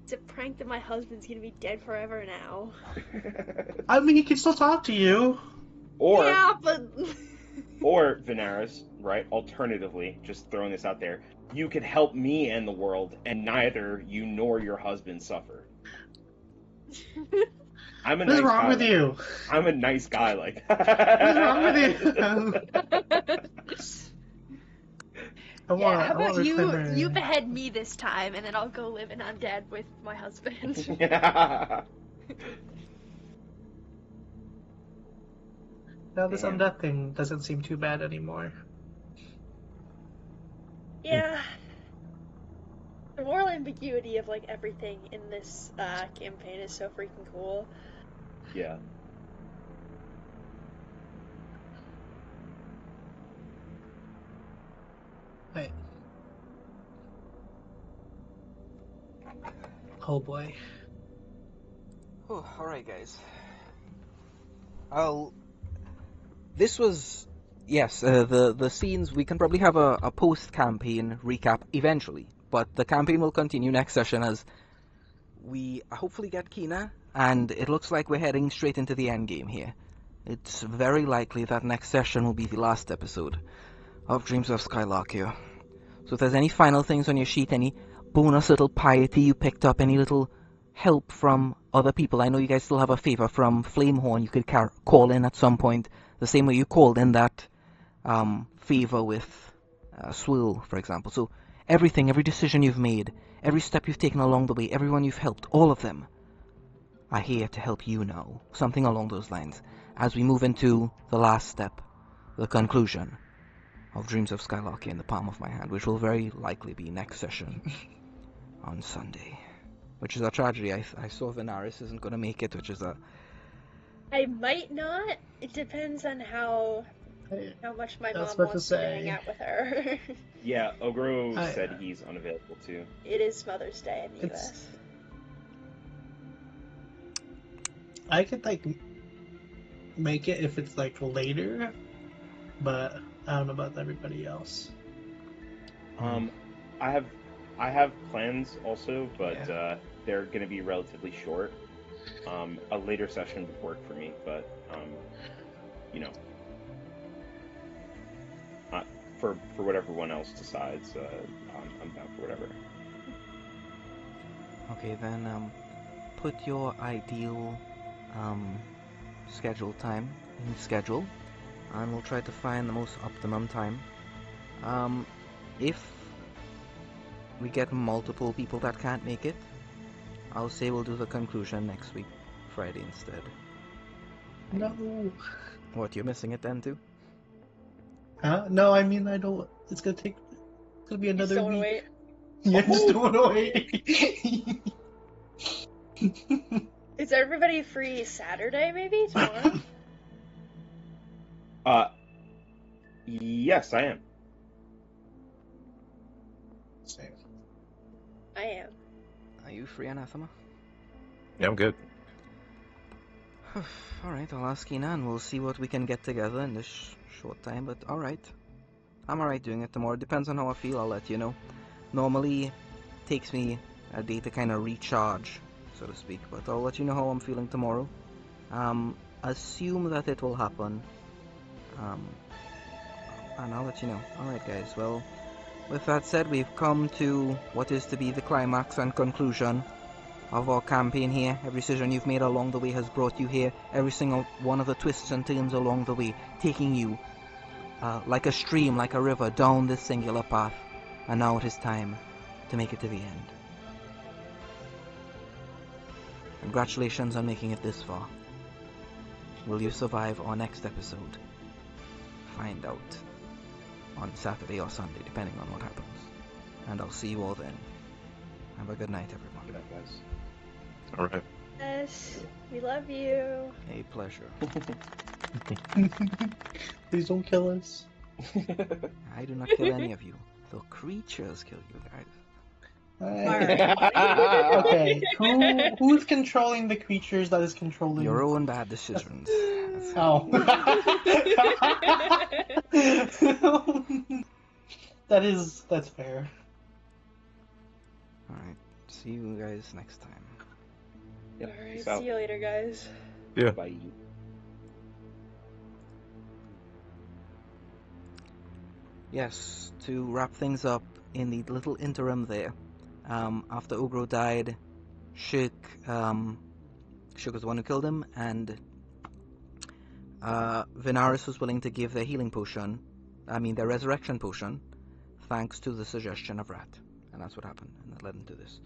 It's a prank that my husband's gonna be dead forever now. I mean, he can still talk to you. Or Yeah, but or Veneris, right? Alternatively, just throwing this out there, you could help me and the world, and neither you nor your husband suffer. I'm a What's nice wrong guy with like- you? I'm a nice guy like What's wrong with you? I want. yeah, how I want about reclaimer. you behead me this time, and then I'll go live in undead with my husband. Yeah. Now this Damn. undead thing doesn't seem too bad anymore. Yeah. The moral ambiguity of like everything in this campaign is so freaking cool. Yeah. Right. Oh boy. Oh, alright, guys. This was... Yes, the scenes, we can probably have a post-campaign recap eventually, but the campaign will continue next session as we hopefully get Kina, and it looks like we're heading straight into the end game here. It's very likely that next session will be the last episode of Dreams of Skylarkia. So if there's any final things on your sheet, any bonus little piety you picked up, any little help from other people, I know you guys still have a favor from Flamehorn you could call in at some point, the same way you called in that favor with Swill, for example. So everything, every decision you've made, every step you've taken along the way, everyone you've helped, all of them are here to help you now. Something along those lines. As we move into the last step, the conclusion of Dreams of Skylarkia in the palm of my hand, which will very likely be next session on Sunday. Which is a tragedy. I saw Venaris isn't going to make it, which is a... I might not. It depends on how much my I was mom about to wants me to say. hang out with her. Yeah, Ogro I- said he's unavailable too. It is Mother's Day in the It's- US. I could like make it if it's like later, but I don't know about everybody else. I have plans also, but they're going to be relatively short. A later session would work for me, but you know, for whatever everyone else decides, I'm down for whatever. Okay, then put your ideal schedule time in schedule, and we'll try to find the most optimum time. If we get multiple people that can't make it, I'll say we'll do the conclusion next week, Friday instead. No. What, you're missing it then too? Huh? No, I mean I don't. It's gonna be You another still wanna week. wait? Yeah, just don't wanna wait. Is everybody free Saturday, maybe? Tomorrow? Yes, I am. Same. I am. Are you free, Anathema? Yeah, I'm good. Alright, I'll ask Ina and we'll see what we can get together in this short time, but alright. I'm alright doing it tomorrow. Depends on how I feel, I'll let you know. Normally, it takes me a day to kind of recharge, so to speak, but I'll let you know how I'm feeling tomorrow. Assume that it will happen. And I'll let you know. Alright guys, well, with that said, we've come to what is to be the climax and conclusion of our campaign here. Every decision you've made along the way has brought you here. Every single one of the twists and turns along the way, taking you like a stream, like a river, down this singular path. And now it is time to make it to the end. Congratulations on making it this far. Will you survive our next episode? Find out on Saturday or Sunday, depending on what happens. And I'll see you all then. Have a good night, everyone. Good night, guys. All right. Yes, we love you. A pleasure. Please don't kill us. I do not kill any of you. The creatures kill you guys. Okay, who's controlling the creatures that is controlling Your own bad decisions. Oh. That's fair. Alright, see you guys next time. Yep, Alright, peace out. see you later, guys. Yeah. Bye. Yes, to wrap things up in the little interim there, after Ogro died, Shirk was the one who killed him, and Venaris was willing to give their their resurrection potion, thanks to the suggestion of Rat. And that's what happened, and that led into this.